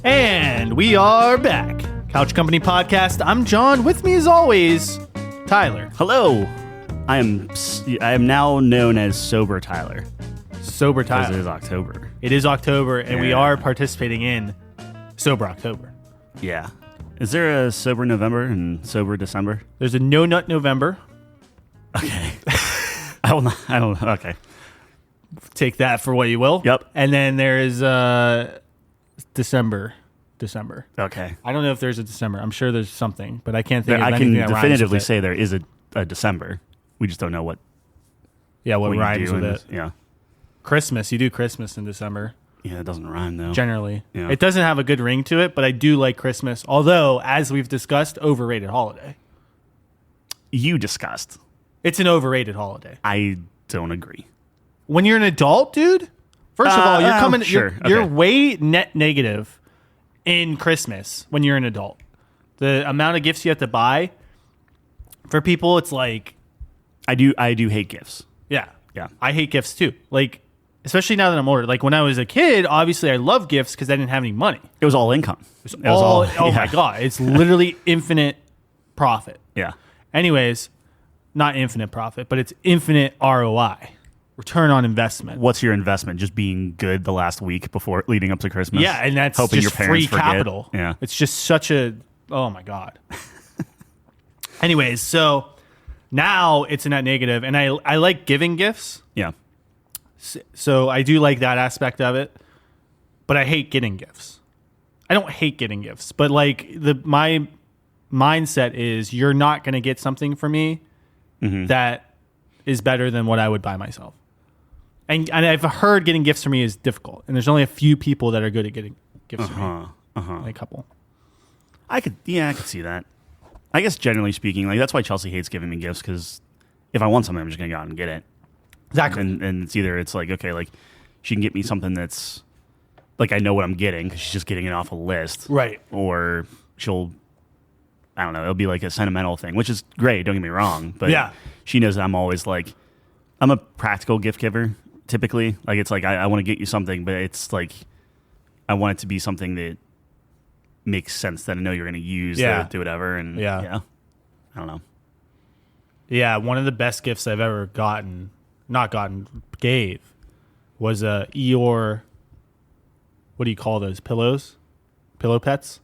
And we are back. Couch Company Podcast. I'm John. With me as always, Tyler. Hello. I am now known as Sober Tyler. Sober Tyler. Because it is October. It is October, and we are participating in Sober October. Yeah. Is there a Sober November and Sober December? There's a No Nut November. Okay. I don't. Okay. Take that for what you will. Yep. And then there is December. Okay. I don't know if there's a December. I'm sure there's something, but I can't think of I anything can that rhymes definitively with it. say there is a December. We just don't know what. Yeah, what you rhymes do with in it. Yeah. Christmas. You do Christmas in December. Yeah, it doesn't rhyme though. Generally. Yeah. It doesn't have a good ring to it, but I do like Christmas. Although, as we've discussed, overrated holiday. You discussed. It's an overrated holiday. I don't agree. When you're an adult, dude, first of all, you're coming. Sure. You're Okay. way net negative in Christmas when you're an adult. The amount of gifts you have to buy for people, it's like, I do hate gifts. yeah. Yeah. I hate gifts too. Like, especially now that I'm older. Like when I was a kid, obviously I loved gifts because I didn't have any money. It was all income. It was all. Oh yeah. my god, it's literally infinite profit. Yeah. Anyways, not infinite profit, but it's infinite ROI, return on investment. What's your investment? Just being good the last week before leading up to Christmas? Yeah, and that's hoping just your parents free forget. capital. Yeah. It's just such a, oh my God. Anyways, so now it's a net negative, and I like giving gifts. Yeah. So I do like that aspect of it, but I hate getting gifts. I don't hate getting gifts, but like my mindset is you're not going to get something for me that is better than what I would buy myself. And I've heard getting gifts for me is difficult, and there's only a few people that are good at getting gifts for me. Like a couple. I could see that. I guess generally speaking, like that's why Chelsea hates giving me gifts, because if I want something, I'm just gonna go out and get it. Exactly. And it's like, okay, like she can get me something that's like I know what I'm getting because she's just getting it off a list, Right. Or she'll, I don't know, it'll be like a sentimental thing, which is great. Don't get me wrong, but Yeah. she knows that I'm always like, I'm a practical gift giver. Typically, like it's like I want to get you something, but it's like I want it to be something that makes sense that I know you're going to use to do whatever. And yeah, I don't know. Yeah, one of the best gifts I've ever gave was a Eeyore. What do you call those pillows? Pillow pets?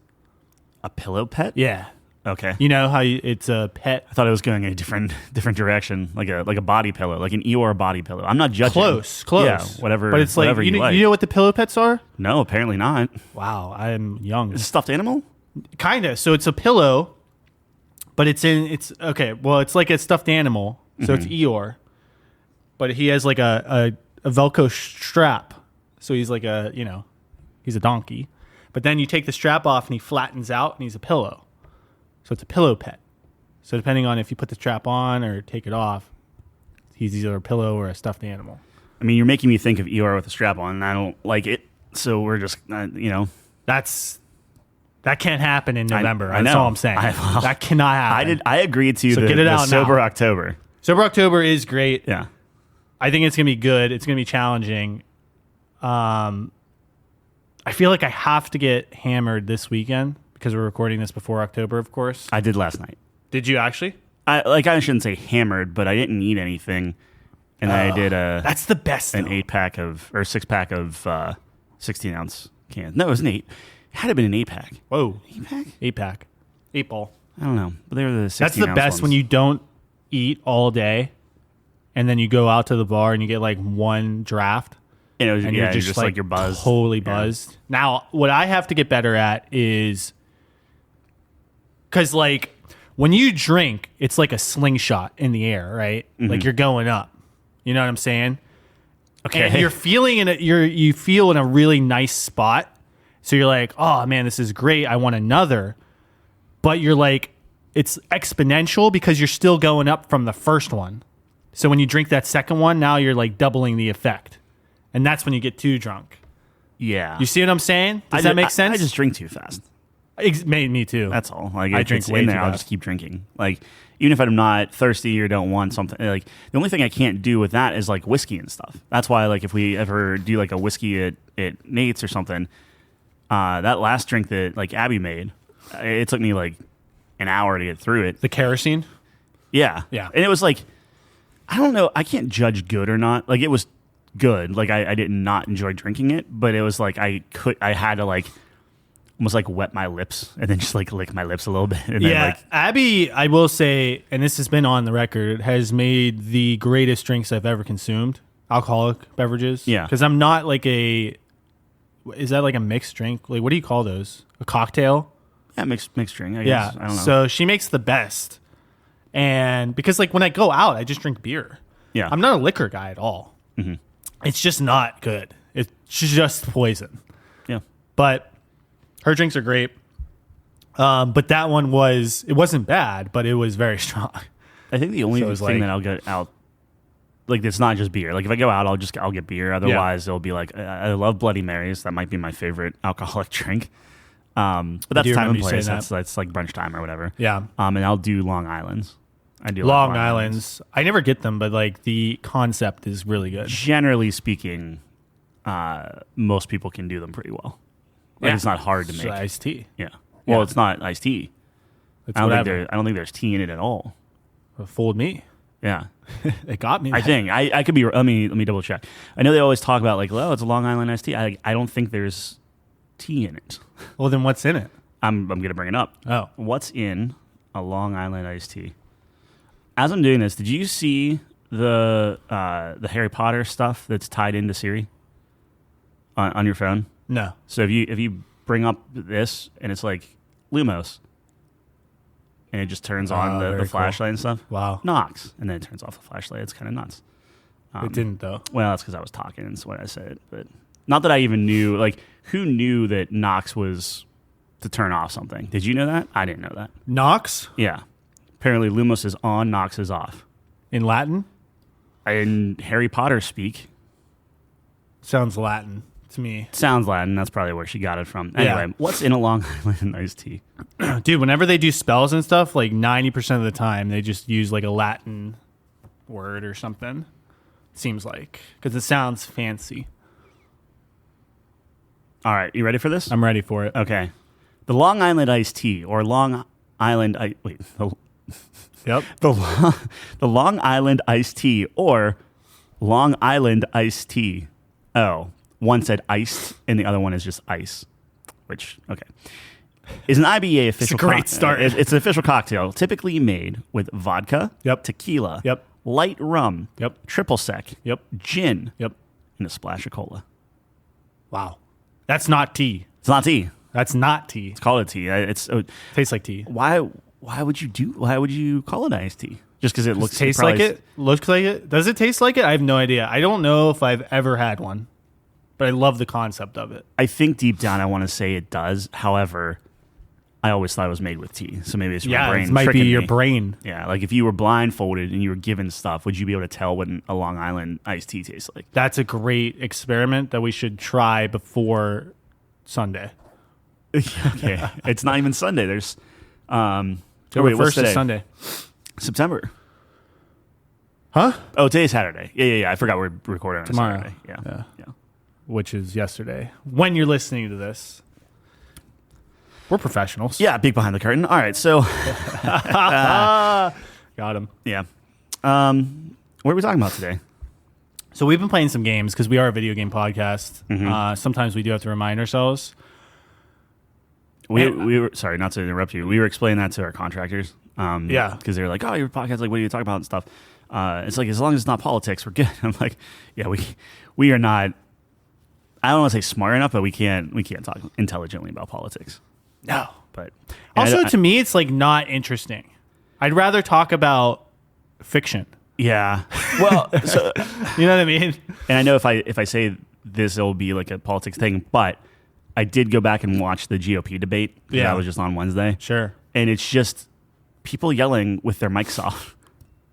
A pillow pet? Yeah. Okay. You know how it's a pet. I thought it was going in a different direction, like a body pillow, like an Eeyore body pillow. I'm not judging. Close. Yeah, whatever. But it's like whatever you like. know what the pillow pets are? No, apparently not. Wow, I'm young. Is it a stuffed animal? Kinda. So it's a pillow, but it's okay. Well, it's like a stuffed animal. So it's Eeyore, but he has like a Velcro strap. So he's like he's a donkey. But then you take the strap off and he flattens out and he's a pillow. So it's a pillow pet. So depending on if you put the strap on or take it off, he's either a pillow or a stuffed animal. I mean, you're making me think of Eeyore with a strap on, and I don't like it. So we're just, That can't happen in November. I know. That's all I'm saying. That cannot happen. I agreed to So the, get it the out Sober now. October. Sober October is great. Yeah. I think it's going to be good. It's going to be challenging. I feel like I have to get hammered this weekend because we're recording this before October, of course. I did last night. Did you actually? I shouldn't say hammered, but I didn't eat anything. And I did That's the best, an though. 8-pack of, or 6-pack of 16-ounce cans. No, it was an 8. It had to have been an 8-pack. Whoa. 8-pack? 8-pack. 8-ball. I don't know. But they were the 16-ounce That's the best ones. when you don't eat all day and then you go out to the bar and you get like one draft. And, it was, And yeah, you're just like you're buzzed. Totally buzzed. Now, what I have to get better at is because, like, when you drink, it's like a slingshot in the air, right? Like you're going up. You know what I'm saying? Okay. And you're feeling you feel in a really nice spot. So you're like, oh man, this is great. I want another. But you're like, it's exponential because you're still going up from the first one. So when you drink that second one, now you're like doubling the effect. And that's when you get too drunk. Yeah. You see what I'm saying? Does that make sense? I just drink too fast. Me too. That's all. Like I if drink it's way in too there, I'll fast. just keep drinking. Like even if I'm not thirsty or don't want something, like the only thing I can't do with that is like whiskey and stuff. That's why like if we ever do like a whiskey at Nate's or something, That last drink that like Abby made, it took me like an hour to get through it. The kerosene. Yeah. Yeah. And it was like, I don't know. I can't judge good or not. Like, it was good. Like, I did not enjoy drinking it, but it was like I had to like almost like wet my lips and then just like lick my lips a little bit. And Yeah. then, like, Abby, I will say, and this has been on the record, has made the greatest drinks I've ever consumed. Alcoholic beverages. Yeah. Because I'm not like is that like a mixed drink? Like, what do you call those? A cocktail? yeah, mixed drink. I Yeah. guess. I don't know. So she makes the best. And because like when I go out, I just drink beer. yeah. I'm not a liquor guy at all. Mm-hmm. It's just not good. It's just poison. Yeah. But her drinks are great. But that one it wasn't bad, but it was very strong. I think the only So it was thing like- that I'll get out, like, it's not just beer. Like, if I go out, I'll get beer. Otherwise, it'll be like, I love Bloody Marys. That might be my favorite alcoholic drink. But that's do time remember and you place. saying that. That's like brunch time or whatever. Yeah. And I'll do Long Islands. I do like Long Islands. I never get them, but like the concept is really good. Generally speaking, most people can do them pretty well. Like, Yeah. it's not hard to It's make. iced tea. Yeah. Well, Yeah. it's not iced tea. That's I don't whatever. think there's tea in it at all. It fooled me. Yeah. It got me. I think I could be. Let me double check. I know they always talk about like, oh, it's a Long Island iced tea. I don't think there's tea in it. Well, then what's in it? I'm gonna bring it up. Oh, What's in a Long Island iced tea? As I'm doing this, did you see the Harry Potter stuff that's tied into Siri on your phone? no. So if you bring up this and it's like Lumos, and it just turns on very the cool. flashlight and stuff. Wow. Knocks, and then it turns off the flashlight. It's kind of nuts. It didn't though. Well, that's because I was talking, and so when I said it, but not that I even knew. Like, who knew that Knox was to turn off something? Did you know that? I didn't know that. Nox Yeah, apparently Lumos is on, Knox is off. in Latin In Harry Potter speak, sounds Latin to me. sounds Latin. That's probably where she got it from. Yeah. Anyway, what's in a Long Island iced tea? Dude, whenever they do spells and stuff, like 90% of the time, they just use like a Latin word or something. Seems like because it sounds fancy. All right, you ready for this? I'm ready for it. Okay, the Long Island iced tea or Long Island. Yep. The Long Island iced tea or Long Island iced tea. Oh, one said iced and the other one is just ice, which, okay. Is an IBA official It's a great start. It's an official cocktail typically made with vodka, Yep. tequila, Yep. light rum, Yep. triple sec, Yep. gin, Yep. and a splash of cola. Wow. That's not tea. It's not tea. That's not tea. It's called a tea. Tastes like tea. Why would you call it iced tea? Just because it looks Tastes like it? Looks like it? Does it taste like it? I have no idea. I don't know if I've ever had one, but I love the concept of it. I think deep down I want to say it does. However, I always thought it was made with tea. So maybe it's my Yeah, brain it might be tricking your me. brain. Yeah, like if you were blindfolded and you were given stuff, would you be able to tell what a Long Island iced tea tastes like? That's a great experiment that we should try before Sunday. Okay, it's not even Sunday. There's what's First today? is Sunday. September. Huh? Oh, today's Saturday. Yeah. I forgot we're recording on Tomorrow. a Saturday. Yeah. Which is yesterday. When you're listening to this, we're professionals. Yeah, peek behind the curtain. All right, so Got him. yeah. What are we talking about today? So we've been playing some games because we are a video game podcast. Mm-hmm. Sometimes we do have to remind ourselves. We were sorry not to interrupt you. We were explaining that to our contractors. Yeah. because they were like, "Oh, your podcast, like, what do you talk about and stuff?" It's like as long as it's not politics, we're good. I'm like, "Yeah, we are not." I don't want to say smart enough, but we can't talk intelligently about politics. No. But Also, to me, it's like not interesting. I'd rather talk about fiction. yeah. Well, so, You know what I mean? and I know if I say this, it'll be like a politics thing, but I did go back and watch the GOP debate. Yeah. That was just on Wednesday. Sure. And it's just people yelling with their mics off.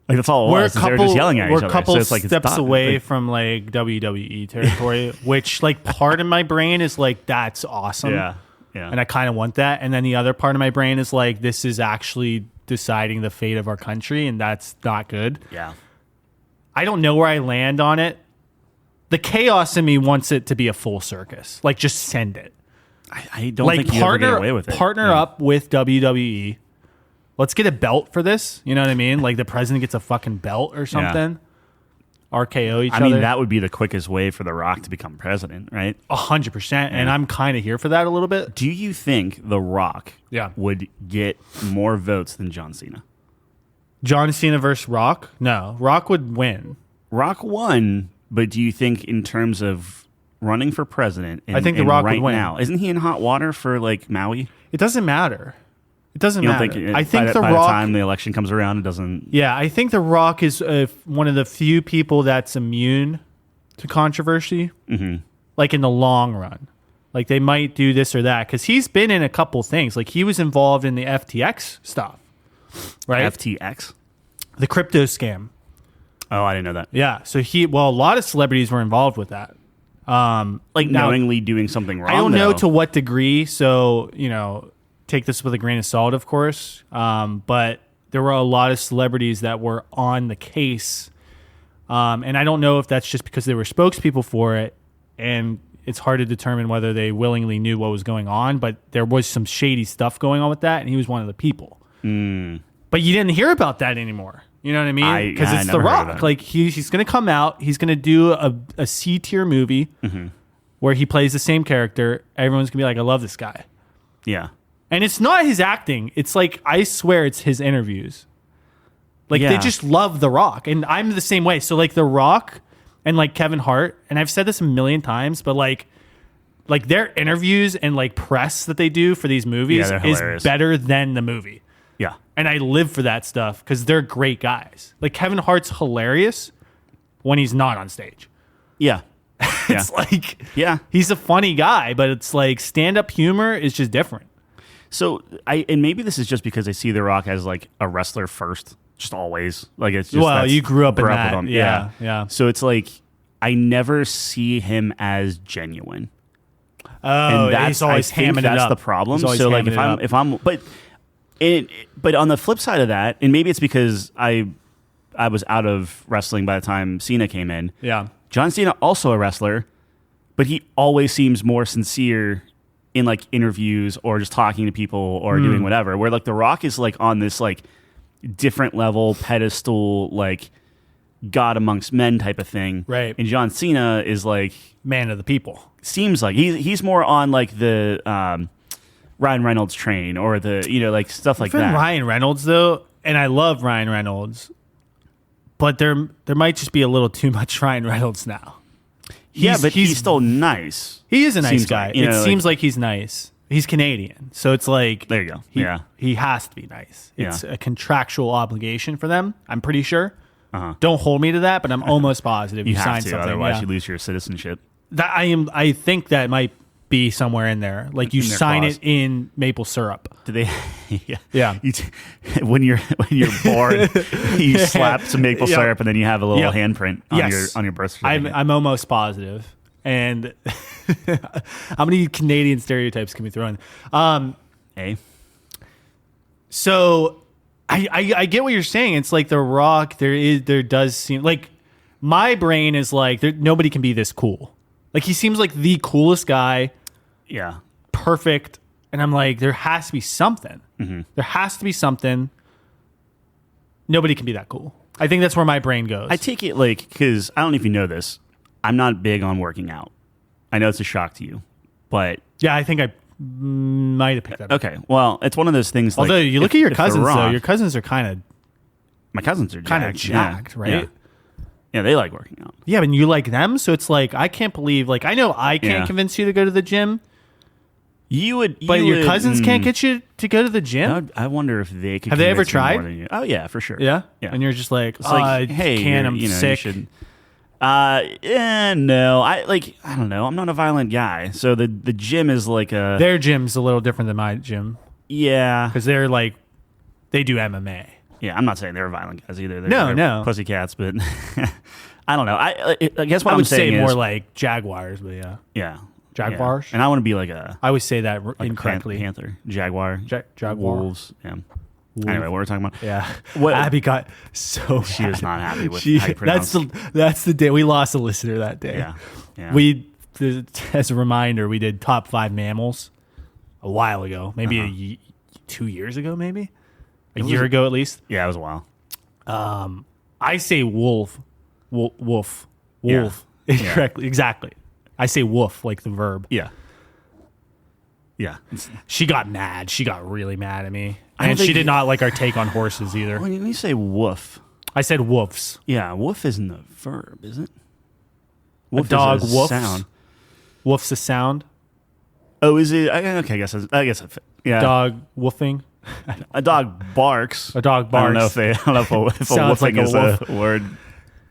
Like that's all it We're a was. Is they were couple, just yelling at each other. we're a couple So it's like it's steps done. away Like, from like WWE territory, which like part of my brain is like, that's awesome. yeah. And I kind of want that. And then the other part of my brain is like, this is actually deciding the fate of our country, and that's not good. Yeah. I don't know where I land on it. The chaos in me wants it to be a full circus. Like, just send it. I don't think you ever get away with it. Partner up with WWE. Let's get a belt for this. You know what I mean? Like the president gets a fucking belt or something. RKO each other. I mean, that would be the quickest way for The Rock to become president, right? 100%. And I'm kind of here for that a little bit. Do you think The Rock would get more votes than John Cena? John Cena versus Rock? No. Rock would win. Rock won, but do you think in terms of running for president, I think The Rock would win. Now, isn't he in hot water for like Maui? It doesn't matter. It doesn't you don't matter. Think I think by The Rock. The time the election comes around, it doesn't. Yeah, I think The Rock is one of the few people that's immune to controversy. Mm-hmm. Like in the long run, like they might do this or that because he's been in a couple things. Like he was involved in the FTX stuff, right? FTX, the crypto scam. Oh, I didn't know that. Yeah, so a lot of celebrities were involved with that. Like knowingly doing something wrong. I don't know to what degree. So take this with a grain of salt, of course. But there were a lot of celebrities that were on the case. And I don't know if that's just because they were spokespeople for it. And it's hard to determine whether they willingly knew what was going on. But there was some shady stuff going on with that. And he was one of the people. Mm. But you didn't hear about that anymore. You know what I mean? Because it's The Rock. Like he's going to come out. He's going to do a C-tier movie where he plays the same character. Everyone's going to be like, I love this guy. Yeah. And it's not his acting. It's like, I swear it's his interviews. Like, they just love The Rock. And I'm the same way. So, like, The Rock and, like, Kevin Hart, and I've said this a million times, but, like their interviews and, like, press that they do for these movies is better than the movie. Yeah. And I live for that stuff because they're great guys. Like, Kevin Hart's hilarious when he's not on stage. Yeah. It's he's a funny guy, but it's like stand-up humor is just different. So and maybe this is just because I see The Rock as like a wrestler first, just always. Like it's just you grew up in with that. him. Yeah. So it's like I never see him as genuine. Oh, and he's always hamming it up. That's the problem. So like if I'm but on the flip side of that, and maybe it's because I was out of wrestling by the time Cena came in. Yeah. John Cena also a wrestler, but he always seems more sincere in like interviews or just talking to people or doing whatever, where like The Rock is like on this like different level pedestal, like God amongst men type of thing. Right. And John Cena is like man of the people. Seems like he's more on like the Ryan Reynolds train or the, like stuff like that. Ryan Reynolds though, and I love Ryan Reynolds, but there might just be a little too much Ryan Reynolds now. But he's still nice. He is a nice guy. Like, it seems like he's nice. He's Canadian. So it's like... There you go. He has to be nice. It's a contractual obligation for them, I'm pretty sure. Uh-huh. Don't hold me to that, but I'm almost positive you signed something. Otherwise you lose your citizenship. I think that might be somewhere in there. Like you sign it in maple syrup. Do they? Yeah. When you're born, you slap some maple syrup and then you have a little handprint on your birth certificate. I'm almost positive. And how many Canadian stereotypes can we throw in? So I get what you're saying. It's like The Rock. There does seem like my brain is like nobody can be this cool. Like he seems like the coolest guy. Yeah. Perfect. And I'm like, there has to be something. Mm-hmm. There has to be something. Nobody can be that cool. I think that's where my brain goes. I take it like, because I don't know if you know this, I'm not big on working out. I know it's a shock to you, but... Yeah, I think I might have picked that up. Okay, well, it's one of those things Although you look at your cousins, though. Your cousins are kind of... My cousins are jacked, right? Yeah, they like working out. Yeah, and you like them, so it's like, I can't believe... Like, I know I can't convince you to go to the gym. But your cousins can't get you to go to the gym? I wonder if they could. Have they ever tried? More than you. Oh, yeah, for sure. Yeah? And you're just like, hey, I'm sick. No. I don't know. I'm not a violent guy. So the gym is like a... Their gym's a little different than my gym. Yeah. Because they're like, they do MMA. Yeah, I'm not saying they're violent guys either. No. Pussycats, but I don't know. I guess what I I'm would saying say is, more like Jaguars, but yeah. Yeah. Jaguars? Yeah. And I want to be like a... I always say that incorrectly. Panther. Jaguar. Jaguar. Wolves. Yeah. Wolf. Anyway, what were we talking about? Yeah. Abby got so She mad. was not happy with how you pronounce. That's the day. We lost a listener that day. Yeah. As a reminder, we did top 5 mammals. a while ago, maybe 2 years ago, maybe a year ago at least. Yeah, it was a while. I say wolf. Yeah. Correctly, exactly. I say woof like the verb. Yeah. Yeah. She got mad. She got really mad at me, I don't and she think- did not like our take on horses either. When you say woof, I said woofs. yeah, woof isn't a verb, is it? A Woof dog is a woofs. sound. Woof's a sound. Oh, is it? Okay, I guess it fit. Yeah. Dog woofing. A dog barks. A dog I don't know barks. if a Sounds woofing like a is woof. a word.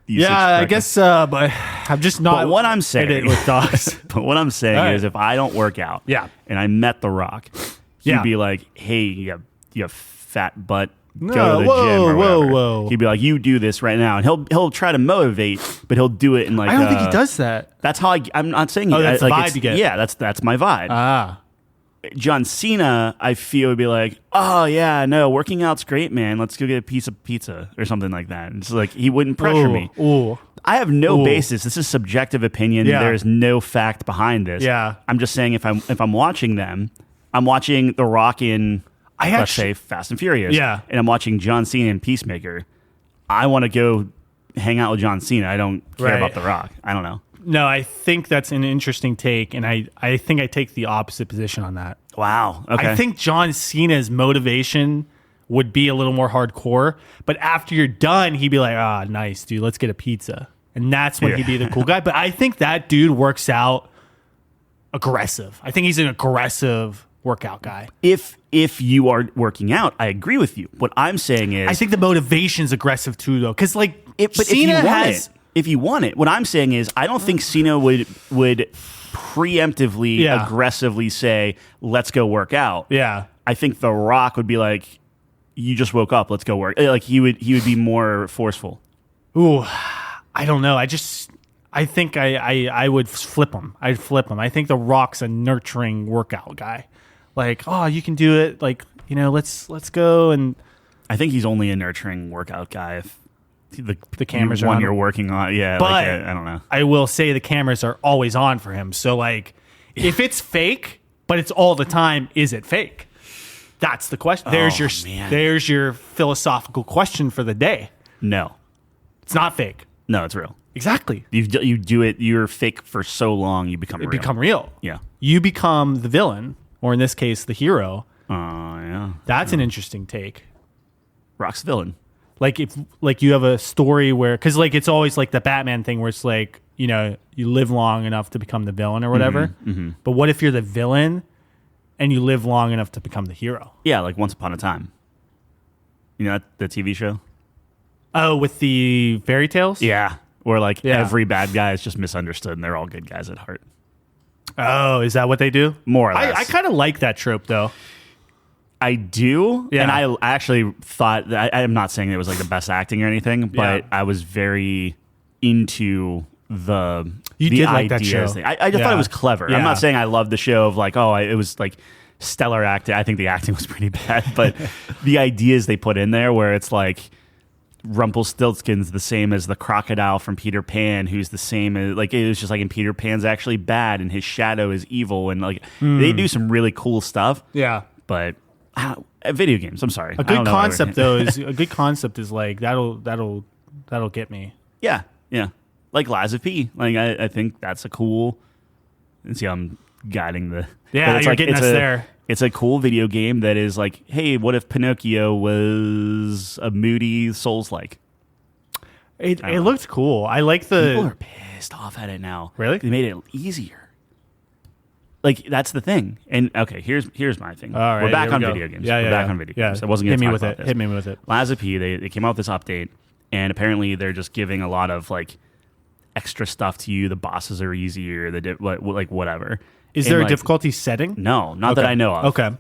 usage Yeah, I correctly. guess. But I'm just not. But what I'm in saying it with dogs. But what I'm saying All right. is, if I don't work out, Yeah. and I met The Rock, he'd Yeah. be like, "Hey, you have fat butt. No, Go to the whoa, gym or whoa, whatever." whoa. He'd be like, "You do this right now," and he'll try to motivate, but he'll do it in like. I don't think he does that. That's how I'm not saying. Oh, that's the like, vibe it's- you get. Yeah, that's my vibe. Ah. John Cena, I feel, would be like, "Oh yeah, no, working out's great, man. Let's go get a piece of pizza or something like that." It's like he wouldn't pressure me. Ooh. I have no Ooh. basis. This is subjective opinion. Yeah. There is no fact behind this. Yeah. I'm just saying if I'm watching them, I'm watching The Rock in let's say Fast and Furious. Yeah. And I'm watching John Cena in Peacemaker. I want to go hang out with John Cena. I don't care Right. about The Rock. I don't know. No, I think that's an interesting take, and I think I take the opposite position on that. Wow. Okay. I think John Cena's motivation would be a little more hardcore, but after you're done, he'd be like, "Ah, nice, dude. Let's get a pizza," and that's when Yeah. he'd be the cool guy. But I think that dude works out aggressive. I think he's an aggressive workout guy. if you are working out, I agree with you. What I'm saying is, I think the motivation's aggressive too, though, because like but Cena if you want has. it, if you want it, what I'm saying is, I don't think Cena would preemptively, Yeah. aggressively say, "Let's go work out." Yeah. I think The Rock would be like, "You just woke up. Let's go work." Like he would be more forceful. Ooh, I don't know. I think I would flip him. I'd flip him. I think The Rock's a nurturing workout guy. Like, oh, you can do it. Like, let's go. And I think he's only a nurturing workout guy if the cameras are one on. you're working on. Yeah, But like, I don't know. I will say the cameras are always on for him. So like, if it's fake, but it's all the time, is it fake? That's the question. Man. There's your philosophical question for the day. No, It's not fake. no, it's real. Exactly. You do it. You're fake for so long, you become real. Become real. Yeah. You become the villain, or in this case, the hero. Yeah. That's an interesting take. Rock's the villain. Like if you have a story where, because like it's always like the Batman thing where it's like, you live long enough to become the villain or whatever. But what if you're the villain and you live long enough to become the hero? Yeah, like Once Upon a Time. You know the TV show? Oh, with the fairy tales? Yeah. Where like Yeah. every bad guy is just misunderstood and they're all good guys at heart. Oh, is that what they do? More or less. I kind of like that trope though. I do. Yeah. And I actually thought that I'm not saying it was like the best acting or anything, but Yeah. I was very into the You the did like that ideas show. thing. I just thought Yeah. it was clever. Yeah. I'm not saying I loved the show of like, it was like stellar acting. I think the acting was pretty bad, but the ideas they put in there where it's like Rumpelstiltskin's the same as the crocodile from Peter Pan, who's the same as like it was just like in Peter Pan's actually bad and his shadow is evil, and like they do some really cool stuff. Yeah. But video games, I'm sorry. A good concept though is a good concept is like that'll get me. Yeah, like Lies of P. Like I think that's a cool. And see, how I'm guiding the. Yeah, but it's you're like, getting it's us a, there. It's a cool video game that is like, hey, what if Pinocchio was a moody Souls-like? It looked cool. I like the. People are pissed off at it now. Really? They made it easier. Like that's the thing. And okay, here's my thing. All right, We're back here on we go. video games. Yeah, We're yeah, back yeah. on video Yeah. games. I wasn't going Hit to me talk with about it. this. Hit me with it. Lies of P. They came out with this update, and apparently they're just giving a lot of like extra stuff to you. The bosses are easier. Like whatever. Is And, there a like, difficulty setting? No, not that Okay. I know of. Okay.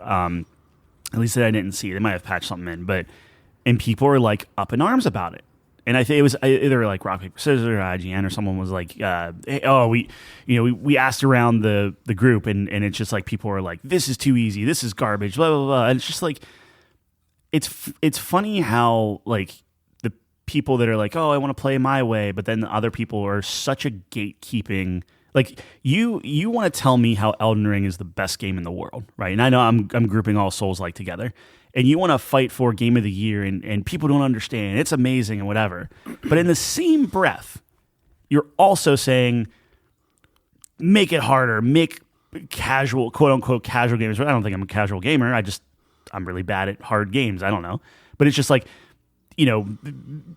At least that I didn't see. They might have patched something in, and people are like up in arms about it. And I think it was either like Rock Paper Scissors or IGN or someone was like, hey, we asked around the group and it's just like people are like, this is too easy, this is garbage, blah blah blah. And it's just like it's funny how like the people that are like, oh, I want to play my way, but then the other people are such a gatekeeping. Like you want to tell me how Elden Ring is the best game in the world, right? And I know I'm grouping all Souls-like together. And you want to fight for Game of the Year, and people don't understand. It's amazing and whatever. But in the same breath, you're also saying, make it harder, make casual, quote unquote, casual games. I don't think I'm a casual gamer. I'm really bad at hard games. I don't know. But it's just like,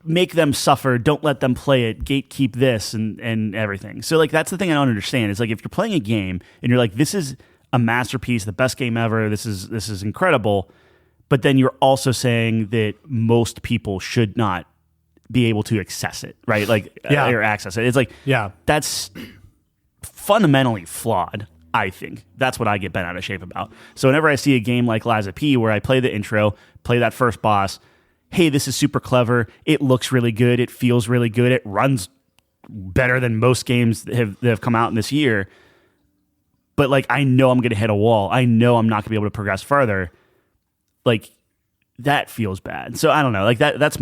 make them suffer. Don't let them play it. Gatekeep this and everything. So like, that's the thing I don't understand. It's like, if you're playing a game and you're like, this is a masterpiece, the best game ever. This is incredible. But then you're also saying that most people should not be able to access it, right? Like, or access it. It's like, that's fundamentally flawed, I think. That's what I get bent out of shape about. So whenever I see a game like Lies of P, where I play the intro, play that first boss, hey, this is super clever. It looks really good. It feels really good. It runs better than most games that have come out in this year. But like, I know I'm going to hit a wall. I know I'm not going to be able to progress further. Like, that feels bad. So I don't know. Like that was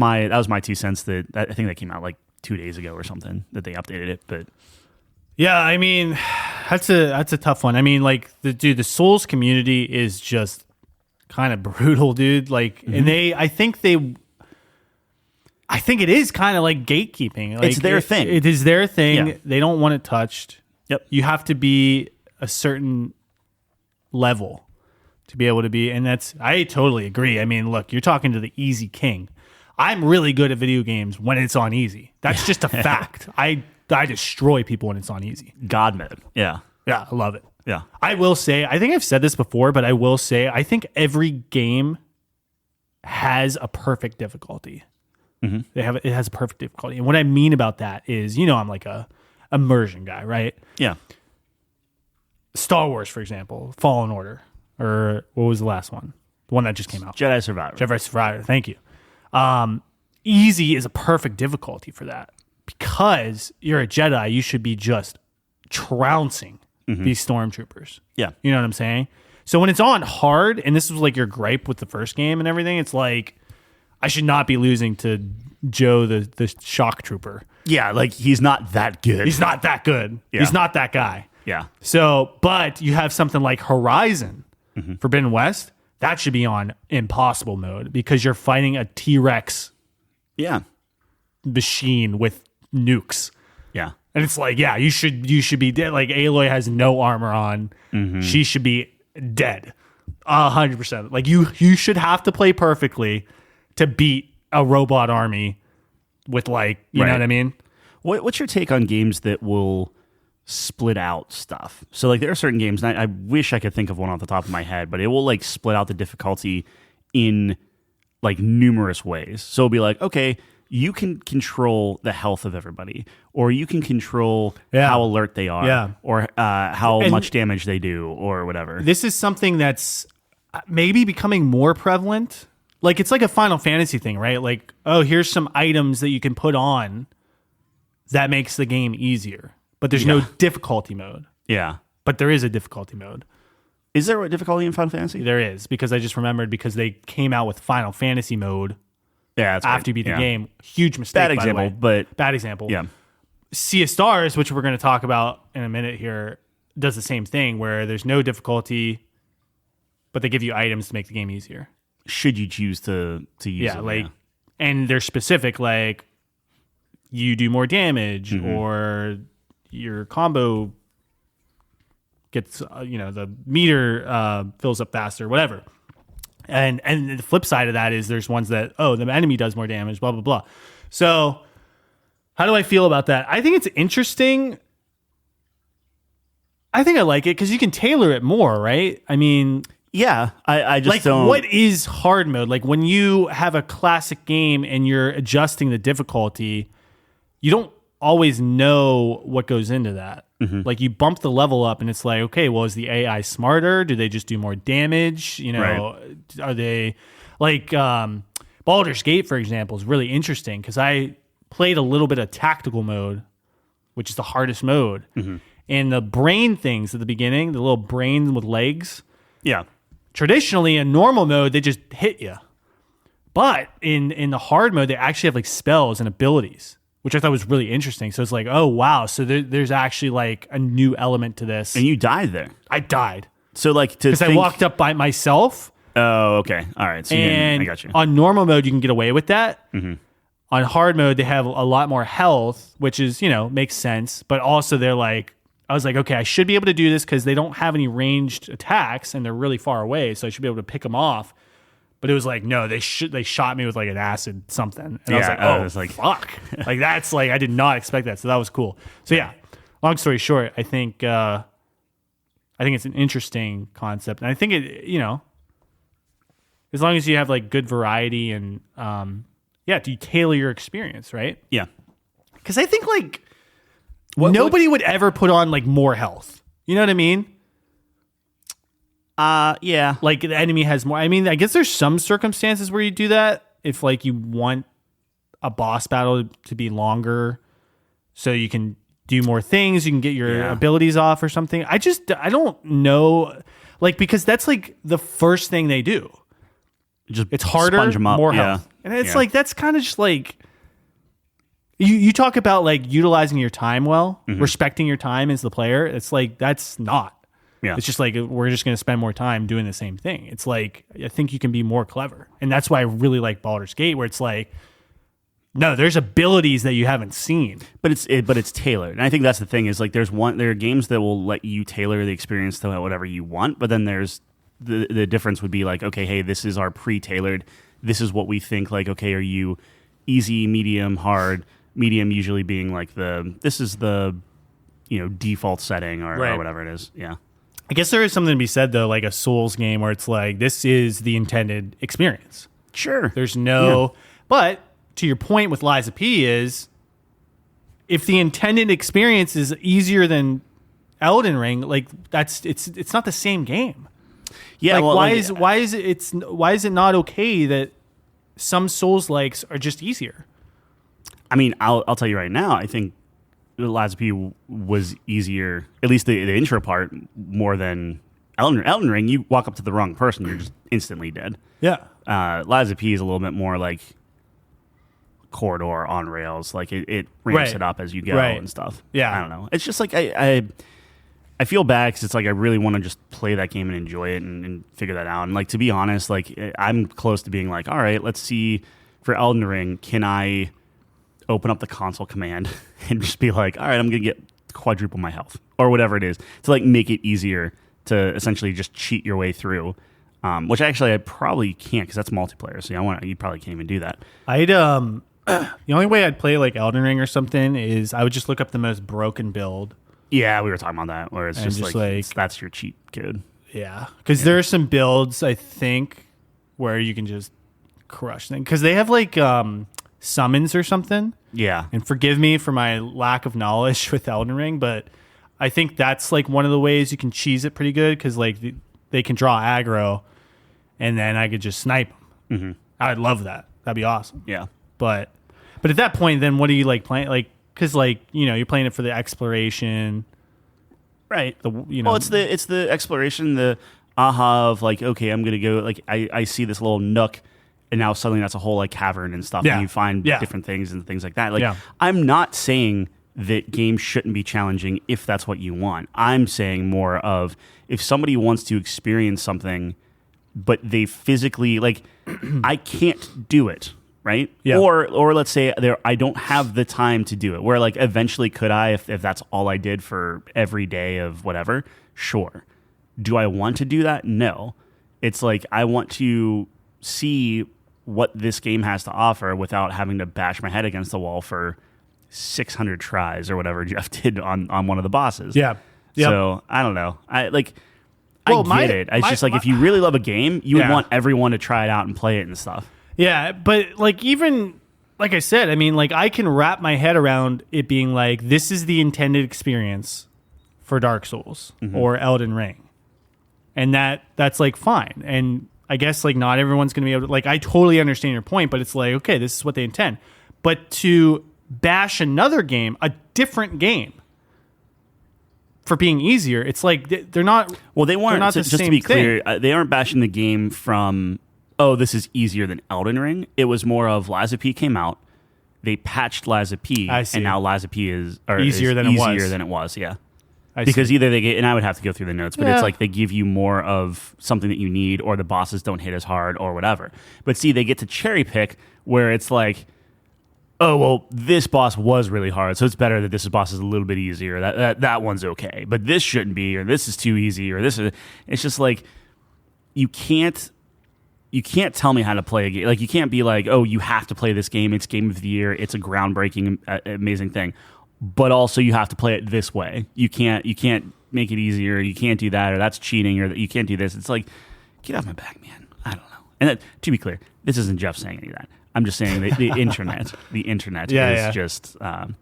my 2 cents. I think that came out like 2 days ago or something that they updated it. But yeah, I mean, that's a tough one. I mean, like the Souls community is just kind of brutal, dude. Like, and I think it is kind of like gatekeeping. Like, it's their thing. It is their thing. Yeah. They don't want it touched. Yep. You have to be a certain level to be able to be, and I totally agree. I mean, look, you're talking to the easy king. I'm really good at video games when it's on easy. That's just a fact. I destroy people when it's on easy. God mode. Yeah. Yeah, I love it. Yeah. I will say, I think I've said this before, but I will say, I think every game has a perfect difficulty. Mm-hmm. It has a perfect difficulty. And what I mean about that is, I'm like a immersion guy, right? Yeah. Star Wars, for example, Fallen Order. Or what was the last one? The one that just came out. Jedi Survivor. Jedi Survivor. Thank you. Easy is a perfect difficulty for that. Because you're a Jedi, you should be just trouncing these stormtroopers. Yeah. You know what I'm saying? So when it's on hard, and this was like your gripe with the first game and everything, it's like, I should not be losing to Joe, the shock trooper. Yeah, like he's not that good. He's not that good. Yeah. He's not that guy. Yeah. So, but you have something like Horizon, Forbidden West, that should be on impossible mode because you're fighting a T-Rex machine with nukes. Yeah. And it's like, yeah, you should be dead. Like, Aloy has no armor on. She should be dead. 100%. Like, you should have to play perfectly to beat a robot army with, like, you know what I mean? What's your take on games that will split out stuff? So like, there are certain games, and I wish I could think of one off the top of my head, but it will like split out the difficulty in like numerous ways. So it'll be like, okay, you can control the health of everybody, or you can control how alert they are, or how much damage they do, or whatever. This is something that's maybe becoming more prevalent. Like, it's like a Final Fantasy thing, right? Like, oh, here's some items that you can put on that makes the game easier. But there's no difficulty mode. Yeah. But there is a difficulty mode. Is there a difficulty in Final Fantasy? There is, because I just remembered, because they came out with Final Fantasy mode after you beat the game. Huge mistake, bad example, but bad example. Yeah. Sea of Stars, which we're going to talk about in a minute here, does the same thing where there's no difficulty, but they give you items to make the game easier. Should you choose to use it. And they're specific, like you do more damage or your combo gets, the meter fills up faster, whatever. And the flip side of that is there's ones that, the enemy does more damage, blah, blah, blah. So how do I feel about that? I think it's interesting. I think I like it because you can tailor it more, right? I mean... Yeah, I just like, don't... What is hard mode? Like, when you have a classic game and you're adjusting the difficulty, you don't always know what goes into that. Like, you bump the level up and it's like, okay, well, is the AI smarter? Do they just do more damage? Are they... Like, Baldur's Gate, for example, is really interesting because I played a little bit of tactical mode, which is the hardest mode. And the brain things at the beginning, the little brain with legs... Yeah. Traditionally, in normal mode, they just hit you. But in the hard mode, they actually have like spells and abilities, which I thought was really interesting. So it's like, oh wow, so there's actually like a new element to this. And you died there. I died. So like because I walked up by myself. Oh, okay, all right. So and I got you. On normal mode, you can get away with that. On hard mode, they have a lot more health, which is makes sense. But also, they're like, I was like, okay, I should be able to do this because they don't have any ranged attacks and they're really far away, so I should be able to pick them off. But it was like, no, they shot me with like an acid something, and I was like, fuck, like that's like I did not expect that, so that was cool. So yeah, long story short, I think it's an interesting concept, and I think it, as long as you have like good variety and do you tailor your experience, right? Yeah, because I think like nobody would ever put on like more health. You know what I mean? Yeah. Like the enemy has more. I mean, I guess there's some circumstances where you do that if like you want a boss battle to be longer, so you can do more things. You can get your abilities off or something. I don't know, like because that's like the first thing they do. It's harder, sponge them up. more health, and it's like that's kind of just like you talk about like utilizing your time well, respecting your time as the player. It's like that's not. Yeah. It's just like we're just going to spend more time doing the same thing. It's like I think you can be more clever, and that's why I really like Baldur's Gate, where it's like, no, there's abilities that you haven't seen, but it's tailored. And I think that's the thing is like there are games that will let you tailor the experience to whatever you want, but then there's the difference would be like, okay, hey, this is our pre-tailored. This is what we think. Like, okay, are you easy, medium, hard? Medium usually being like this is the default setting or whatever it is. Yeah. I guess there is something to be said, though, like a Souls game where it's like, this is the intended experience. Sure. There's no... Yeah. But to your point with Lies of P is, if the intended experience is easier than Elden Ring, like, it's not the same game. Yeah, like, well, why is it not okay that some Souls-likes are just easier? I mean, I'll tell you right now, I think Lies of P was easier, at least the intro part, more than Elden Ring. Elden Ring, you walk up to the wrong person, you're just instantly dead. Yeah. Lies of P is a little bit more like corridor on rails. Like it ramps it up as you go and stuff. Yeah. I don't know. It's just like I feel bad because it's like I really want to just play that game and enjoy it and figure that out. And like to be honest, like I'm close to being like, all right, let's see for Elden Ring, can I open up the console command and just be like, all right, I'm going to get quadruple my health or whatever it is to like make it easier to essentially just cheat your way through, which actually I probably can't because that's multiplayer. So you probably can't even do that. The only way I'd play like Elden Ring or something is I would just look up the most broken build. Yeah, we were talking about that where it's just like that's your cheat code. Yeah, because there are some builds I think where you can just crush things because they have like summons or something. Yeah. And forgive me for my lack of knowledge with Elden Ring, but I think that's like one of the ways you can cheese it pretty good because like they can draw aggro and then I could just snipe them. Mm-hmm. I'd love that. That'd be awesome. Yeah. But at that point, then what are you like playing? Like, because like, you're playing it for the exploration. Right. Well, it's the exploration, the aha of like, okay, I'm going to go, like I see this little nook. And now suddenly that's a whole like cavern and stuff, and you find different things and things like that. Like I'm not saying that games shouldn't be challenging if that's what you want. I'm saying more of if somebody wants to experience something, but they physically like I can't do it, right? Yeah. Or let's say I don't have the time to do it. Where like eventually could I if that's all I did for every day of whatever? Sure. Do I want to do that? No. It's like I want to see what this game has to offer without having to bash my head against the wall for 600 tries or whatever Jeff did on one of the bosses. Yeah. Yep. So I don't know. I get it. It's just like if you really love a game, you would want everyone to try it out and play it and stuff. Yeah, but like even like I said, I mean, like I can wrap my head around it being like this is the intended experience for Dark Souls or Elden Ring, and that's like fine. And I guess like not everyone's going to be able to, like, I totally understand your point, but it's like, okay, this is what they intend. But to bash another game, a different game for being easier, it's like they're not. Well, they weren't. Not just the same to be clear, thing. They aren't bashing the game from, oh, this is easier than Elden Ring. It was more of Lies of P came out. they patched Liza P, I see. and now Liza P is Easier than it was. Yeah. I Because see. either they get, and I would have to go through the notes, but Yeah. it's like they give you more of something that you need, or the bosses don't hit as hard, or whatever. But see, they get to cherry pick where it's like, oh well, this boss was really hard, so it's better that this boss is a little bit easier. That one's okay, but this shouldn't be, or this is too easy, or this is. It's just like you can't tell me how to play a game. Like you can't be like, oh, you have to play this game. It's game of the year. It's a groundbreaking, amazing thing. But also you have to play it this way. You can't make it easier. You can't do that, or that's cheating, or you can't do this. It's like, get off my back, man. I don't know. And that, to be clear, this isn't Jeff saying any of that. I'm just saying that the internet is just. And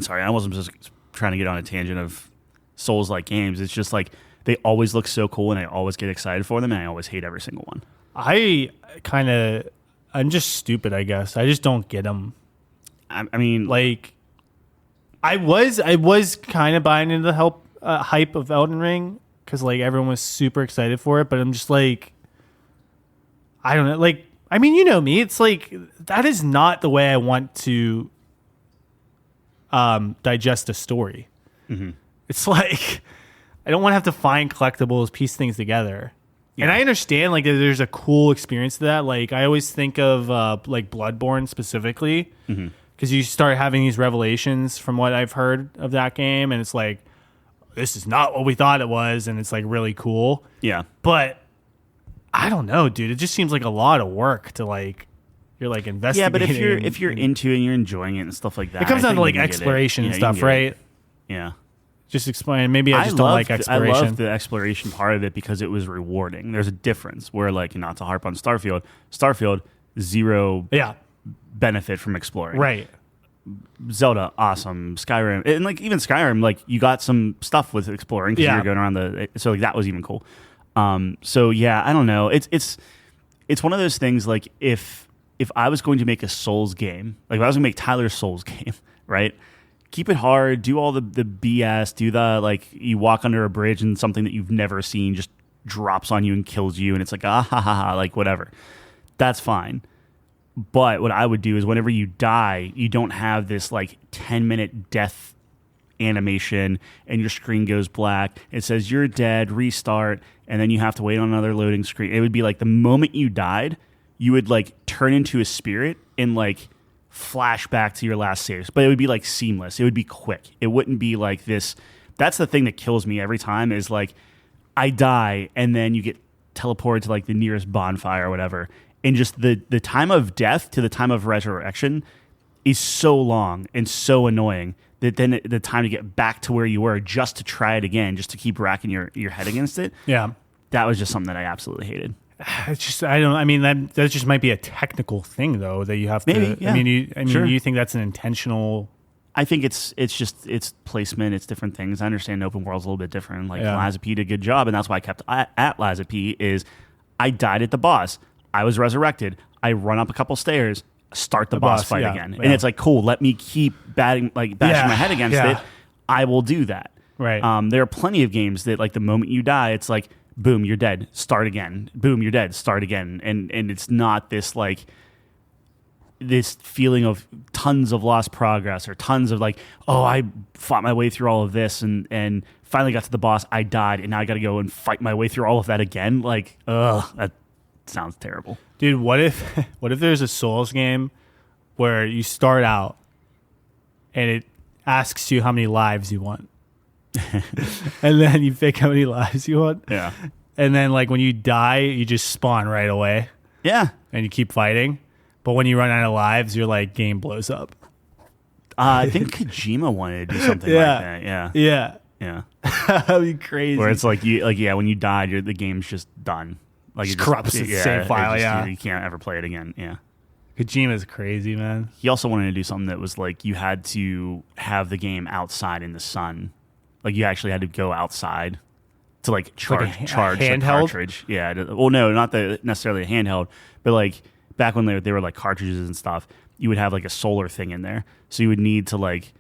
sorry, I wasn't just trying to get on a tangent of Souls-like games. It's just like they always look so cool, and I always get excited for them, and I always hate every single one. I'm just stupid, I guess. I just don't get them. I mean, Like, I was kind of buying into the hype of Elden Ring because like everyone was super excited for it, but I'm just like, I don't know. Like, I mean, you know me. It's like that is not the way I want to digest a story. Mm-hmm. It's like I don't want to have to find collectibles, piece things together. Yeah. And I understand like that there's a cool experience to that. Like I always think of like Bloodborne specifically. Mm-hmm. Because you start having these revelations from what I've heard of that game, and it's like, this is not what we thought it was, and it's like really cool. Yeah. But I don't know, dude. It just seems like a lot of work to like, you're like investigating. Yeah, but if you're into it and you're enjoying it and stuff like that, it comes down to like you can get exploration it. and You know, you stuff, can get right? it. Yeah. Just explain. Maybe I just don't like exploration. I love the exploration part of it because it was rewarding. There's a difference where, like, not to harp on Starfield, zero benefit from exploring. Right. Zelda, awesome. Skyrim, and like even Skyrim, like you got some stuff with exploring because you're going around so like that was even cool. So yeah, I don't know. It's one of those things. Like if I was going to make a Souls game, like if I was going to make Tyler's Souls game, right? Keep it hard. Do all the BS. Do the like you walk under a bridge and something that you've never seen just drops on you and kills you, and it's like like whatever. That's fine. But what I would do is whenever you die, you don't have this like 10-minute death animation and your screen goes black. It says you're dead, restart, and then you have to wait on another loading screen. It would be like the moment you died, you would like turn into a spirit and like flash back to your last saves. But it would be like seamless. It would be quick. It wouldn't be like this. That's the thing that kills me every time is like I die and then you get teleported to like the nearest bonfire or whatever. And just the time of death to the time of resurrection is so long and so annoying that then the time to get back to where you were just to try it again, just to keep racking your head against it. Yeah. That was just something that I absolutely hated. It's just I mean that just might be a technical thing though that you have to. Maybe, yeah. Sure. You think that's an intentional? I think it's placement. It's different things. I understand open world's a little bit different. Like Liza P did a good job, and that's why I kept at Liza P. Is I died at the boss. I was resurrected. I run up a couple stairs, start the boss fight again. And it's like, cool, let me keep bashing my head against it. I will do that. Right. There are plenty of games that like the moment you die, it's like, boom, you're dead, start again. Boom, you're dead, start again. And it's not this like this feeling of tons of lost progress or tons of like, oh, I fought my way through all of this and finally got to the boss, I died, and now I got to go and fight my way through all of that again. Like, that sounds terrible. Dude, what if there's a Souls game where you start out and it asks you how many lives you want. And then you pick how many lives you want. Yeah. And then like when you die, you just spawn right away. Yeah. And you keep fighting. But when you run out of lives, your like game blows up. I think Kojima wanted to do something like that. Yeah. Yeah. Yeah. That'd be crazy. Where it's like when you died, the game's just done. Like it corrupts the save file. You can't ever play it again. Yeah. Kojima's crazy, man. He also wanted to do something that was like you had to have the game outside in the sun. Like you actually had to go outside to like charge the cartridge. Yeah. Well, no, not necessarily a handheld, but like back when they were like cartridges and stuff, you would have like a solar thing in there. So you would need to like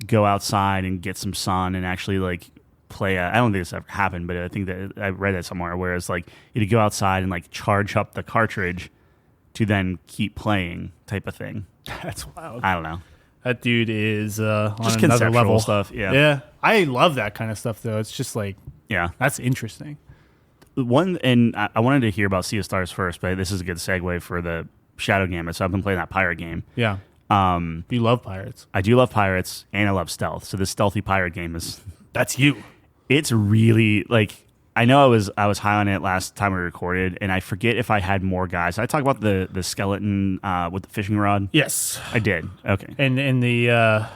go outside and get some sun and actually like play. I don't think this ever happened, but I think that I read that somewhere where it's like you had to go outside and like charge up the cartridge to then keep playing type of thing. That's wild. I don't know. That dude is on Just another conceptual level. stuff. Yeah. Yeah. I love that kind of stuff, though. It's just like, Yeah. that's interesting. One, and I wanted to hear about Sea of Stars first, but this is a good segue for the Shadow Gambit. So I've been playing that pirate game. Yeah. You love pirates. I do love pirates, and I love stealth. So this stealthy pirate game is... That's you. It's really, like... I know I was high on it last time we recorded, and I forget if I had more guys. I talk about the skeleton with the fishing rod. Yes. I did. Okay. And the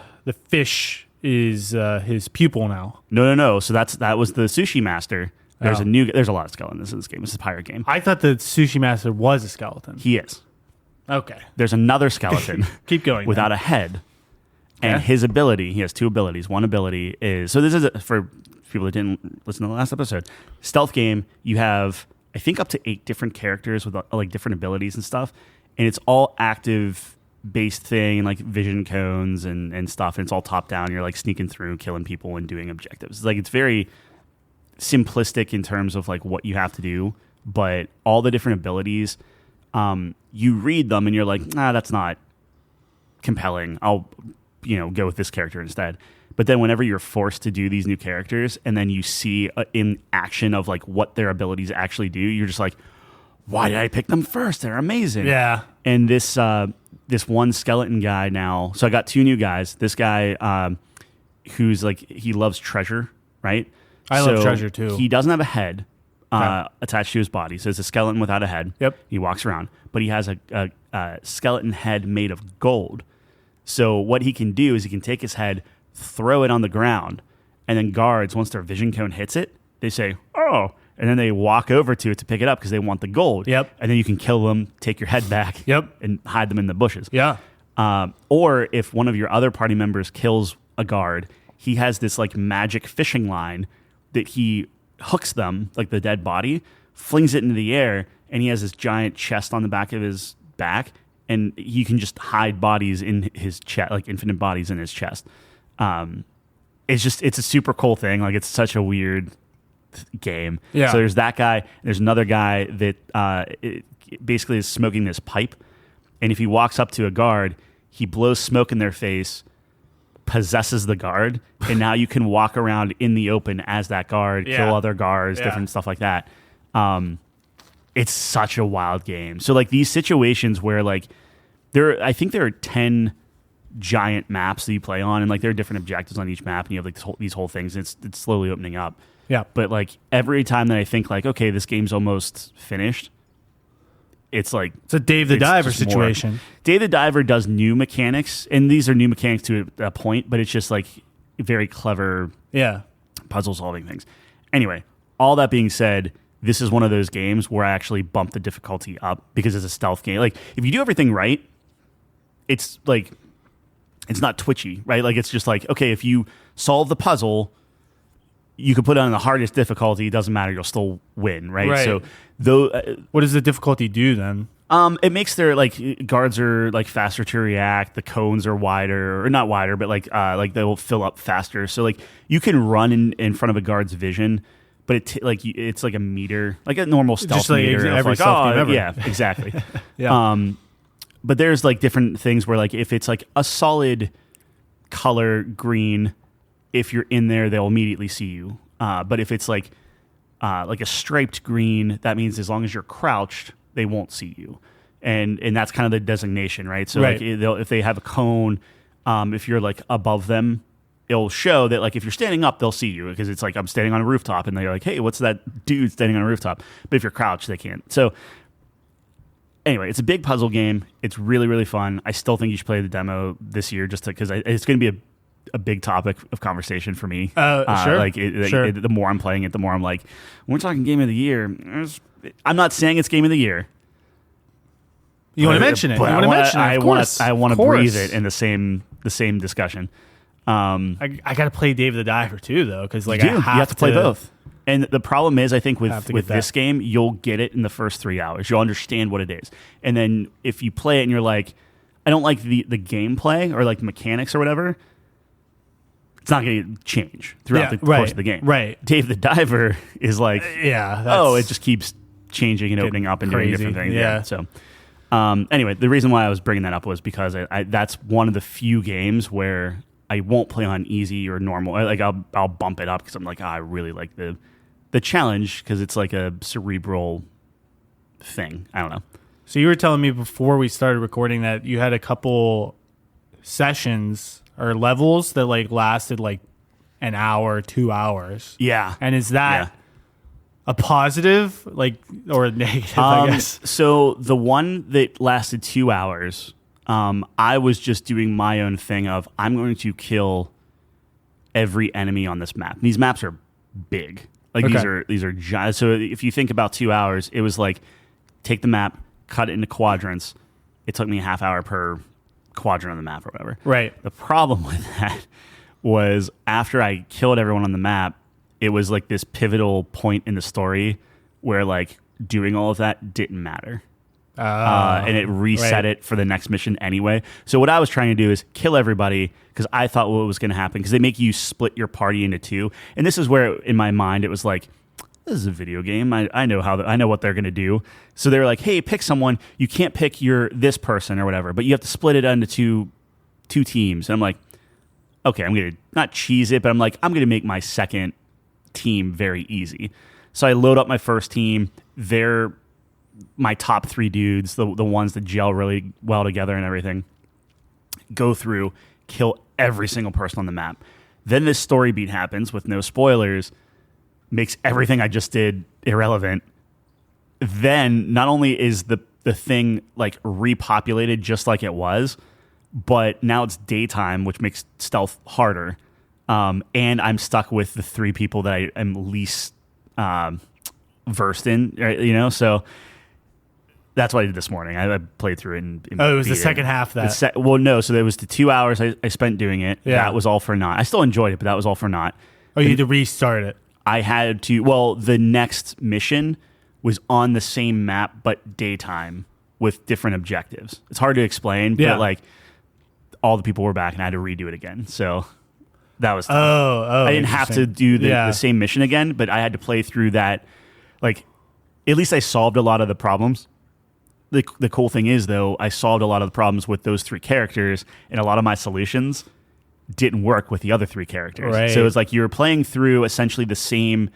fish is his pupil now. No. So that was the sushi master. There's a lot of skeletons in this game. This is a pirate game. I thought the sushi master was a skeleton. He is. Okay. There's another skeleton. Keep going. Without a head. And Okay. his ability, he has two abilities. One ability is, so this is for people that didn't listen to the last episode. Stealth game, you have, I think, up to 8 different characters with like different abilities and stuff. And it's all active based thing, like vision cones and stuff. And it's all top down. You're like sneaking through, killing people and doing objectives. It's like, it's very simplistic in terms of like what you have to do, but all the different abilities, you read them and you're like, that's not compelling. I'll, go with this character instead. But then whenever you're forced to do these new characters and then you see in action of like what their abilities actually do, you're just like, why did I pick them first? They're amazing. Yeah. And this one skeleton guy now, so I got 2 new guys. This guy who's like, he loves treasure, right? I love treasure too. He doesn't have a head attached to his body. So it's a skeleton without a head. Yep. He walks around. But he has a skeleton head made of gold. So what he can do is he can take his head, throw it on the ground, and then guards, once their vision cone hits it, they say, oh, and then they walk over to it to pick it up because they want the gold. Yep. And then you can kill them, take your head back, Yep. and hide them in the bushes. Yeah. Or if one of your other party members kills a guard, he has this like magic fishing line that he hooks them, like the dead body, flings it into the air, and he has this giant chest on the back of his back, and you can just hide bodies in his chest, like infinite bodies in his chest. It's a super cool thing. Like, it's such a weird game. Yeah. So there's that guy. There's another guy that basically is smoking this pipe, and if he walks up to a guard, he blows smoke in their face, possesses the guard, and now you can walk around in the open as that guard, kill other guards, different stuff like that. It's such a wild game. So like these situations where like I think there are 10 giant maps that you play on, and like there are different objectives on each map, and you have like these whole things. And it's slowly opening up. Yeah. But like every time that I think like, okay, this game's almost finished, it's like It's a Dave the it's Diver just more. situation. Dave the Diver does new mechanics, and these are new mechanics to a point, but it's just like very clever Yeah. puzzle solving things. Anyway, all that being said, this is one of those games where I actually bump the difficulty up because it's a stealth game. Like, if you do everything right, it's like, it's not twitchy, right? Like, it's just like, okay, if you solve the puzzle, you can put it on the hardest difficulty. It doesn't matter. You'll still win, right? Right. So, though, What does the difficulty do then? it makes their like guards are like faster to react. The cones are wider, or not wider, but like they'll fill up faster. So like you can run in front of a guard's vision, but it's like a meter, like a normal stealth Just like meter. every stealth game ever. Yeah, exactly. Yeah. But there's like different things where like if it's like a solid color green, if you're in there, they'll immediately see you. But if it's like a striped green, that means as long as you're crouched, they won't see you. And that's kind of the designation, right? So Right. like if they have a cone, if you're like above them, it'll show that like if you're standing up, they'll see you because it's like I'm standing on a rooftop and they're like, hey, what's that dude standing on a rooftop? But if you're crouched, they can't. So anyway, it's a big puzzle game. It's really, really fun. I still think you should play the demo this year just because it's going to be a big topic of conversation for me. Sure. Sure. The more I'm playing it, the more I'm like, when we're talking game of the year, I'm not saying it's game of the year. You want to mention it? But You want to mention it? I want to Of course. breathe it in the same discussion. I got to play Dave the Diver too, though, because like You I have to play both. And the problem is, I think Have to with get this that. game, you'll get it in the first 3 hours. You'll understand what it is. And then if you play it and you're like, I don't like the gameplay or like the mechanics or whatever, it's not going to change throughout the course of the game. Right. Dave the Diver is like, Yeah. it just keeps changing and opening up and doing crazy. different things. Yeah. So Anyway, the reason why I was bringing that up was because that's one of the few games where I won't play on easy or normal. Like I'll bump it up because I'm like, I really like the challenge because it's like a cerebral thing. I don't know. So you were telling me before we started recording that you had a couple sessions or levels that like lasted like an hour, 2 hours. Yeah. And is that a positive, like, or a negative? I guess. So the one that lasted 2 hours, I was just doing my own thing of I'm going to kill every enemy on this map. These maps are big. Like these are giant. So if you think about 2 hours, it was like take the map, cut it into quadrants. It took me a half hour per quadrant on the map or whatever. Right. The problem with that was after I killed everyone on the map, it was like this pivotal point in the story where like doing all of that didn't matter. And it reset it for the next mission anyway. So what I was trying to do is kill everybody because I thought what was going to happen because they make you split your party into two. And this is where in my mind it was like, this is a video game. I know I know what they're going to do. So they were like, hey, pick someone. You can't pick this person or whatever, but you have to split it into two teams. And I'm like, okay, I'm going to not cheese it, but I'm like, I'm going to make my second team very easy. So I load up my first team. They're my top three dudes, the ones that gel really well together and everything. Go through, kill every single person on the map. Then this story beat happens with no spoilers, makes everything I just did irrelevant. Then not only is the thing like repopulated just like it was, but now it's daytime, which makes stealth harder. And I'm stuck with the three people that I am least versed in, you know? So that's what I did this morning. I played through it. And it was the second half of that. Well, no. So there was the 2 hours I spent doing it. Yeah. That was all for naught. I still enjoyed it, but that was all for naught. Oh, you had to restart it. I had to, well, the next mission was on the same map, but daytime with different objectives. It's hard to explain, but like all the people were back and I had to redo it again. So that was tough. I didn't have to do the same mission again, but I had to play through that. Like, at least I solved a lot of the problems. The cool thing is, though, I solved a lot of the problems with those three characters, and a lot of my solutions didn't work with the other three characters. Right. So it's like you're playing through essentially the same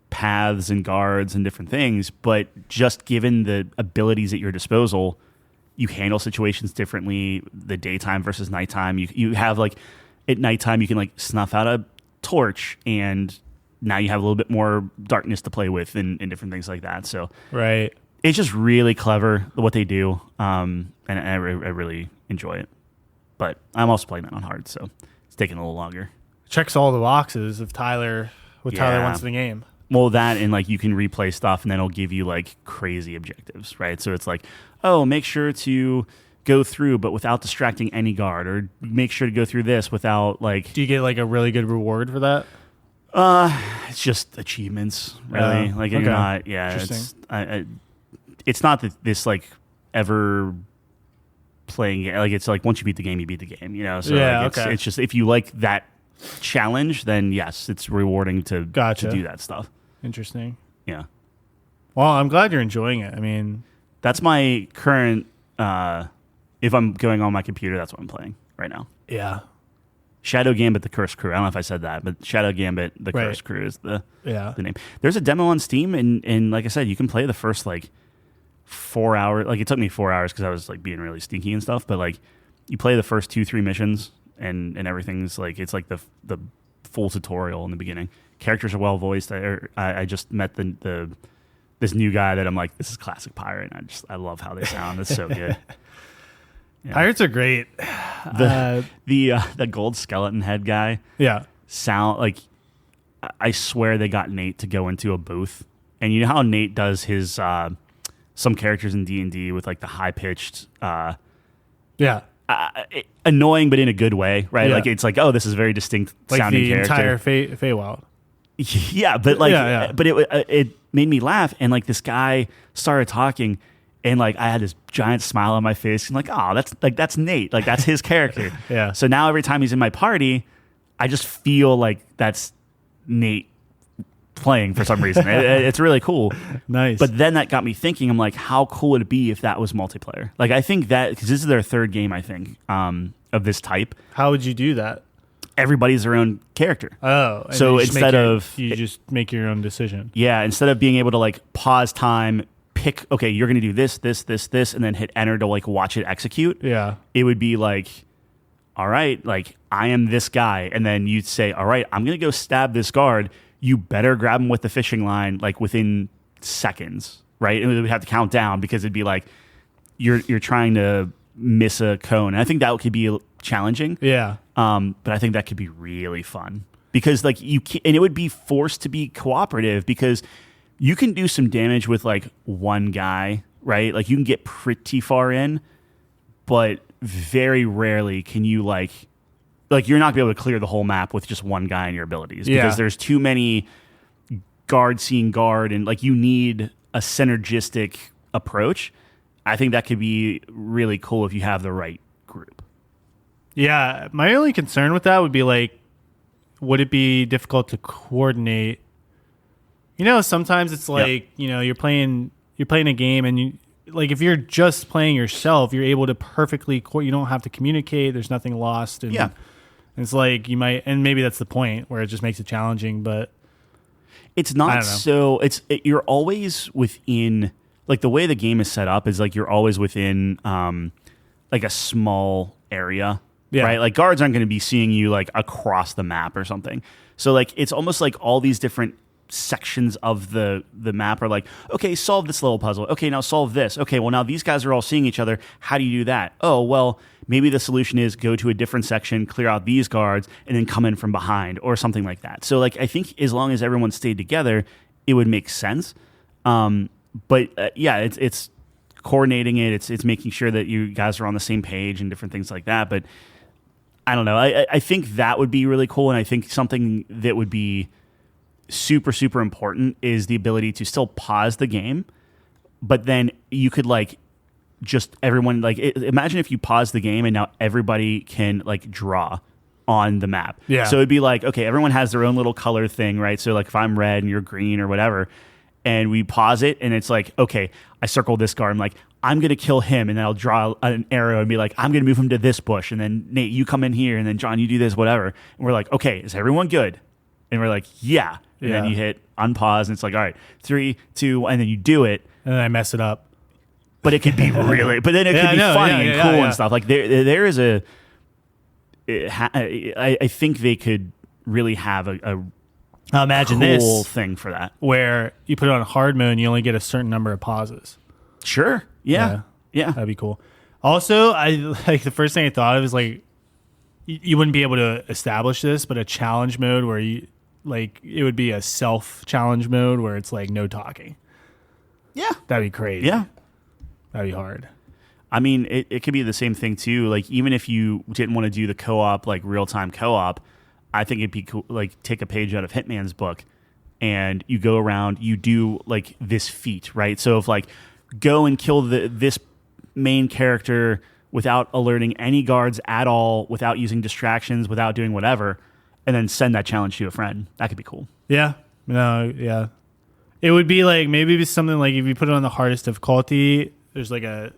paths and guards and different things, but just given the abilities at your disposal, you handle situations differently. The daytime versus nighttime, you have like at nighttime you can like snuff out a torch, and now you have a little bit more darkness to play with and different things like that. So right. It's just really clever what they do, and I really enjoy it. But I'm also playing that on hard, so it's taking a little longer. Checks all the boxes of Tyler wants in the game. Well, that and like you can replay stuff, and then it'll give you like crazy objectives, right? So it's like, oh, make sure to go through, but without distracting any guard, or make sure to go through this without like. Do you get like a really good reward for that? It's just achievements, really. Like you're not, it's not that this like ever playing like it's like once you beat the game, you beat the game, you know. So like, it's just if you like that challenge, then yes, it's rewarding to do that stuff. Interesting. Yeah. Well, I'm glad you're enjoying it. I mean, that's my current. If I'm going on my computer, that's what I'm playing right now. Yeah. Shadow Gambit: The Cursed Crew. I don't know if I said that, but Shadow Gambit: The Cursed Crew is the name. There's a demo on Steam, and like I said, you can play the first like 4 hours. Like it took me 4 hours because I was like being really stinky and stuff. But like you play the first 2-3 missions, and everything's like it's like the full tutorial in the beginning. Characters are well voiced. I just met this new guy that I'm like, this is classic pirate. And I love how they sound. It's so good. Yeah. Pirates are great. The gold skeleton head guy. Yeah. Sound like I swear they got Nate to go into a booth, and you know how Nate does his some characters in D&D with like the high pitched. Annoying, but in a good way, right? Yeah. Like it's like, oh, this is very distinct like sounding the character. Entire Feywild. Yeah, but like, but it made me laugh, and like this guy started talking. And like I had this giant smile on my face, and like, oh, that's Nate, like that's his character. Yeah. So now every time he's in my party, I just feel like that's Nate playing for some reason. It's really cool. Nice. But then that got me thinking. I'm like, how cool would it be if that was multiplayer? Like, I think that because this is their third game, I think, of this type. How would you do that? Everybody's their own character. Oh, and so you just you of just make your own decision. yeah, instead of being able to like pause time, pick okay, you're going to do this, and then hit enter to like watch it execute. Yeah, it would be like, all right, like I am this guy, and then you'd say, all right, I'm going to go stab this guard. You better grab him with the fishing line like within seconds, right? And we would have to count down because it'd be like you're trying to miss a cone. And I think that could be challenging. Yeah. But I think that could be really fun because like you can, and it would be forced to be cooperative because you can do some damage with like one guy, right? Like you can get pretty far in, but very rarely can you like you're not gonna be able to clear the whole map with just one guy and your abilities because there's too many guard seeing guard and like you need a synergistic approach. I think that could be really cool if you have the right group. Yeah, my only concern with that would be like, would it be difficult to coordinate? You know, sometimes it's like, you know, you're playing a game and you like if you're just playing yourself, you're able to perfectly you don't have to communicate. There's nothing lost. And it's like you might, and maybe that's the point where it just makes it challenging. But it's not so. You're always within like the way the game is set up is like you're always within like a small area. Yeah. Right? Like guards aren't going to be seeing you like across the map or something. So like it's almost like all these different sections of the map are like, okay, solve this little puzzle. Okay, now solve this. Okay, well now these guys are all seeing each other. How do you do that? Oh, well, maybe the solution is go to a different section, clear out these guards, and then come in from behind or something like that. So like I think as long as everyone stayed together, it would make sense. But it's coordinating it. It's making sure that you guys are on the same page and different things like that. But I don't know. I think that would be really cool. And I think something that would be super, super important is the ability to still pause the game. But then you could like just everyone like imagine if you pause the game and now everybody can like draw on the map. Yeah. So it'd be like, okay, everyone has their own little color thing, right? So like if I'm red and you're green or whatever, and we pause it and it's like, okay, I circle this guard. I'm like, I'm going to kill him. And then I'll draw an arrow and be like, I'm going to move him to this bush. And then Nate, you come in here. And then John, you do this, whatever. And we're like, okay, is everyone good? And we're like, yeah. And then you hit unpause and it's like, all right, 3, 2, and then you do it. And then I mess it up. But it could be really, but then it could be funny and cool and stuff. Like there is I think they could really have a imagine cool this thing for that. Where you put it on hard mode and you only get a certain number of pauses. Sure. Yeah. That'd be cool. Also, I like the first thing I thought of is like you wouldn't be able to establish this, but a challenge mode where you like it would be a self challenge mode where it's like no talking. Yeah. That'd be crazy. Yeah. That'd be hard. I mean, it could be the same thing too. Like even if you didn't want to do the co-op, like real-time co-op, I think it'd be cool, like take a page out of Hitman's book and you go around, you do like this feat, right? So if like go and kill this main character without alerting any guards at all, without using distractions, without doing whatever, and then send that challenge to a friend. That could be cool. Yeah. No, yeah. It would be like maybe it's something like if you put it on the hardest difficulty, there's like a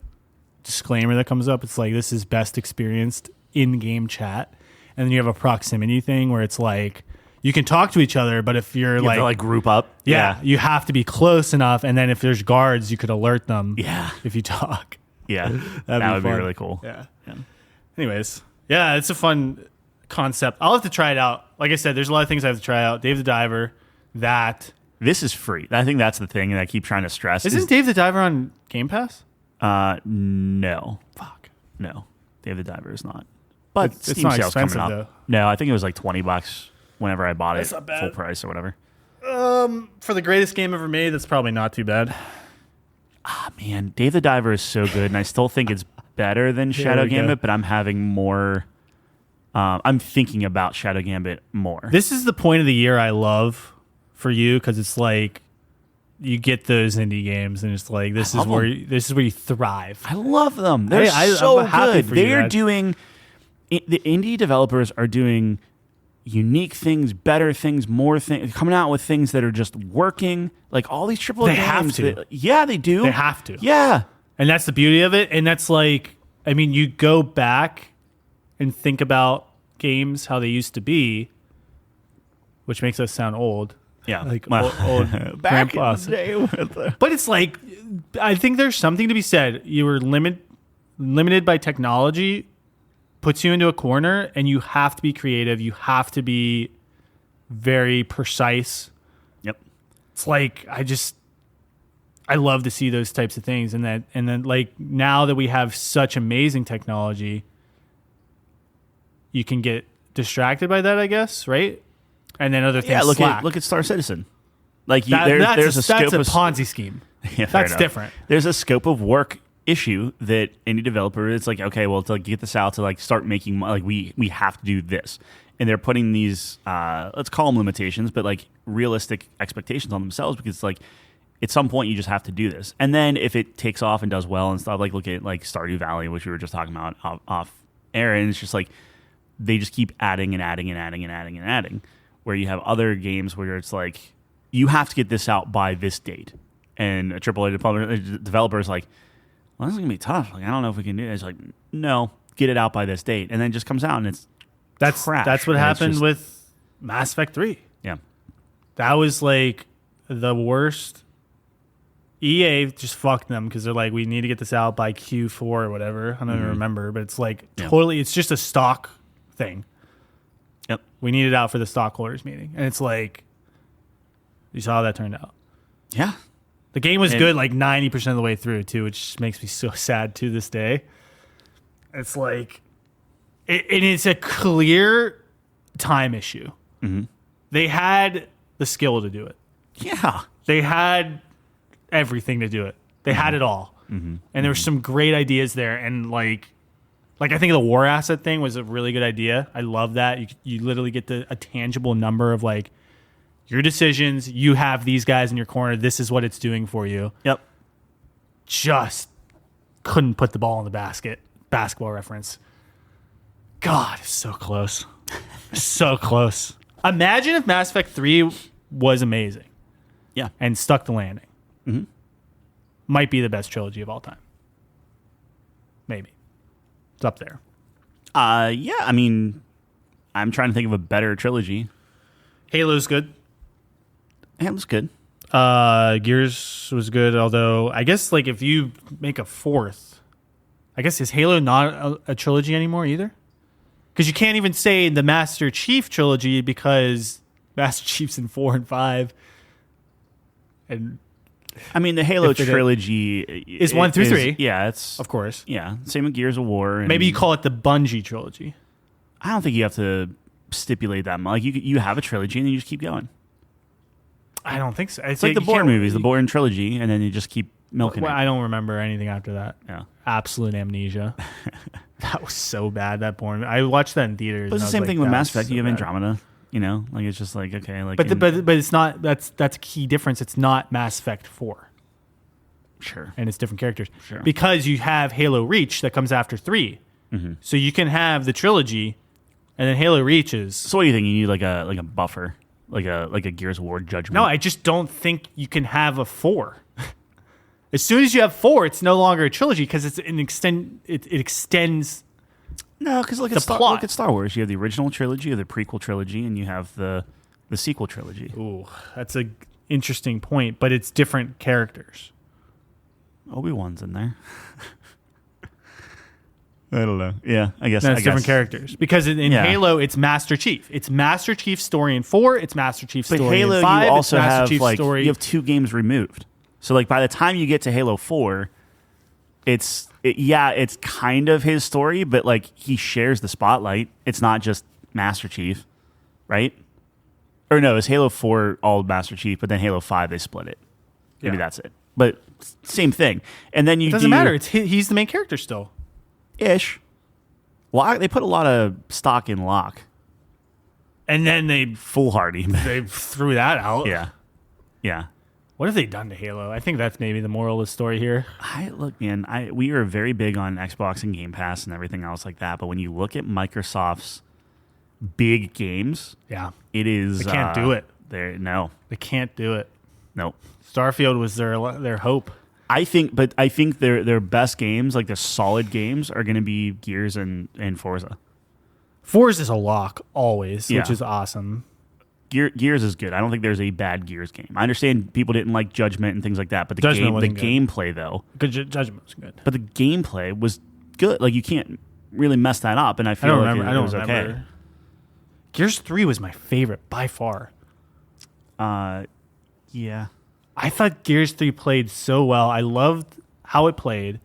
disclaimer that comes up. It's like this is best experienced in-game chat. And then you have a proximity thing where it's like you can talk to each other, but if you're you have to like group up. Yeah, you have to be close enough. And then if there's guards, you could alert them. Yeah. If you talk. Yeah. That would be really cool. Yeah. Anyways. Yeah, it's a fun concept. I'll have to try it out. Like I said, there's a lot of things I have to try out. Dave the Diver, that. This is free. I think that's the thing that I keep trying to stress. Isn't Dave the Diver on Game Pass? No. Fuck. No. Dave the Diver is not. But it's Steam not sales coming expensive, up. though. No, I think it was like $20 whenever I bought That's it, not bad. full price or whatever. For the greatest game ever made, that's probably not too bad. Man, Dave the Diver is so good, and I still think it's better than Shadow Gambit, but I'm having more. I'm thinking about Shadow Gambit more. This is the point of the year I love for you because it's like you get those indie games, and it's like this is where you thrive. I love them. They're so I'm happy good. for They're you, doing. The indie developers are doing unique things, better things, more things, coming out with things that are just working. Like all these AAA They games. have to. Yeah, they do. They have to. Yeah. And that's the beauty of it. And that's like, I mean, you go back and think about games, how they used to be, which makes us sound old. Yeah. Like Well, old back in grandpas. the day with the... But it's like, I think there's something to be said. You were limited by technology, puts you into a corner, and you have to be creative. You have to be very precise. Yep. It's like, I love to see those types of things. And then like now that we have such amazing technology, you can get distracted by that, I guess, right? And then other things. Yeah, slack. look at Star Citizen. Like That's there's a scope that's a of Ponzi scheme. Yeah, fair That's enough. different. There's a scope of work issue that any developer, it's like, okay, well, to like get this out, to like start making like we have to do this, and they're putting these let's call them limitations, but like realistic expectations on themselves, because it's like at some point you just have to do this, and then if it takes off and does well and stuff, like look at like Stardew Valley, which we were just talking about off air, and it's just like they just keep adding and adding and adding and adding and adding, where you have other games where it's like you have to get this out by this date, and a AAA developer is like, well, this is gonna be tough. Like, I don't know if we can do it. It's like, no, get it out by this date, and then it just comes out and it's trash. That's what And it's happened just- with Mass Effect 3. Yeah, That was like the worst. EA just fucked them because they're like, we need to get this out by Q4 or whatever. I don't even remember, but it's like totally, it's just a stock thing. yep, We need it out for the stockholders meeting. And it's like, you saw how that turned out. yeah. The game was And- good like 90% of the way through too, which makes me so sad to this day. It's like, and it's a clear time issue. Mm-hmm. They had the skill to do it. Yeah. They had everything to do it. They had it all. Mm-hmm. And there were some great ideas there. And like I think the war asset thing was a really good idea. I love that. You literally get a tangible number of like your decisions. You have these guys in your corner. This is what it's doing for you. Yep. Just couldn't put the ball in the basket. Basketball reference. God, it's so close. So close. Imagine if Mass Effect 3 was amazing. Yeah. And stuck the landing. Mm-hmm. Might be the best trilogy of all time. Maybe. It's up there. Yeah. I mean, I'm trying to think of a better trilogy. Halo's good. Yeah, it was good. Gears was good, although I guess like if you make a fourth, I guess is Halo not a trilogy anymore either? Because you can't even say the Master Chief trilogy because Master Chief's in 4 and 5. And I mean, the Halo If it trilogy is 1 through 3. Yeah, it's of course. yeah. Same with Gears of War. And Maybe you call it the Bungie trilogy. I don't think you have to stipulate that much. Like you have a trilogy and then you just keep going. I don't think so. It's like the Bourne movies, the Bourne trilogy, and then you just keep milking Well, it. I don't remember anything after that. Yeah. Absolute amnesia. That was so bad, that Bourne. I watched that in theaters. But it's and the I same was thing like, with that Mass was Effect. so You have bad. Andromeda. You know, like it's just like okay, like. But it's not. That's a key difference. It's not Mass Effect 4, sure. and it's different characters. Sure. Because you have Halo Reach that comes after 3, so you can have the trilogy, and then Halo Reach is. So what do you think? You need like a buffer, like a Gears of War Judgment. No, I just don't think you can have a 4. As soon as you have 4, it's no longer a trilogy because it's an extend. It extends. No, because look plot. at Star Wars. You have the original trilogy, you have the prequel trilogy, and you have the sequel trilogy. Ooh, that's a interesting point, but it's different characters. Obi-Wan's in there. I don't know. Yeah, I guess. No, it's I different guess. characters because in Yeah. Halo it's Master Chief. It's Master Chief's story in 4. It's Master Chief's But story Halo, in 5. you also it's Master have Chief's like story. you have 2 games removed. So like by the time you get to Halo 4, it's kind of his story, but like he shares the spotlight. It's not just Master Chief, right? Or no, it's Halo 4 all Master Chief, but then Halo 5 they split it. Maybe Yeah. that's it. But same thing. And then you It doesn't matter. He's the main character still. ish. Locke, they put a lot of stock in Locke. And then they Foolhardy. threw that out. yeah. Yeah. What have they done to Halo? I think that's maybe the moral of the story here. Look, man, we are very big on Xbox and Game Pass and everything else like that. But when you look at Microsoft's big games, Yeah. it is. They can't do it. No. They can't do it. No. Starfield was their hope. I think their best games, like the solid games, are going to be Gears and Forza. Forza is a lock always, Yeah. which is awesome. Gears is good. I don't think there's a bad Gears game. I understand people didn't like Judgment and things like that, but the Judgment gameplay though. Good Judgment was good. But the gameplay was good. Like you can't really mess that up, and I feel it was okay. Gears 3 was my favorite by far. Yeah. I thought Gears 3 played so well. I loved how it played.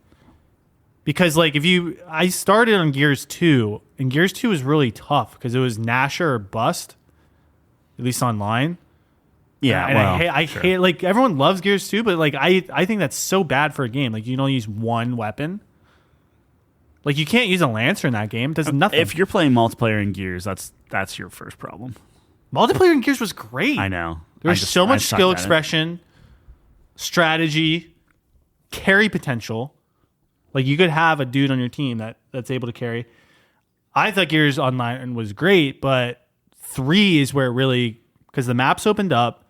Because I started on Gears 2, and Gears 2 was really tough because it was Nasher or bust, at least online. Yeah, and I hate like everyone loves Gears 2, but like I think that's so bad for a game. Like you don't use one weapon. Like you can't use a Lancer in that game. It does nothing. If you're playing multiplayer in Gears, that's your first problem. Multiplayer in Gears was great. I know. There was so much skill expression, strategy, carry potential. Like you could have a dude on your team that's able to carry. I thought Gears Online was great, but 3 is where it really, because the maps opened up,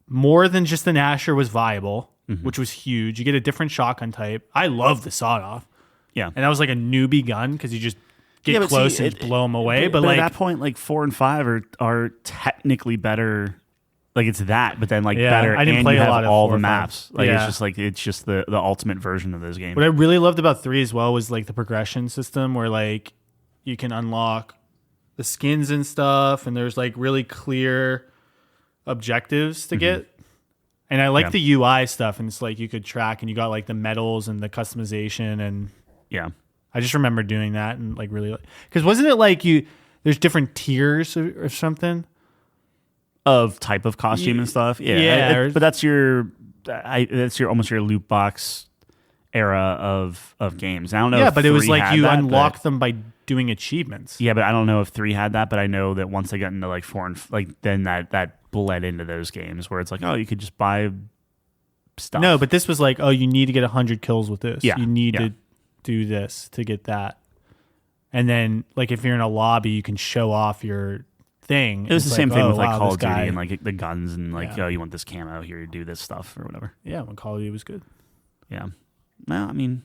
more than just the Nasher was viable, which was huge. You get a different shotgun type. I love the sawed-off. Yeah. And that was like a newbie gun because you just get close and blow them away. But like at that point, like 4 and 5 are technically better. Like it's that, but then better. I didn't and play you a have lot of all 4 the or 5. maps. Like it's just the ultimate version of those games. What I really loved about 3 as well was like the progression system where like you can unlock the skins and stuff, and there's like really clear objectives to get. And I like the UI stuff, and it's like you could track, and you got like the medals and the customization, and I just remember doing that and like really, because wasn't it like there's different tiers or something of type of costume and stuff. But that's almost your loot box era of games. I don't know. Yeah, if but it was 3 like had you that, unlock them by doing achievements. Yeah, but I don't know if 3 had that. But I know that once they got into like 4 and then that bled into those games where it's like, oh, you could just buy stuff. No, but this was like, oh, you need to get 100 kills with this. Yeah, You need to do this to get that. And then, like, if you're in a lobby, you can show off your thing. It was the same thing with like Call of Duty guy. and like the guns and like, oh, you want this camo here, do this stuff or whatever. Yeah, when Call of Duty was good. Yeah. Well, I mean,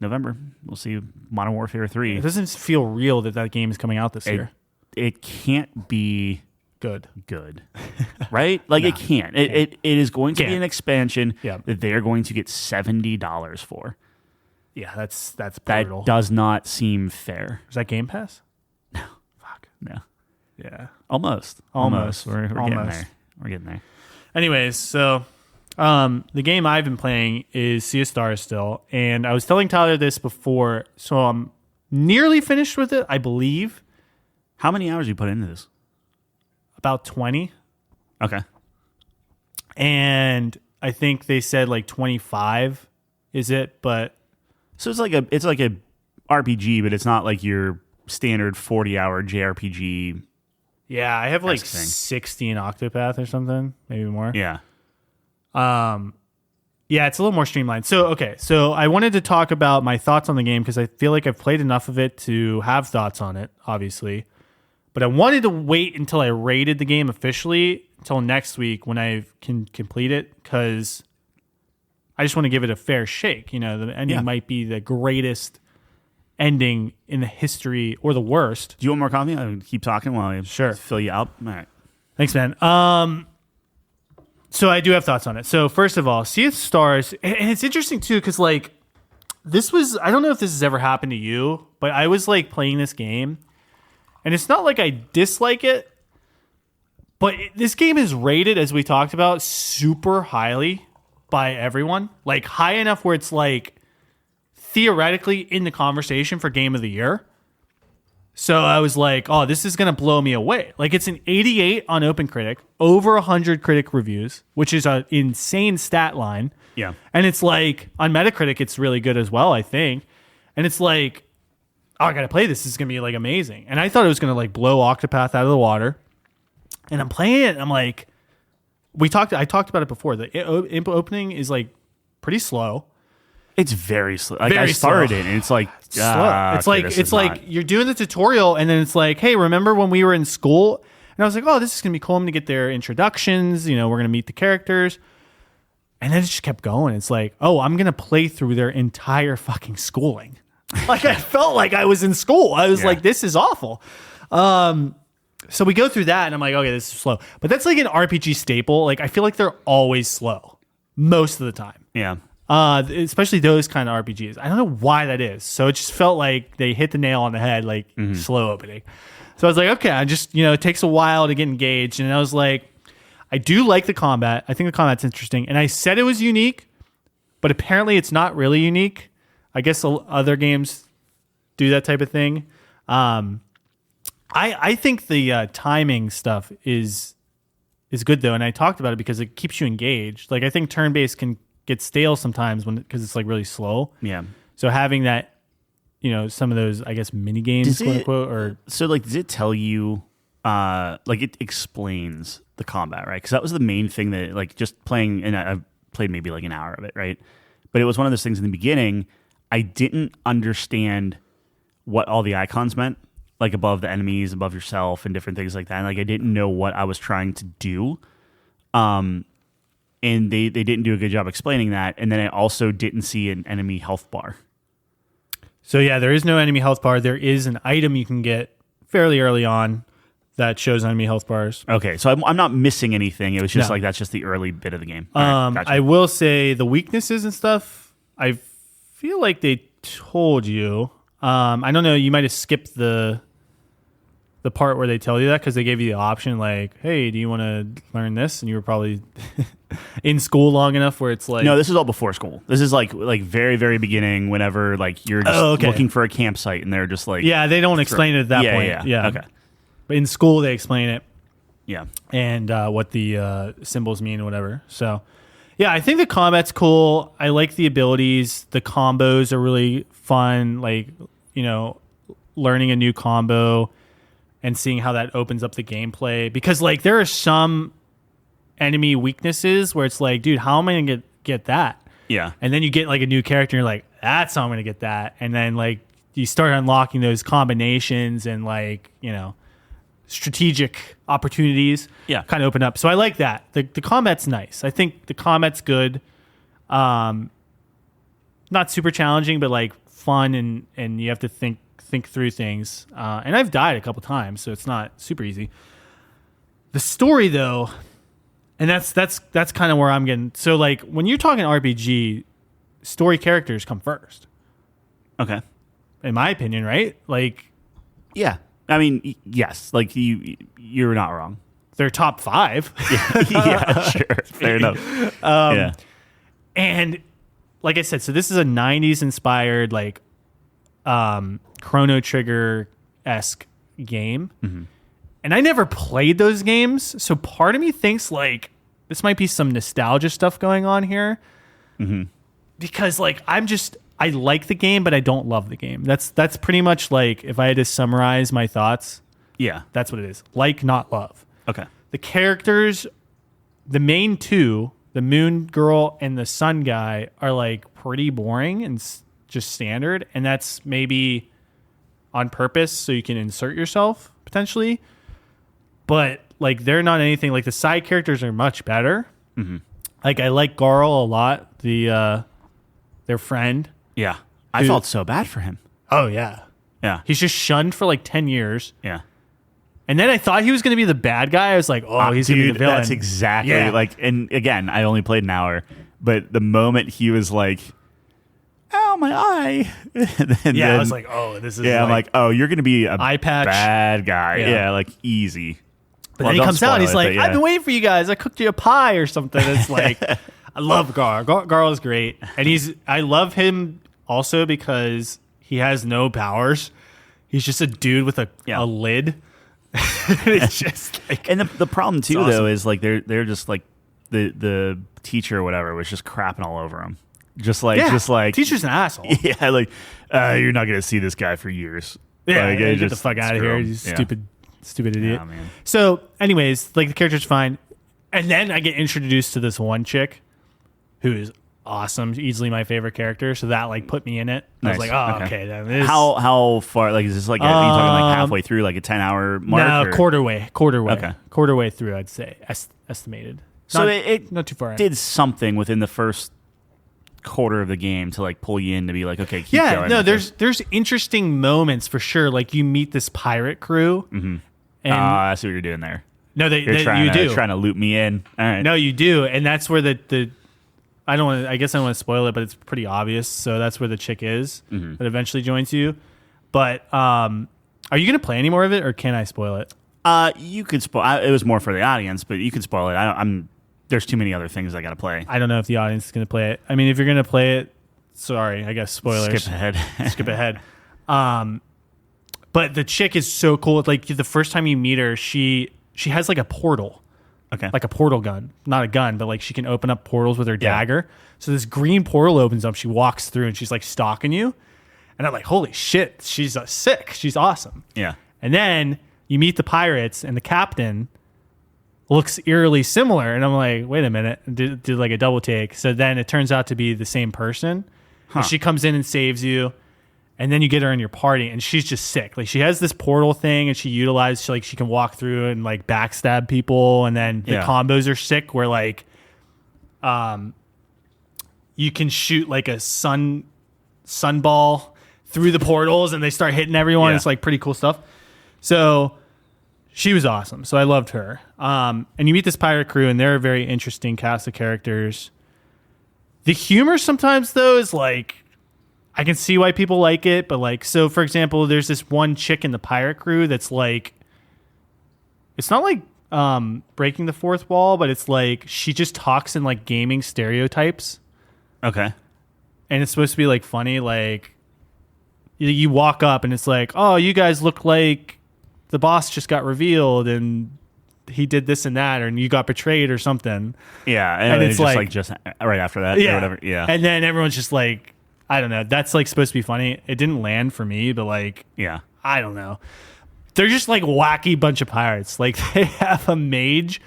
November, we'll see Modern Warfare 3. It doesn't feel real that game is coming out this year. It can't be good, right? Like it can't. It is going to be an expansion that they are going to get $70 for. Yeah, that's brutal. That does not seem fair. Is that Game Pass? No. Fuck. No. Yeah. Almost. We're getting there. We're getting there. Anyways, so the game I've been playing is Sea of Stars still, and I was telling Tyler this before, so I'm nearly finished with it, I believe. How many hours you put into this? About 20. Okay. And I think they said like 25 is it, but so it's like a RPG, but it's not like your standard 40-hour JRPG. Yeah, I have like 60 in Octopath or something, maybe more. Yeah. Yeah, it's a little more streamlined. So I wanted to talk about my thoughts on the game because I feel like I've played enough of it to have thoughts on it, obviously. But I wanted to wait until I rated the game officially until next week when I can complete it because I just want to give it a fair shake. You know, the ending might be the greatest ending in the history or the worst. Do you want more coffee? I'll keep talking while I fill you up. All right. Thanks, man. So I do have thoughts on it. So first of all, Sea of Stars, and it's interesting too because like this was, I don't know if this has ever happened to you, but I was like playing this game. And it's not like I dislike it, but this game is rated, as we talked about, super highly by everyone. Like high enough where it's like theoretically in the conversation for Game of the Year. So I was like, oh, this is going to blow me away. Like it's an 88 on OpenCritic, over 100 critic reviews, which is an insane stat line. Yeah. And it's like, on Metacritic, it's really good as well, I think. And it's like, oh, I got to play this. This is going to be like amazing. And I thought it was going to like blow Octopath out of the water. And I'm playing it and I'm like, I talked about it before. The opening is like pretty slow. It's very slow. Like Very I started slow. it, and it's like slow. It's like this is not- you're doing the tutorial, and then it's like, hey, remember when we were in school? And I was like, oh, this is gonna be cool. I'm gonna get their introductions. You know, we're gonna meet the characters, and then it just kept going. It's like, oh, I'm gonna play through their entire fucking schooling. Like I felt like I was in school. I was like, this is awful. So we go through that, and I'm like, okay, this is slow. But that's like an RPG staple. Like I feel like they're always slow most of the time. Yeah. Especially those kind of RPGs. I don't know why that is. So it just felt like they hit the nail on the head, like slow opening. So I was like, okay, I just, it takes a while to get engaged. And I was like, I do like the combat. I think the combat's interesting. And I said it was unique, but apparently it's not really unique. I guess other games do that type of thing. I think the timing stuff is good though. And I talked about it because it keeps you engaged. Like I think turn-based can get stale sometimes because it's like really slow. Yeah. So having that, some of those, I guess, mini games, quote unquote, or so like, does it tell you, like it explains the combat, right? Because that was the main thing that like just playing, and I've played maybe like an hour of it, right? But it was one of those things in the beginning, I didn't understand what all the icons meant, like above the enemies, above yourself, and different things like that. And like I didn't know what I was trying to do. And they didn't do a good job explaining that. And then I also didn't see an enemy health bar. So yeah, there is no enemy health bar. There is an item you can get fairly early on that shows enemy health bars. Okay, so I'm not missing anything. It was just like that's just the early bit of the game. All right, gotcha. I will say the weaknesses and stuff, I feel like they told you. I don't know, you might have skipped the part where they tell you that because they gave you the option like, hey, do you want to learn this? And you were probably in school long enough where it's like... No, this is all before school. This is like very, very beginning whenever like you're just looking for a campsite and they're just like... Yeah, they don't explain it at that point. Yeah. Okay. But in school, they explain it. Yeah. And what the symbols mean or whatever. So, yeah, I think the combat's cool. I like the abilities. The combos are really fun. Like, learning a new combo and seeing how that opens up the gameplay. Because, like, there are some enemy weaknesses where it's like, dude, how am I going to get that? Yeah. And then you get, like, a new character, and you're like, that's how I'm going to get that. And then, like, you start unlocking those combinations and, like, strategic opportunities kind of open up. So I like that. The combat's nice. I think the combat's good. Not super challenging, but, like, fun, and you have to think through things. And I've died a couple times, so it's not super easy. The story, though, and that's kind of where I'm getting. So, like, when you're talking RPG, story characters come first. Okay. In my opinion, right? Like, yeah. I mean, yes. Like, you're not wrong. They're top 5. Yeah, sure. Fair enough. Yeah. And, like I said, so this is a 90s inspired, like, Chrono Trigger-esque game. Mm-hmm. And I never played those games, so part of me thinks, like, this might be some nostalgia stuff going on here. Mm-hmm. Because, like, I like the game, but I don't love the game. That's pretty much, like, if I had to summarize my thoughts, that's what it is. Like, not love. Okay. The characters, the main two, the moon girl and the sun guy, are, like, pretty boring and just standard, and that's maybe on purpose so you can insert yourself potentially, but like they're not anything. Like the side characters are much better. Mm-hmm. Like I like Garl a lot, their friend. Yeah, I felt so bad for him. Oh yeah, he's just shunned for like 10 years. Yeah, and then I thought he was going to be the bad guy. I was like, oh, he's going to be the villain. That's exactly like. And again, I only played an hour, but the moment he was like, ow, my eye. Then, I was like, oh, this is I'm like, oh, you're going to be a eye patch bad guy. Yeah, like easy. But then he comes out and he's like, I've been waiting for you guys. I cooked you a pie or something. It's like, I love Gar. Gar is great. And I love him also because he has no powers. He's just a dude with a lid. It's just like, and the problem too, though, is like they're just like the teacher or whatever was just crapping all over him. Just like teacher's an asshole. Yeah, like you're not gonna see this guy for years. Yeah, like, get the fuck out of here, you stupid idiot. Oh, man. So, anyways, like the character's fine, and then I get introduced to this one chick who is awesome, easily my favorite character. So that like put me in it. I was Nice. like, oh, okay. Then this, How far? Like, is this like are you talking like halfway through, like a 10-hour mark? no, or? quarter way, Okay. quarter way through. I'd say estimated. So Not- it not too far in. did something within the first quarter of the game to like pull you in to be like, okay, keep going. No, there's interesting moments for sure. Like you meet this pirate crew, and I see what you're doing there. no, You're trying to loop me in. All right. No, you do, and that's where the I don't want. I guess I don't want to spoil it, but it's pretty obvious. So that's where the chick is that eventually joins you. But are you gonna play any more of it, or can I spoil it? You could spoil. It was more for the audience, but you could spoil it. There's too many other things I got to play. I don't know if the audience is gonna play it. I mean, if you're gonna play it, sorry, I guess spoilers. Skip ahead. Skip ahead. But the chick is so cool. Like the first time you meet her, she has like a portal. Okay. Like a portal gun. Not a gun, but like she can open up portals with her dagger. So this green portal opens up, she walks through and she's like stalking you. And I'm like, holy shit, she's sick. She's awesome. Yeah. And then you meet the pirates and the captain looks eerily similar. And I'm like, wait a minute, did like a double take. So then it turns out to be the same person. And she comes in and saves you. And then you get her in your party, and she's just sick. Like she has this portal thing, and she can walk through and like backstab people. And then the combos are sick, where like, you can shoot like a sunball through the portals, and they start hitting everyone. Yeah. It's like pretty cool stuff. So she was awesome. So I loved her. And you meet this pirate crew, and they're a very interesting cast of characters. The humor sometimes though is like. I can see why people like it, but like, so for example, there's this one chick in the pirate crew that's like, it's not like breaking the fourth wall, but it's like she just talks in like gaming stereotypes. Okay. And it's supposed to be like funny. Like you walk up and it's like, oh, you guys look like the boss just got revealed and he did this and that, or you got betrayed or something. Yeah. And it's just right after that or whatever. Yeah. And then everyone's just like, I don't know. That's like supposed to be funny. It didn't land for me, but like, yeah, I don't know. They're just like wacky bunch of pirates. Like they have a mage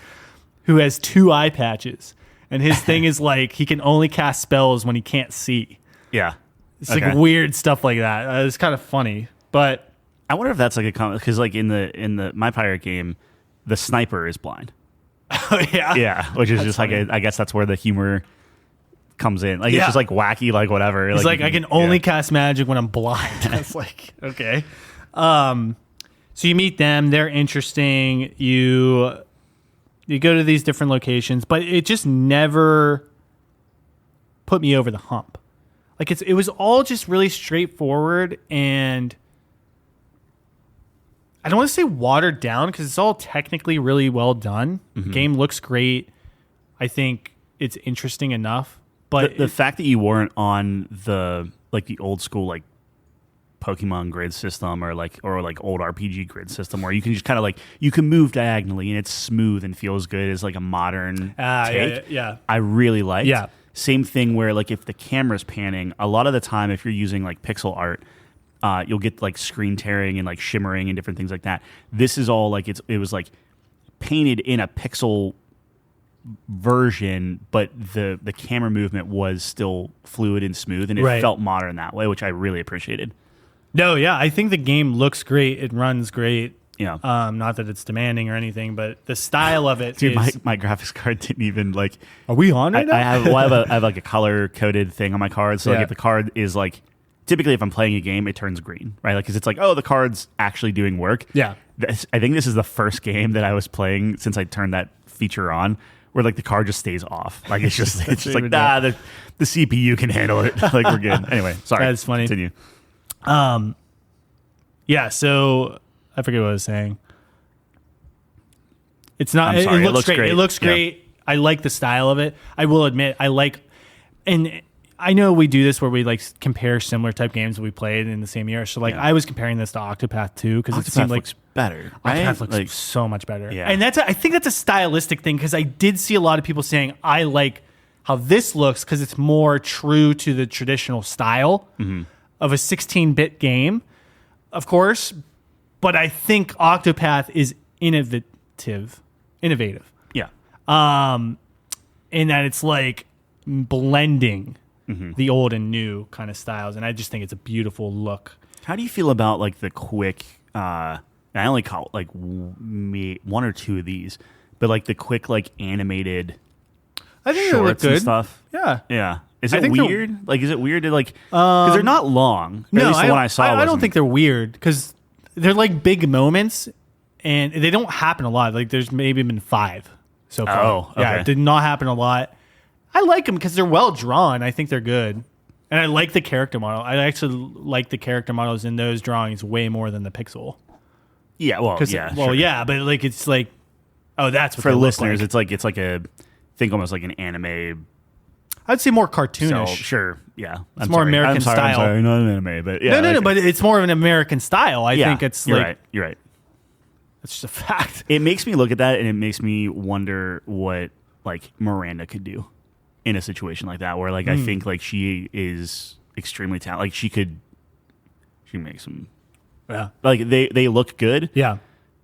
who has 2 eye patches, and his thing is like he can only cast spells when he can't see. Yeah, It's like weird stuff like that. It's kind of funny, but I wonder if that's like a comment because like in the my pirate game, the sniper is blind. oh yeah, Yeah, which is just funny. Like I guess that's where the humor comes in. Like it's just like wacky, like whatever. It's like I can only cast magic when I'm blind. It's like okay. So you meet them. They're interesting. You go to these different locations, but it just never put me over the hump. Like it was all just really straightforward, and I don't want to say watered down because it's all technically really well done. The game looks great. I think it's interesting enough. But the fact that you weren't on the old school like Pokemon grid system or old RPG grid system where you can just kind of like you can move diagonally and it's smooth and feels good as like a modern take. Yeah. I really liked. Yeah. Same thing where like if the camera's panning, a lot of the time if you're using like pixel art, you'll get like screen tearing and like shimmering and different things like that. This is all like it was like painted in a pixel version, but the camera movement was still fluid and smooth, and it felt modern that way, which I really appreciated. No, yeah, I think the game looks great. It runs great. Yeah. Not that it's demanding or anything, but the style of it Dude, is... my graphics card didn't even like... Are we on right now? I have like a color-coded thing on my card, so like if the card is like... Typically, if I'm playing a game, it turns green, right? Like, because it's like, oh, the card's actually doing work. Yeah. I think this is the first game that I was playing since I turned that feature on, where like the card just stays off. Like it's just like the CPU can handle it. Like we're good. Anyway, sorry. That's funny. Continue. Yeah. So I forget what I was saying. It's not. I'm sorry, it looks great. It looks great. Yeah. I like the style of it. I will admit, and I know we do this where we like compare similar type games that we played in the same year. So like I was comparing this to Octopath 2 because it seemed like looks better. Right? Octopath looks like, so much better. Yeah. And I think that's a stylistic thing because I did see a lot of people saying I like how this looks because it's more true to the traditional style of a 16-bit game, of course. But I think Octopath is innovative. Yeah. In that it's like blending the old and new kind of styles, and I just think it's a beautiful look. How do you feel about like the quick? I only caught like one or two of these, but like the quick like animated I think they look shorts and good. stuff. Yeah. Yeah. Is I it think weird? Like, is it weird to like? Because they're not long. No, at least the one I saw. I don't wasn't. think they're weird because they're like big moments, and they don't happen a lot. Like there's maybe been 5 so far. Oh, okay. Yeah, it did not happen a lot. I like them because they're well drawn. I think they're good, and I like the character model. I actually like the character models in those drawings way more than the pixel. Yeah. Well. Yeah. Well, sure. yeah, but like it's like, oh, that's what For they look listeners, like. it's like a think almost like an anime. I'd say more cartoonish. So, sure. Yeah. It's more American style. I'm sorry, not an anime, but yeah. No, but it's more of an American style. I yeah, think it's you're like right. You're right. it's just a fact. It makes me look at that, and it makes me wonder what like Miranda could do in a situation like that, where like I think like she is extremely talented. Like she can make some. Yeah. Like they look good. Yeah.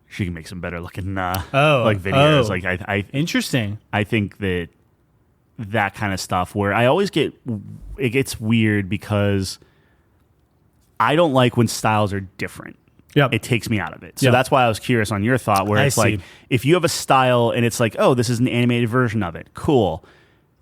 She can make some better looking like Oh. videos. Like I Interesting. I think that kind of stuff where I always it gets weird because I don't like when styles are different. Yep. It takes me out of it. So Yep. that's why I was curious on your thought where I it's like see. if you have a style and it's like, oh, this is an animated version of it. Cool.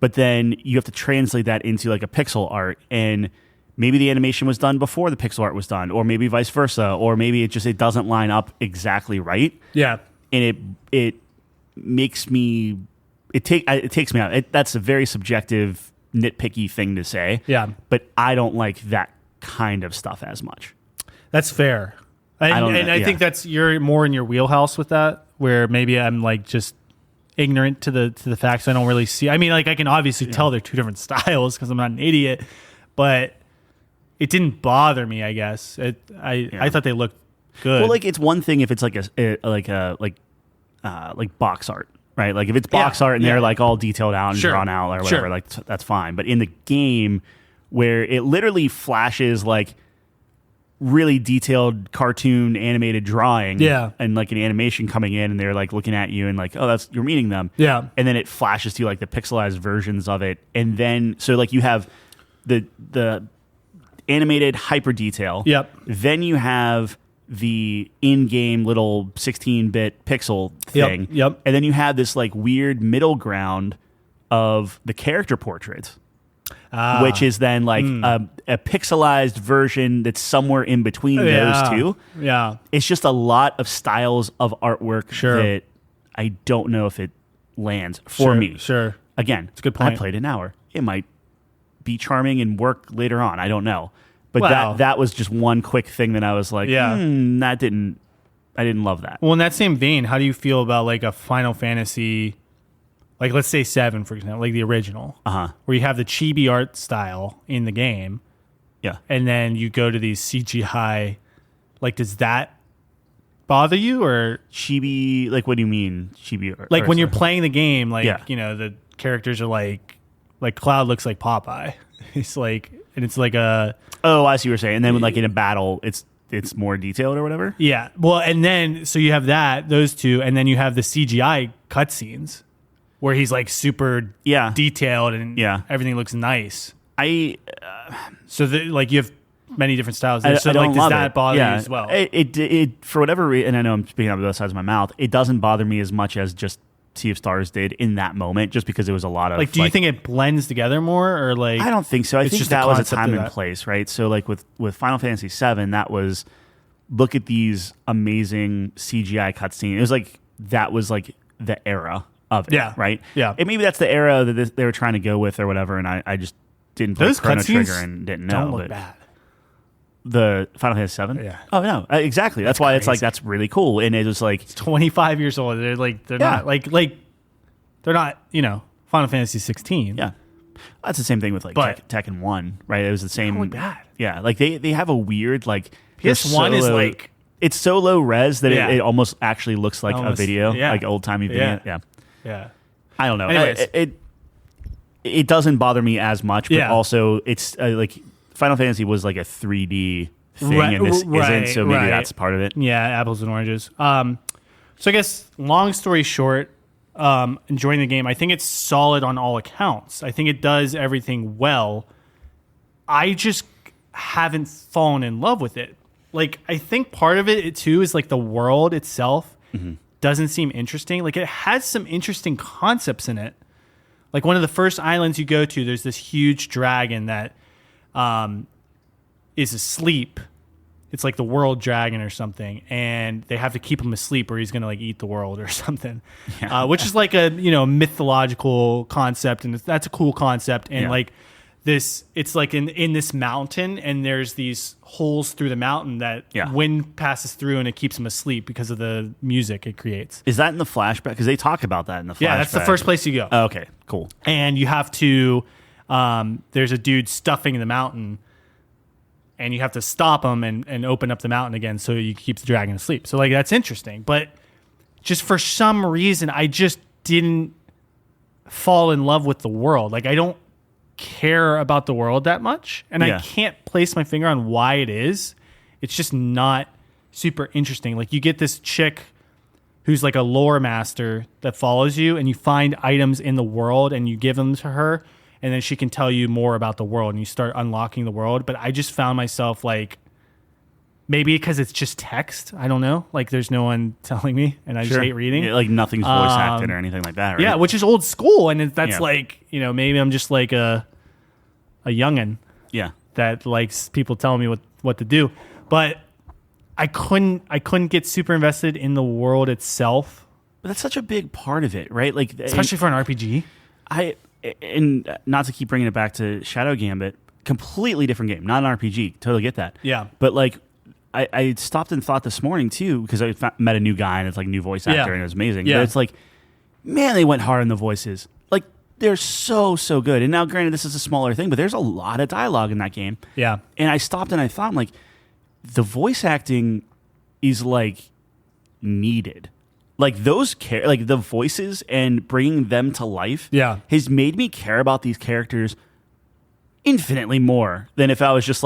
But then you have to translate that into like a pixel art, and maybe the animation was done before the pixel art was done, or maybe vice versa, or maybe it doesn't line up exactly right. Yeah. And it makes me it takes me out. That's a very subjective, nitpicky thing to say. Yeah. But I don't like that kind of stuff as much. That's fair. I think that's you're more in your wheelhouse with that, where maybe I'm like just ignorant to the facts. I don't really see. I mean, like I can obviously tell they're two different styles because I'm not an idiot, but it didn't bother me. I guess I thought they looked good. Well, like it's one thing if it's like like box art, right? Like if it's box art and they're like all detailed out and Sure. drawn out or whatever, Sure. like that's fine. But in the game where it literally flashes like really detailed cartoon animated drawing, Yeah. and like an animation coming in and they're like looking at you and like, oh, that's you're meeting them, Yeah. and then it flashes to you like the pixelized versions of it, and then so like you have the animated hyper detail, Yep. then you have the in-game little 16-bit pixel thing, Yep. and then you have this like weird middle ground of the character portraits, which is then like a pixelized version that's somewhere in between those two. Yeah. It's just a lot of styles of artwork Sure. that I don't know if it lands for me. Sure. Again, a good point. I played an hour. It might be charming and work later on. I don't know. But Wow. that was just one quick thing that I was like, Yeah. I didn't love that. Well, in that same vein, how do you feel about like a Final Fantasy, like let's say 7, for example, like the original, where you have the chibi art style in the game, Yeah. and then you go to these CGI, like does that bother you, or Chibi, like what do you mean chibi? like when you're playing the game, like Yeah. you know the characters are like Cloud looks like Popeye. It's like, and it's like a Oh, I see what you're saying. And then like in a battle, it's more detailed or whatever. yeah. Well, and then so you have those two, and then you have the CGI cutscenes where he's like super Yeah. detailed and Yeah. everything looks nice. I So you have many different styles there. So I don't like, does love that it. bother Yeah. you as well? It for whatever reason, and I know I'm speaking out of both sides of my mouth. It doesn't bother me as much as just Sea of Stars did in that moment, just because it was a lot of like, do you think it blends together more, or like? I don't think so. I it's think just the that was a concept time of and that? place, right? So like with Final Fantasy VII, that was look at these amazing CGI cutscenes. It was like that was like the era of it, Yeah. right? Yeah. And maybe that's the era that they were trying to go with or whatever, and I just didn't play Those Chrono cutscenes Trigger and didn't know. don't look but bad. the Final Fantasy VII? Yeah. Oh, no. Exactly. That's why it's like, crazy. that's really cool. And it was like, 25 years old. They're like they're Yeah. not like they're not Final Fantasy 16. yeah. That's the same thing with like But- Tekken 1, right? It was the same. Don't look bad. Yeah. Like they have a weird, like, they're PS1 is so low- like it's so low res that Yeah. it almost actually looks like Almost, a video, yeah. like old timey video. Yeah. Yeah. yeah. I don't know. Anyways. It doesn't bother me as much, but Yeah. also it's like Final Fantasy was like a 3D thing, Right, and this right, isn't. So maybe right. that's part of it. Yeah, apples and oranges. So I guess long story short, enjoying the game. I think it's solid on all accounts. I think it does everything well. I just haven't fallen in love with it. Like, I think part of it too is like the world itself doesn't seem interesting. Like, it has some interesting concepts in it. Like, one of the first islands you go to, there's this huge dragon that is asleep. It's like the world dragon or something, and they have to keep him asleep or he's going to like eat the world or something, which is like a, mythological concept, and that's a cool concept. And like this, it's like in this mountain, and there's these holes through the mountain that wind passes through, and it keeps him asleep because of the music it creates. Is that in the flashback? Because they talk about that in the flashback. Yeah, that's the first place you go. Oh, okay, cool. And you have to, there's a dude stuffing the mountain, and you have to stop him and open up the mountain again so you keep the dragon asleep. So, like, that's interesting. But just for some reason, I just didn't fall in love with the world. Like, I don't care about the world that much, and I can't place my finger on why it is. It's just not super interesting. Like, you get this chick who's like a lore master that follows you, and you find items in the world, and you give them to her, and then she can tell you more about the world, and you start unlocking the world. But I just found myself like, maybe because it's just text, I don't know. Like, there's no one telling me, and I just hate reading. Yeah, like, nothing's voice acted or anything like that, right? Yeah, which is old school, and that's like, maybe I'm just like a youngin'. Yeah. That likes people telling me what to do. But I couldn't get super invested in the world itself. But that's such a big part of it, right? Like, especially for an RPG. And not to keep bringing it back to Shadow Gambit, completely different game, not an RPG. Totally get that. Yeah. But like, I stopped and thought this morning too, because I met a new guy and it's like new voice actor and it was amazing. Yeah. But it's like, man, they went hard on the voices. Like, they're so good. And now, granted, this is a smaller thing, but there's a lot of dialogue in that game. Yeah. And I stopped and I thought, like, the voice acting is like needed. Like, those like the voices and bringing them to life has made me care about these characters infinitely more than if I was just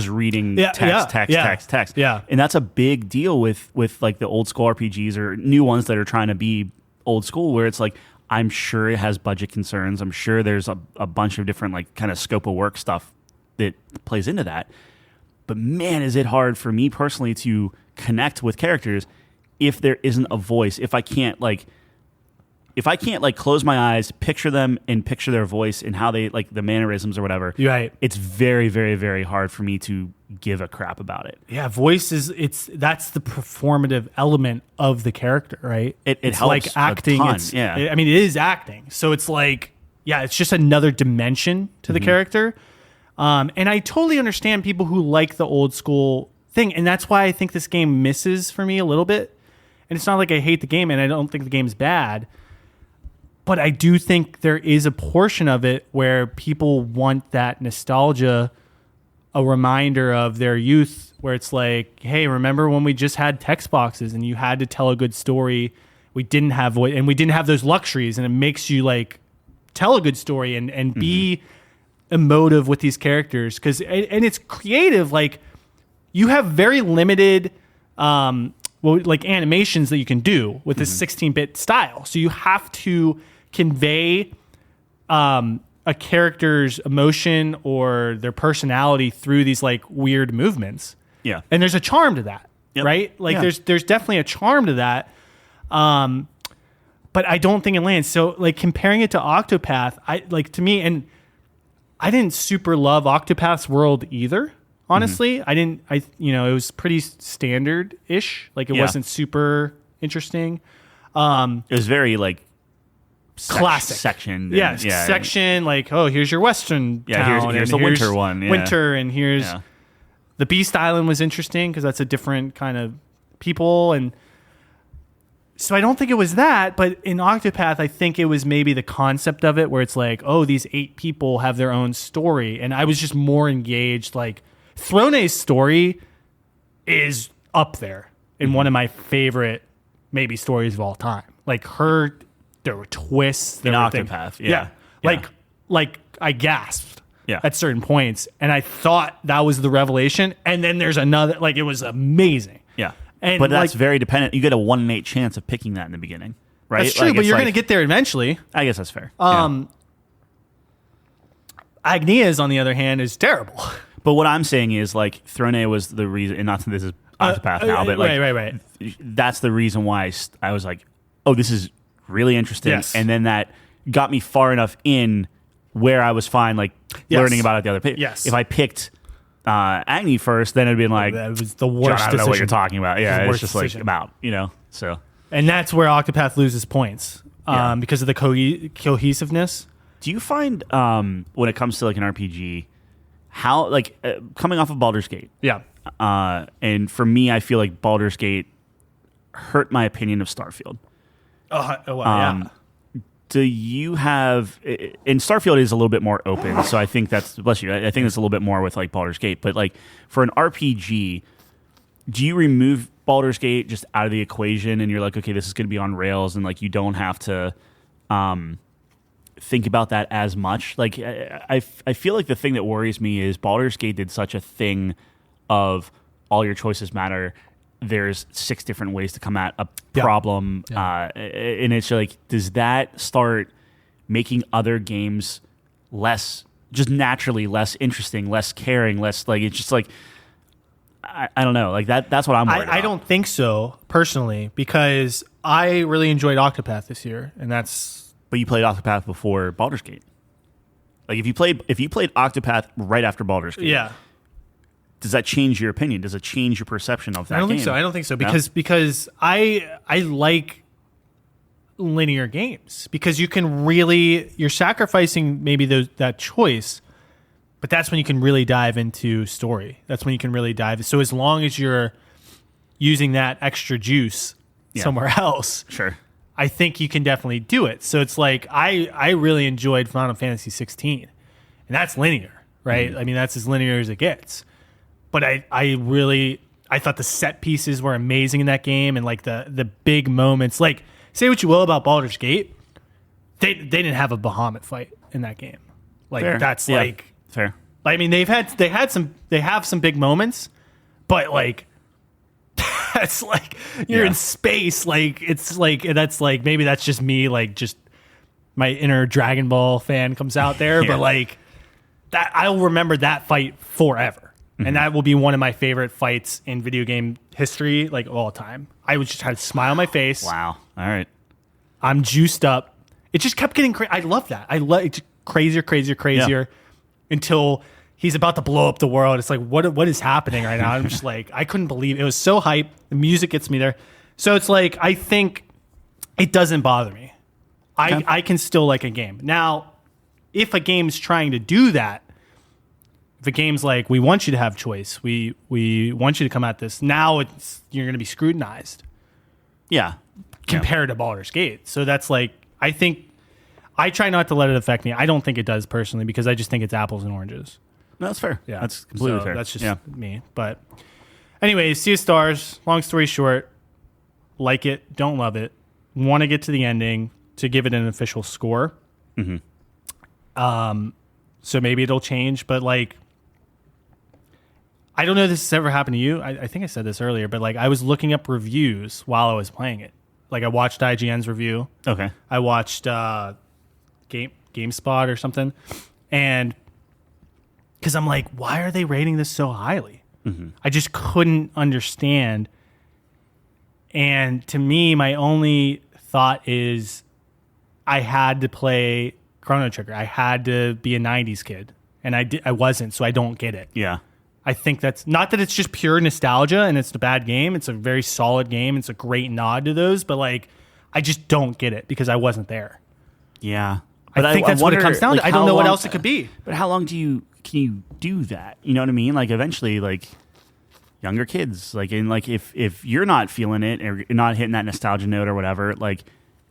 reading text. Yeah. And that's a big deal with like the old school RPGs or new ones that are trying to be old school, where it's like, I'm sure it has budget concerns. I'm sure there's a bunch of different like kind of scope of work stuff that plays into that. But man, is it hard for me personally to connect with characters if there isn't a voice, if I can't close my eyes, picture them and picture their voice and how they like the mannerisms or whatever. Right. It's very, very, very hard for me to give a crap about it. Yeah, voice that's the performative element of the character, right? It's helps like acting. I mean, it is acting. So it's like, it's just another dimension to the character. And I totally understand people who like the old school thing, and that's why I think this game misses for me a little bit. And it's not like I hate the game, and I don't think the game's bad. But I do think there is a portion of it where people want that nostalgia, a reminder of their youth, where it's like, hey, remember when we just had text boxes and you had to tell a good story? We didn't have voice, and we didn't have those luxuries, and it makes you like tell a good story and be emotive with these characters, and it's creative. Like, you have very limited like animations that you can do with this 16-bit style. So you have to convey a character's emotion or their personality through these like weird movements. Yeah. And there's a charm to that, right? Like there's definitely a charm to that. But I don't think it lands. So like comparing it to Octopath, to me, and I didn't super love Octopath's world either. Honestly, it was pretty standard-ish. Like, it wasn't super interesting. It was very, like, classic. Section. Section, like, oh, here's your Western town. Here's the winter one. Yeah. Winter, and here's... Yeah. The Beast Island was interesting, because that's a different kind of people, and... So I don't think it was that, but in Octopath, I think it was maybe the concept of it, where it's like, oh, these 8 people have their own story, and I was just more engaged, like... Throne's story is up there in one of my favorite maybe stories of all time. Like there were twists in Octopath. Like I gasped at certain points, and I thought that was the revelation. And then there's another, like, it was amazing. Yeah, but that's very dependent. You get a 1 in 8 chance of picking that in the beginning. right? That's true, Like, but it's you're like- going to get there eventually. I guess that's fair. Agnias, on the other hand, is terrible. But what I'm saying is, like, Throne was the reason, and not that this is Octopath now, but like, right. that's the reason why I was like, oh, this is really interesting. Yes. And then that got me far enough in where I was fine, like, learning about it the other page. Yes. If I picked Agni first, then it'd been like, That was the John, worst I don't know what decision. you're talking about. It was Yeah, the it's worst just decision. like so. And that's where Octopath loses points Yeah. because of the cohesiveness. Do you find when it comes to like an RPG, how like coming off of Baldur's Gate, Yeah. and for me, I feel like Baldur's Gate hurt my opinion of Starfield. Yeah. Do you have? And Starfield is a little bit more open, so I think that's bless you. I think it's a little bit more with like Baldur's Gate, but like for an RPG, do you remove Baldur's Gate just out of the equation, and you're like, okay, this is going to be on rails, and like you don't have to think about that as much? Like I feel like the thing that worries me is Baldur's Gate did such a thing of all your choices matter. There's 6 different ways to come at a problem, and it's like, does that start making other games less, just naturally less interesting, less caring, less like it's just like I don't know, like that's what I'm worried about. I don't think so personally because I really enjoyed Octopath this year, and that's. But you played Octopath before Baldur's Gate. Like if you played Octopath right after Baldur's Gate, Yeah. does that change your opinion? Does it change your perception of that? I don't game? think so. I don't think so No? because I like linear games because you can really you're sacrificing maybe that choice, but that's when you can really dive into story. That's when you can really dive. So as long as you're using that extra juice somewhere else, Sure. I think you can definitely do it. So it's like I really enjoyed Final Fantasy 16, and that's linear, right? Mm-hmm. I mean that's as linear as it gets. But I thought the set pieces were amazing in that game, and like the big moments. Like say what you will about Baldur's Gate, they didn't have a Bahamut fight in that game. Like Fair. that's Yeah. like Fair. I mean they have some big moments, but like that's like you're in space. Like it's like that's like maybe that's just me. Like just my inner Dragon Ball fan comes out there, but like that I'll remember that fight forever. And that will be one of my favorite fights in video game history, like of all time. I would just have a smile on my face. Wow. All right. I'm juiced up. It just kept getting crazy. I love that. I love it. Crazier until he's about to blow up the world. It's like, what is happening right now? I'm just like, I couldn't believe it. It was so hype. The music gets me there. So it's like, I think it doesn't bother me. I can still like a game. Now, if a game's trying to do that, if a game's like, we want you to have choice, we want you to come at this, now you're going to be scrutinized. Yeah. Compared to Baldur's Gate. So that's like, I think, I try not to let it affect me. I don't think it does personally because I just think it's apples and oranges. No, that's fair. Yeah. That's completely So fair. That's just me. But anyways, Sea of Stars, long story short, like it, don't love it, want to get to the ending to give it an official score. So maybe it'll change, but like, I don't know if this has ever happened to you. I think I said this earlier, but like I was looking up reviews while I was playing it. Like I watched IGN's review. Okay. I watched GameSpot or something. And because I'm like, why are they rating this so highly? I just couldn't understand. And to me, my only thought is I had to play Chrono Trigger. I had to be a 90s kid. And I wasn't, so I don't get it. Yeah. I think that's not that it's just pure nostalgia and it's a bad game. It's a very solid game. It's a great nod to those, but like, I just don't get it because I wasn't there. Yeah. I think that's what it comes down to. I don't know what else it could be. But how long can you do that? You know what I mean? Like eventually, like younger kids, like in like if you're not feeling it or you're not hitting that nostalgia note or whatever, like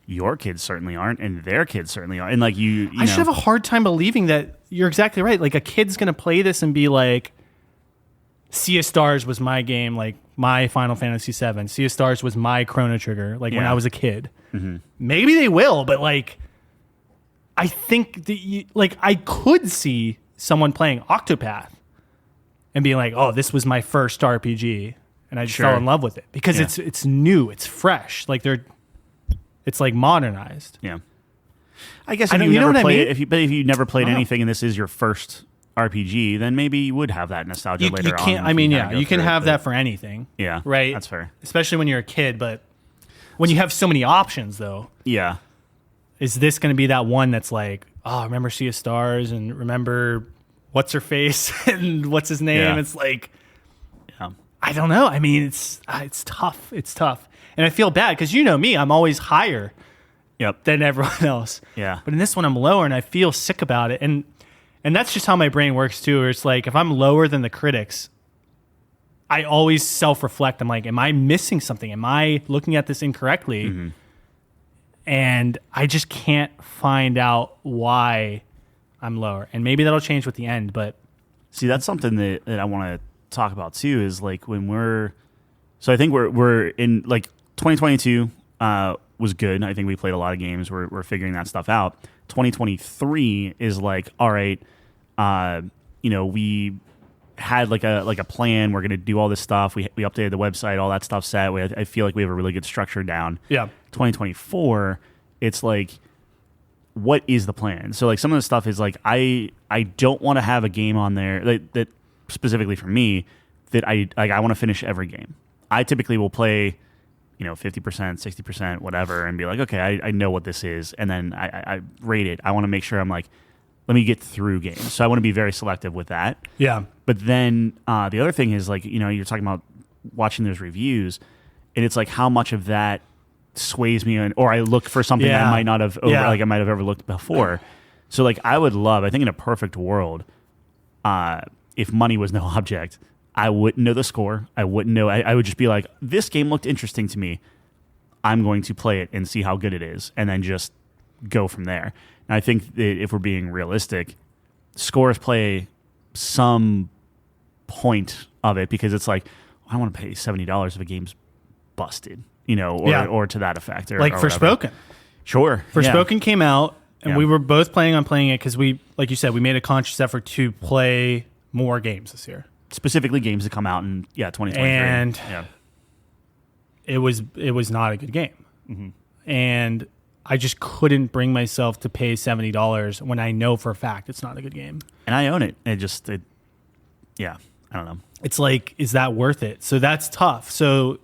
your kids certainly aren't, and their kids certainly aren't. And like you I should have a hard time believing that you're exactly right. Like a kid's gonna play this and be like, Sea of Stars was my game, like my Final Fantasy VII. Sea of Stars was my Chrono Trigger, like when I was a kid. Maybe they will, but like, I think like I could see someone playing Octopath and being like, "Oh, this was my first RPG," and I just fell in love with it because it's new, it's fresh. Like it's like modernized. Yeah. I guess I if don't- you you know never what I played, mean? if you never played I don't know. anything and this is your first RPG, then maybe you would have that nostalgia later You can't. on. I if mean, kinda yeah, go you can through it, have but- that for anything. Yeah, right. That's fair. Especially when you're a kid, but when you have so many options, though, Yeah, is this going to be that one that's like, oh, remember Sea of Stars and remember what's her face and what's his name? Yeah. It's like, yeah, I don't know. I mean, it's tough. It's tough, and I feel bad because you know me, I'm always higher yep, than everyone else. yeah, But in this one, I'm lower, and I feel sick about it. And that's just how my brain works too. Where it's like if I'm lower than the critics, I always self-reflect. I'm like, am I missing something? Am I looking at this incorrectly? Mm-hmm. And I just can't find out why I'm lower. And maybe that'll change with the end. But See, that's something that I want to talk about too. Is like when we're, so I think we're in like 2022 was good. I think we played a lot of games. We're figuring that stuff out. 2023 is like, all right, we had like a plan. We're gonna do all this stuff. We updated the website, all that stuff set. I feel like we have a really good structure down. yeah, 2024, it's like, what is the plan? So like some of the stuff is like I don't want to have a game on there that specifically for me that I want to finish every game. I typically will play 50%, 60%, whatever, and be like, okay, I know what this is, and then I rate it. I want to make sure I'm like, let me get through games. So I want to be very selective with that. yeah, But then the other thing is like, you're talking about watching those reviews, and it's like how much of that sways me in, or I look for something Yeah. I might not have I might have overlooked before. So like I think in a perfect world, if money was no object, I wouldn't know the score. I wouldn't know. I would just be like, this game looked interesting to me. I'm going to play it and see how good it is, and then just go from there. And I think that if we're being realistic, scores play some point of it because it's like, I don't want to pay $70 if a game's busted, or to that effect. like or Forspoken. Sure. Forspoken came out, and Yeah. we were both planning on playing it because we, like you said, we made a conscious effort to play more games this year. Specifically games that come out in 2023. And yeah. it was not a good game. And I just couldn't bring myself to pay $70 when I know for a fact it's not a good game. And I own it. I don't know. It's like, is that worth it? So that's tough. So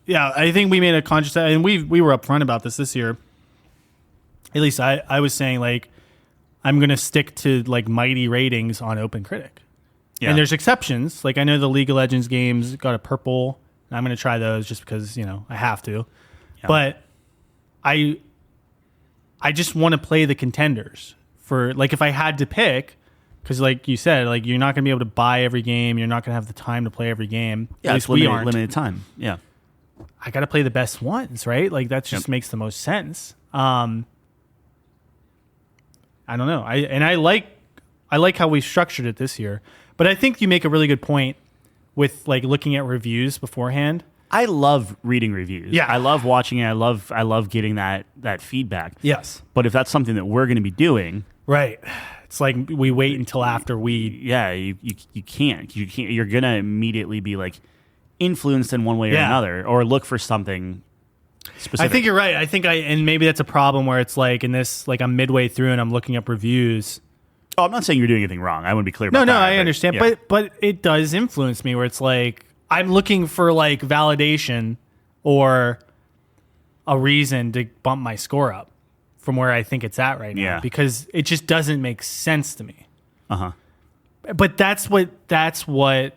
yeah, I think we made a conscious, and we were upfront about this year. At least I was saying like, I'm going to stick to like mighty ratings on OpenCritic. Yeah. And there's exceptions. Like I know the League of Legends games got a purple, and I'm going to try those just because, I have to. Yeah. But I just want to play the contenders for, like, if I had to pick, because like you said, like you're not going to be able to buy every game. You're not going to have the time to play every game. Yeah, At it's least we limited, aren't. limited time. Yeah. I got to play the best ones, right? Like that just makes the most sense. I don't know. I like how we structured it this year. But I think you make a really good point with like looking at reviews beforehand. I love reading reviews. Yeah. I love watching it. I love getting that feedback. Yes. But if that's something that we're going to be doing, Right. It's like we wait until after we. yeah, you can't. You're going to immediately be like influenced in one way or Yeah. another, or look for something specific. I think you're right. And maybe that's a problem where it's like in this, like I'm midway through and I'm looking up reviews. Oh, I'm not saying you're doing anything wrong. I want to be clear about No, that. I understand. yeah. But it does influence me where it's like I'm looking for like validation or a reason to bump my score up from where I think it's at right now. Yeah. Because it just doesn't make sense to me. Uh-huh. But that's what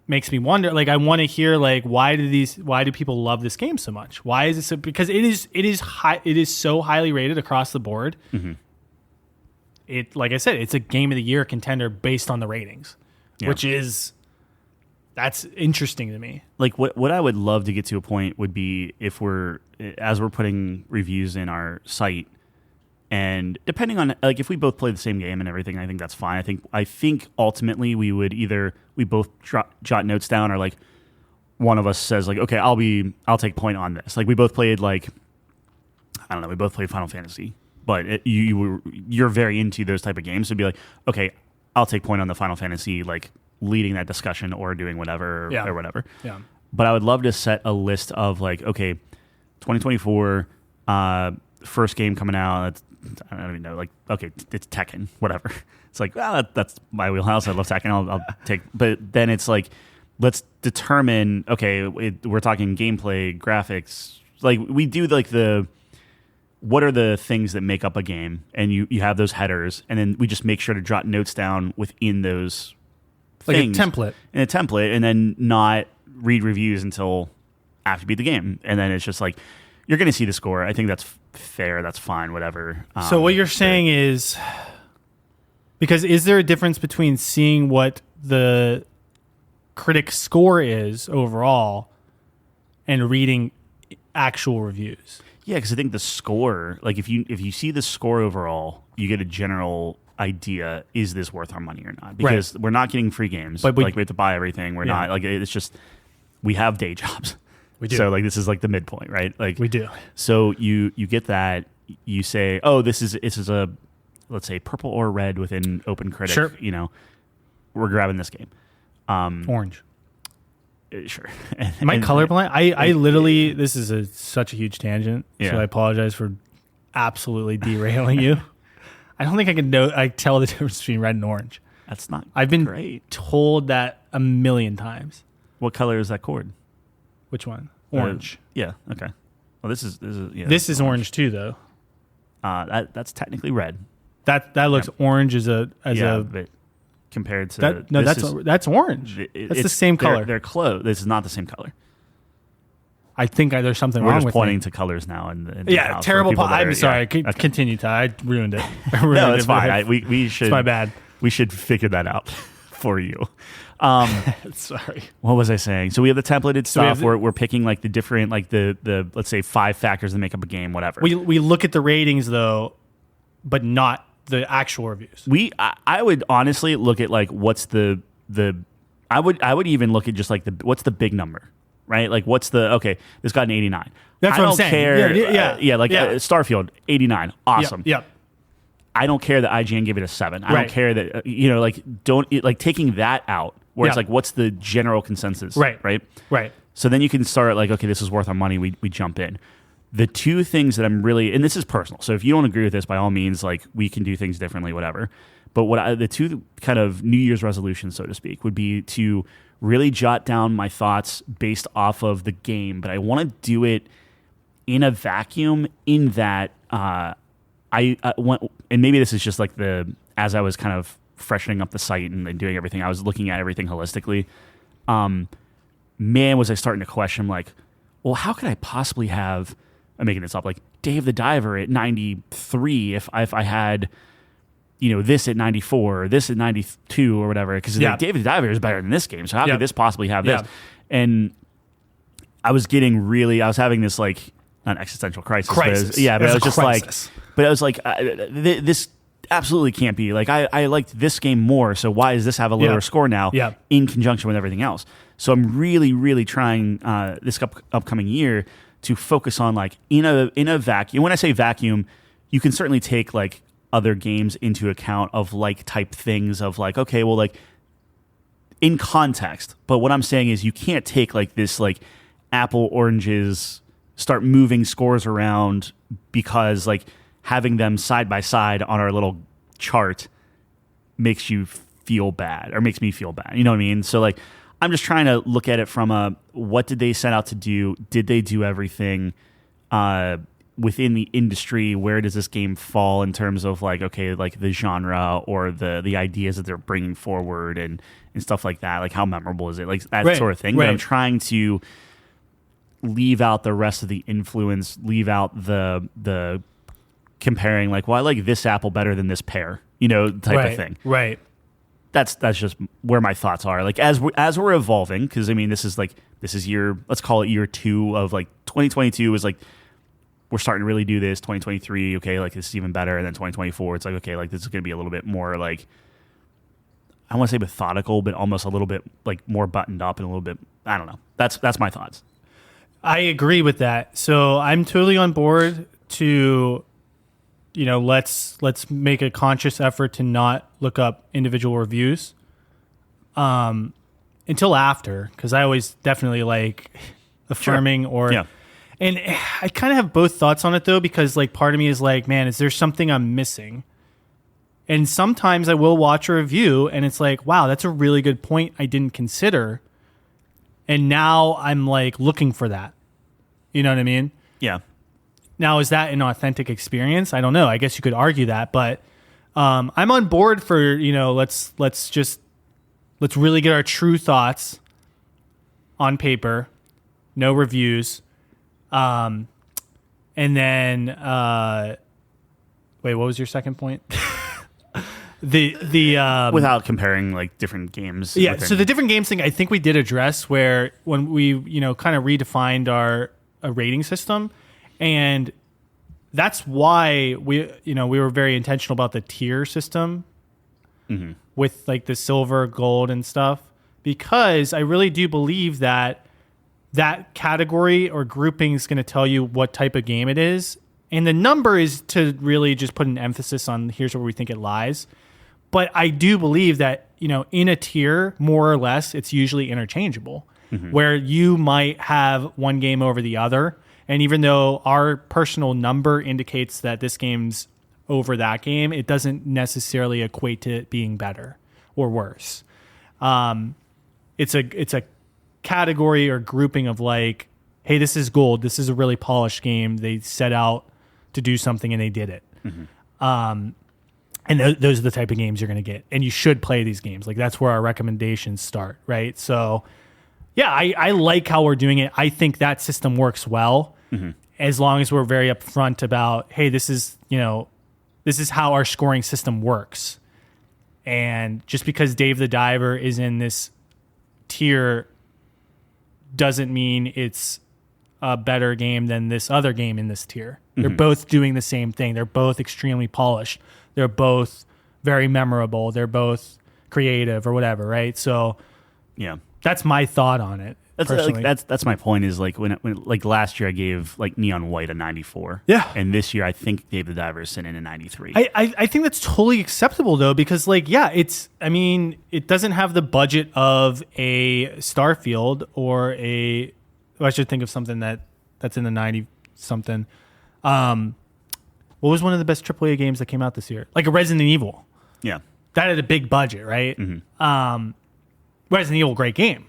makes me wonder. Like I want to hear like why do people love this game so much? Why is it so? Because it is so highly rated across the board. Mm-hmm. It, like I said, it's a game of the year contender based on the ratings, Yeah. that's interesting to me. Like what I would love to get to a point would be if as we're putting reviews in our site, and depending on like if we both play the same game and everything, I think that's fine. I think ultimately we both jot notes down, or like one of us says like, okay, I'll take point on this. Like we both played we both played Final Fantasy, but you're very into those type of games, so it'd be like, okay, I'll take point on the Final Fantasy, like leading that discussion or doing whatever Yeah. or whatever. Yeah. But I would love to set a list of like, okay, 2024, First game coming out. I don't even know. Like, okay, it's Tekken, whatever. It's like, well, that's my wheelhouse. I love Tekken. I'll take. But then it's like, let's determine. Okay, we're talking gameplay, graphics. Like we do like what are the things that make up a game, and you have those headers, and then we just make sure to jot notes down within those things, like a template, and then not read reviews until after you beat the game, and then it's just like you're going to see the score. I think that's fair. That's fine. Whatever. So what you're saying is, because is there a difference between seeing what the critic score is overall and reading actual reviews? Yeah, because I think the score, like if you see the score overall, you get a general idea: is this worth our money or not? Because we're not getting free games. But we have to buy everything. We're not like it's just we have day jobs. We do. So like this is like the midpoint, right? Like we do. So you get that. You say, oh, this is a, let's say, purple or red within Open Critic. Sure. You know, we're grabbing this game. Orange. Sure. Am I colorblind? I literally, this is such a huge tangent, so I apologize for absolutely derailing you. I don't think I tell the difference between red and orange. That's not I've been great. told that a million times. What color is that cord? Which one? Orange. Yeah. Okay. Well, this is this is orange too, though. That's technically red. That looks orange as a but compared to that's orange. That's the same color. They're close. This is not the same color. I think there's something We're wrong just with pointing me. to colors now. In the house terrible. I'm sorry. Okay. Continue, Ty. I ruined it. No, it's fine. We should. It's my bad. We should figure that out for you. Sorry. What was I saying? So we have the templated stuff. We're picking like the different, like the let's say 5 factors that make up a game, whatever. We look at the ratings though, but not the actual reviews. I would honestly look at like what's the I would even look at just like what's the big number, right? Like what's this got an 89. That's what I'm saying. Care. Starfield 89. Awesome. Yep. I don't care that IGN gave it a 7. I don't care that taking that out where it's like what's the general consensus, right? So then you can start like, okay, this is worth our money. We jump in. The two things that I'm really, and this is personal, so if you don't agree with this, by all means, like we can do things differently, whatever. But the two kind of New Year's resolutions, so to speak, would be to really jot down my thoughts based off of the game, but I want to do it in a vacuum. In that I want, and maybe this is just like as I was kind of freshening up the site and doing everything, I was looking at everything holistically. Man, was I starting to question, like, well, how could I possibly have? I'm making this up, like Dave the Diver at 93 if I had, this at 94 or this at 92 or whatever, because Dave the Diver is better than this game, so how could this possibly have this? And I was having this like not existential crisis. But I was just crisis. But I was like, this absolutely can't be. Like I liked this game more, so why does this have a lower score now? In conjunction with everything else. So I'm really, really trying this upcoming year to focus on like in a vacuum. When I say vacuum, you can certainly take like other games into account of like type things of like, okay, well, like in context. But what I'm saying is you can't take like this like apple oranges, start moving scores around, because like having them side by side on our little chart makes you feel bad, or makes me feel bad. You know what I mean? So like I'm just trying to look at it from what did they set out to do? Did they do everything within the industry? Where does this game fall in terms of like, okay, like the genre or the ideas that they're bringing forward and stuff like that? Like how memorable is it? Like that sort of thing. But I'm trying to leave out the rest of the influence, leave out the comparing like, well, I like this apple better than this pear, type of thing. Right. That's just where my thoughts are. Like as we're evolving, because I mean this is let's call it year 2 of like 2022 is like we're starting to really do this. 2023, okay, like this is even better, and then 2024, it's like okay, like this is going to be a little bit more like I want to say methodical, but almost a little bit like more buttoned up and a little bit. I don't know. That's my thoughts. I agree with that. So I'm totally on board to. Let's make a conscious effort to not look up individual reviews until after, because I always definitely like affirming And I kind of have both thoughts on it though, because like part of me is like, man, is there something I'm missing? And sometimes I will watch a review and it's like, wow, that's a really good point I didn't consider. And now I'm like looking for that. You know what I mean? Yeah. Now, is that an authentic experience? I don't know. I guess you could argue that, but I'm on board for, let's really get our true thoughts on paper, no reviews. And then, wait, what was your second point? Without comparing like different games. Yeah. So the different games thing, I think we did address where when we, kind of redefined our rating system, and that's why we were very intentional about the tier system with like the silver, gold, and stuff, because I really do believe that category or grouping is going to tell you what type of game it is. And the number is to really just put an emphasis on here's where we think it lies. But I do believe that, in a tier, more or less, it's usually interchangeable, where you might have one game over the other. And even though our personal number indicates that this game's over that game, it doesn't necessarily equate to it being better or worse. It's a category or grouping of like, hey, this is gold. This is a really polished game. They set out to do something and they did it. And those are the type of games you're going to get. And you should play these games. Like that's where our recommendations start, right? So yeah, I like how we're doing it. I think that system works well as long as we're very upfront about, hey, this is how our scoring system works. And just because Dave the Diver is in this tier doesn't mean it's a better game than this other game in this tier. They're both doing the same thing. They're both extremely polished. They're both very memorable. They're both creative or whatever, right? So yeah, that's my thought on it. That's my point is like when like last year I gave like Neon White a 94. Yeah. And this year I think Dave the Diver is sitting in a 93. I think that's totally acceptable though, because like, yeah, it doesn't have the budget of a Starfield or I should think of something that's in the 90 something. What was one of the best AAA games that came out this year? Like a Resident Evil. Yeah. That had a big budget, right? Resident Evil, great game.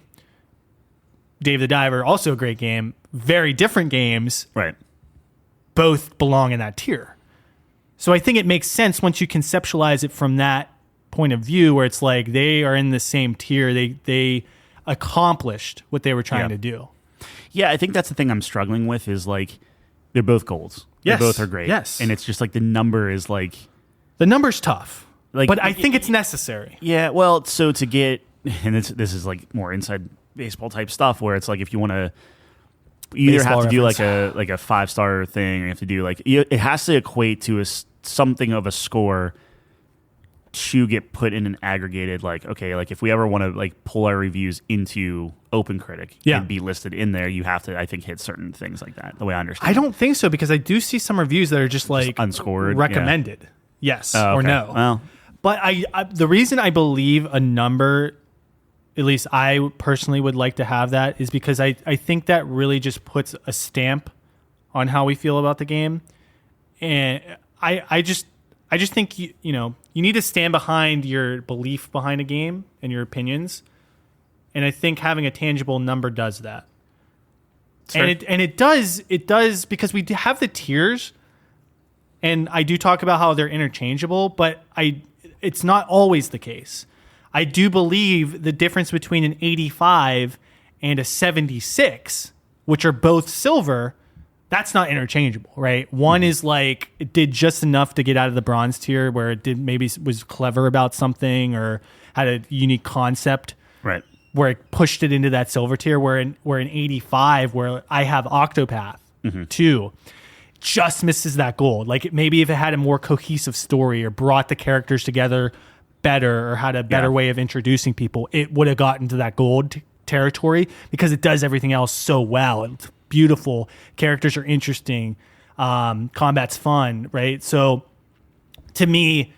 Dave the Diver, also a great game. Very different games. Right. Both belong in that tier. So I think it makes sense once you conceptualize it from that point of view, where it's like they are in the same tier. They accomplished what they were trying to do. Yeah, I think that's the thing I'm struggling with is like they're both golds. Yes. They both are great. Yes. And it's just like the number is like... The number's tough. Like, but I think it's necessary. Yeah, well, so to get... And this is like more inside baseball type stuff where it's like if you want to... You either have to do like a 5-star thing or you have to do like... It has to equate to something of a score to get put in an aggregated like, okay, like if we ever want to like pull our reviews into OpenCritic and be listed in there, you have to, I think, hit certain things like that, the way I understand I don't think so, because I do see some reviews that are just like unscored, recommended. Yes or no. Well, but I the reason I believe a number, at least I personally would like to have that, is because I think that really just puts a stamp on how we feel about the game. And I just think you need to stand behind your belief behind a game and your opinions, and I think having a tangible number does that. Sure. And it does because we have the tiers, and I do talk about how they're interchangeable, but it's not always the case. I do believe the difference between an 85 and a 76, which are both silver, that's not interchangeable, right? One is like it did just enough to get out of the bronze tier, where it did maybe was clever about something or had a unique concept, right? Where it pushed it into that silver tier. Where in 85, where I have Octopath 2, just misses that gold. Like maybe if it had a more cohesive story or brought the characters together better or had a better way of introducing people, it would have gotten to that gold territory, because it does everything else so well. It's beautiful, characters are interesting, combat's fun, right? So to me,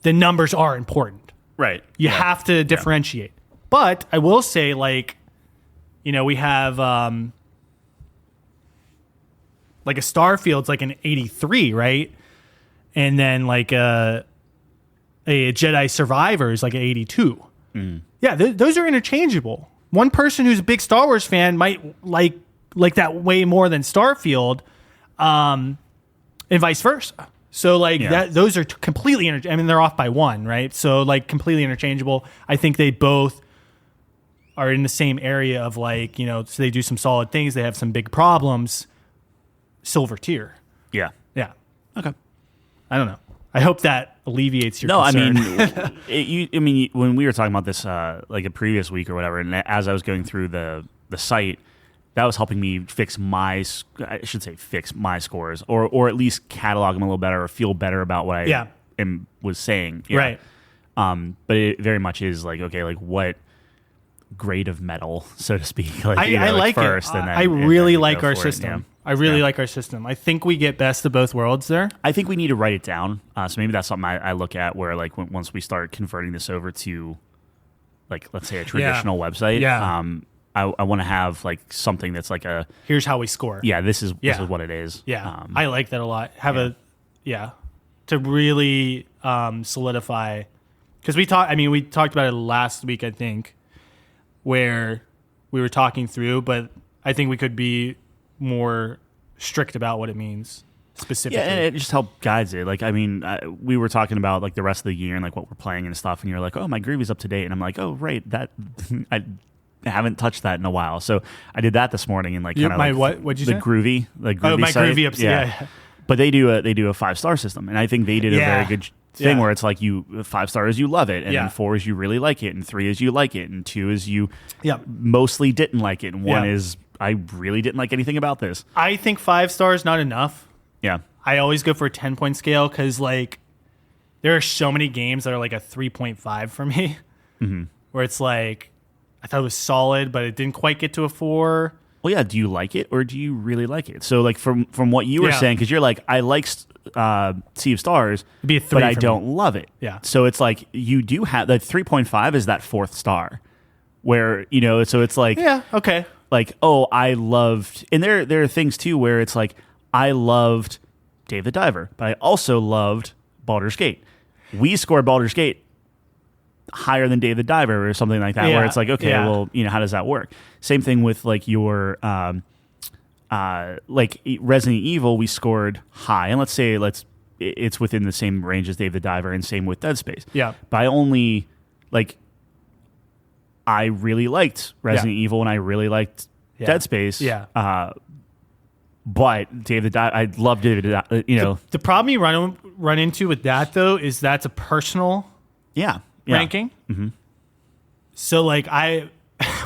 the numbers are important, right? You have to differentiate. But I will say, like, we have like a Starfield's like an 83, right? And then like a Jedi Survivor is like an 82. Yeah, those are interchangeable. One person who's a big Star Wars fan might like that way more than Starfield, and vice versa. So like those are completely I mean, they're off by one, right? So like completely interchangeable. I think they both are in the same area of like, so they do some solid things. They have some big problems. Silver tier. Yeah. Yeah. Okay. I don't know. I hope that alleviates your No, concern. I mean, when we were talking about this like a previous week or whatever, and as I was going through the site, that was helping me fix my scores, or at least catalog them a little better, or feel better about what I was saying. Yeah. Right. But it very much is like, okay, like what grade of metal, so to speak. Like, I like first, it. And then, I really like our it, system. yeah. I really like our system. I think we get best of both worlds there. I think we need to write it down. So maybe that's something I look at where like once we start converting this over to like, let's say a traditional website. Yeah. I want to have like something that's like here's how we score. Yeah, this is what it is. Yeah. I like that a lot. To really solidify, because we talked about it last week, I think, where we were talking through, but I think we could be more strict about what it means specifically. Yeah, and it just helped guides it. Like, I mean, we were talking about like the rest of the year and like what we're playing and stuff, and you're like, oh, my Groovy's up to date, and I'm like, oh, right, that I haven't touched that in a while, so I did that this morning and like kind of like what'd you say? The Groovy my site. Groovy ups, yeah. But they do a 5-star system, and I think they did a very good thing where it's like 5 stars you love it, and then 4 is you really like it, and 3 is you like it, and 2 is you mostly didn't like it, and 1 is I really didn't like anything about this. I think 5 stars not enough. Yeah, I always go for a 10-point scale because like there are so many games that are like a 3.5 for me, where it's like I thought it was solid, but it didn't quite get to a 4. Well, yeah. Do you like it or do you really like it? So, like from what you were saying, because you're like, I like Sea of Stars, it'd be a 3 but I for don't me. love it. Yeah. So it's like you do have that 3.5 is that 4th star, where so it's like okay. Like, oh, I loved, and there are things too where it's like I loved Dave the Diver, but I also loved Baldur's Gate. We scored Baldur's Gate higher than Dave the Diver or something like that, where it's like, okay, well, how does that work? Same thing with like your like Resident Evil, we scored high, and let's say it's within the same range as Dave the Diver, and same with Dead Space. Yeah, but I only like. I really liked Resident Evil and I really liked Dead Space. Yeah. But Dave the Diver, I loved Dave the Diver, The problem you run into with that though is that's a personal ranking. Mm-hmm. So like I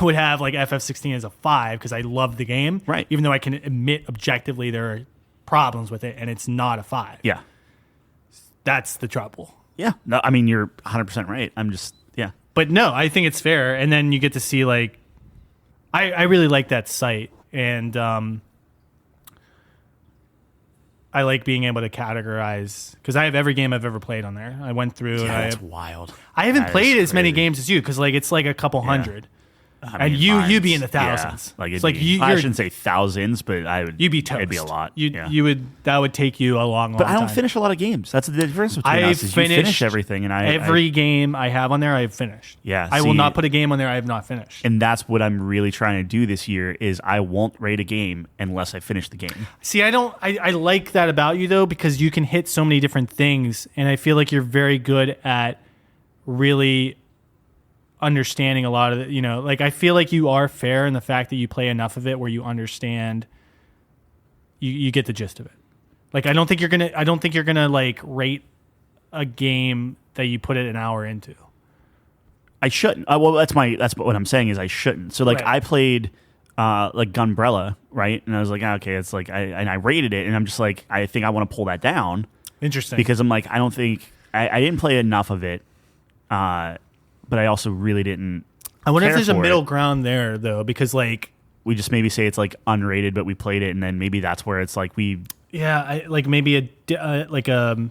would have like FF16 as a 5 because I love the game. Right. Even though I can admit objectively there are problems with it and it's not a 5. Yeah. That's the trouble. Yeah. No, I mean, you're 100% right. I'm just, But no, I think it's fair. And then you get to see like, I really like that site. And I like being able to categorize because I have every game I've ever played on there. I went through and that's wild. I haven't played as many games as you because like it's like a couple hundred. I mean, and you be in the thousands. Yeah. Like it's like I shouldn't say thousands, but you'd be toast. It'd be a lot. That would take you a long But I don't time. finish a lot of games. That's the difference between us. Is you finish everything, and every game I have on there, I've finished. Yeah, I will not put a game on there I have not finished. And that's what I'm really trying to do this year. Is I won't rate a game unless I finish the game. See, I like that about you though because you can hit so many different things, and I feel like you're very good at really understanding a lot of it, like I feel like you are fair in the fact that you play enough of it where you understand you get the gist of it. Like I don't think you're gonna like rate a game that you put it an hour into. I shouldn't. Well, that's what I'm saying is I shouldn't. So like right. I played like Gunbrella, right? And I was like, okay, it's like I rated it, and I'm just like, I think I want to pull that down. Interesting. Because I'm like, I don't think I didn't play enough of it. But I also really didn't. I wonder if there's a middle ground there, though, because like we just maybe say it's like unrated, but we played it, and then maybe that's where it's like we. Yeah, like maybe well,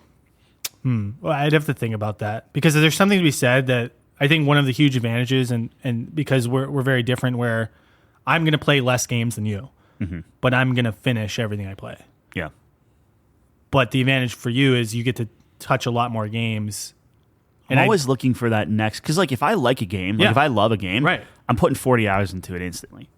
I'd have to think about that because there's something to be said that I think one of the huge advantages, and because we're very different, where I'm going to play less games than you, but I'm going to finish everything I play. Yeah. But the advantage for you is you get to touch a lot more games. I'm always looking for that next, because like if I like a game, like if I love a game, right. I'm putting 40 hours into it instantly.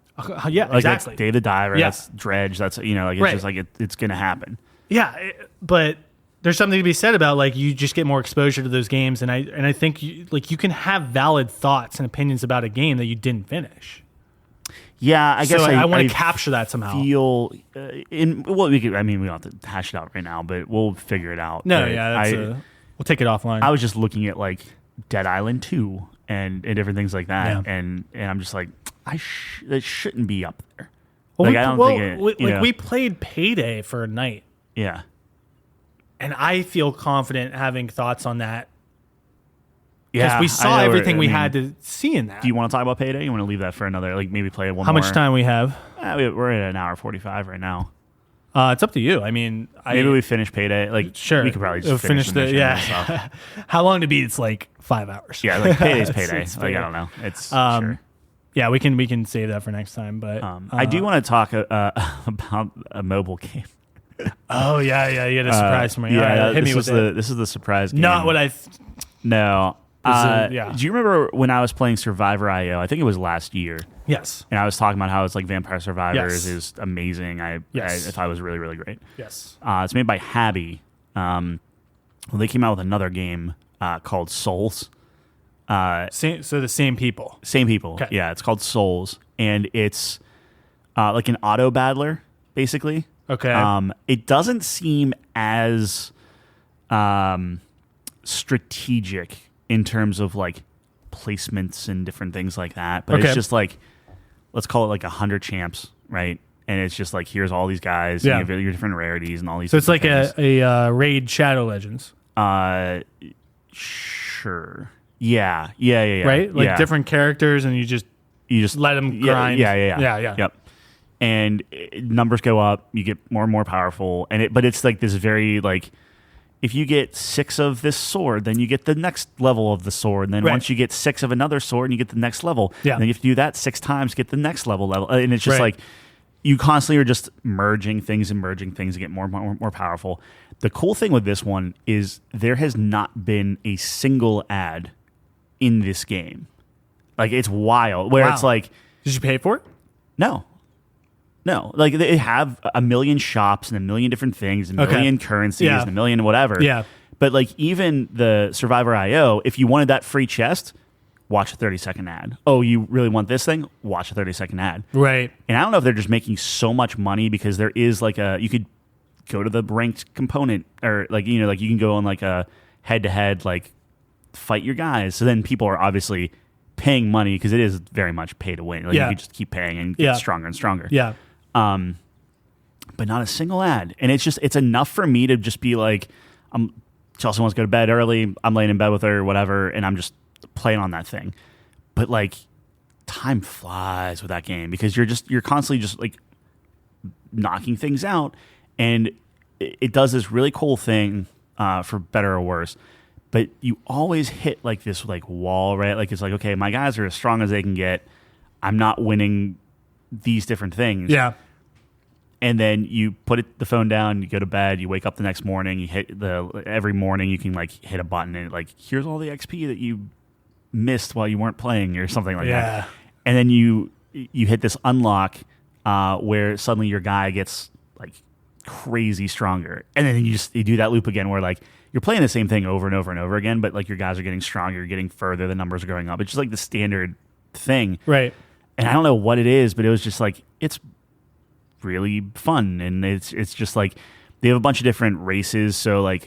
Yeah, like exactly. That's Dave the Diver, that's Dredge, that's like it's right. just like it's gonna happen. Yeah, but there's something to be said about like you just get more exposure to those games, and I think you can have valid thoughts and opinions about a game that you didn't finish. Yeah, I guess I want to capture that somehow. We don't have to hash it out right now, but we'll figure it out. No, but we'll take it offline. I was just looking at like Dead Island 2 and different things like that, and I'm just like, that shouldn't be up there. Well, like, I don't think we played Payday for a night. Yeah. And I feel confident having thoughts on that. Yeah. Because we saw everything we had to see in that. Do you want to talk about Payday? You want to leave that for another, like maybe play one How more? much time we have? We're at an hour 45 right now. It's up to you. I mean, maybe we finish Payday. Like, sure. We could probably just finish the How long to beat? It's like 5 hours. Yeah, like Payday's Payday. Like, I don't know. It's sure. Yeah, we can save that for next time. But I do want to talk about a mobile game. Oh yeah, you had a surprise for me. Yeah, right, hit me with it. This is the surprise game. Not what I. No. Yeah. Do you remember when I was playing Survivor IO? I think it was last year. Yes. And I was talking about how it's like Vampire Survivors is amazing. I thought it was really, really great. Yes. It's made by Habby. They came out with another game called Souls. So the same people. Same people. Okay. Yeah, it's called Souls, and it's like an auto battler, basically. Okay. It doesn't seem as strategic in terms of like placements and different things like that, but it's just like, let's call it like 100 champs, right? And it's just like, here's all these guys, and you have your different rarities and all these. So it's like things. a raid Shadow Legends. Sure. Yeah. Right, like different characters, and you just let them grind. Yeah. Yep. And numbers go up, you get more and more powerful, but it's like this very like, if you get 6 of this sword, then you get the next level of the sword. And then once you get 6 of another sword, and you get the next level. Yeah. And then you have to do that 6 times to get the next level. And it's just like, you constantly are just merging things to get more powerful. The cool thing with this one is there has not been a single ad in this game. Like, it's wild. Where it's like... Did you pay for it? No. Like, they have a million shops and a million different things, a million currencies and a million whatever. Yeah. But, like, even the Survivor IO, if you wanted that free chest, watch a 30-second ad. Oh, you really want this thing? Watch a 30-second ad. Right. And I don't know if they're just making so much money because there is, like, you could go to the ranked component, or, like, you know, like, you can go on, like, a head-to-head, like, fight your guys. So then people are obviously paying money because it is very much pay to win. Like, you can just keep paying and get stronger and stronger. Yeah. But not a single ad. And it's enough for me to just be like, Chelsea wants to go to bed early, I'm laying in bed with her or whatever, and I'm just playing on that thing. But like, time flies with that game because you're constantly just like knocking things out, and it does this really cool thing, for better or worse. But you always hit like this like wall, right? Like, it's like, okay, my guys are as strong as they can get. I'm not winning these different things. Yeah. And then you put the phone down, you go to bed, you wake up the next morning, you hit every morning you can like hit a button and like, here's all the XP that you missed while you weren't playing or something like that. And then you hit this unlock where suddenly your guy gets like crazy stronger. And then you do that loop again where like you're playing the same thing over and over and over again, but like your guys are getting stronger, you're getting further, the numbers are going up. It's just like the standard thing. Right. And I don't know what it is, but it was just like, it's really fun. And it's just like, they have a bunch of different races. So like,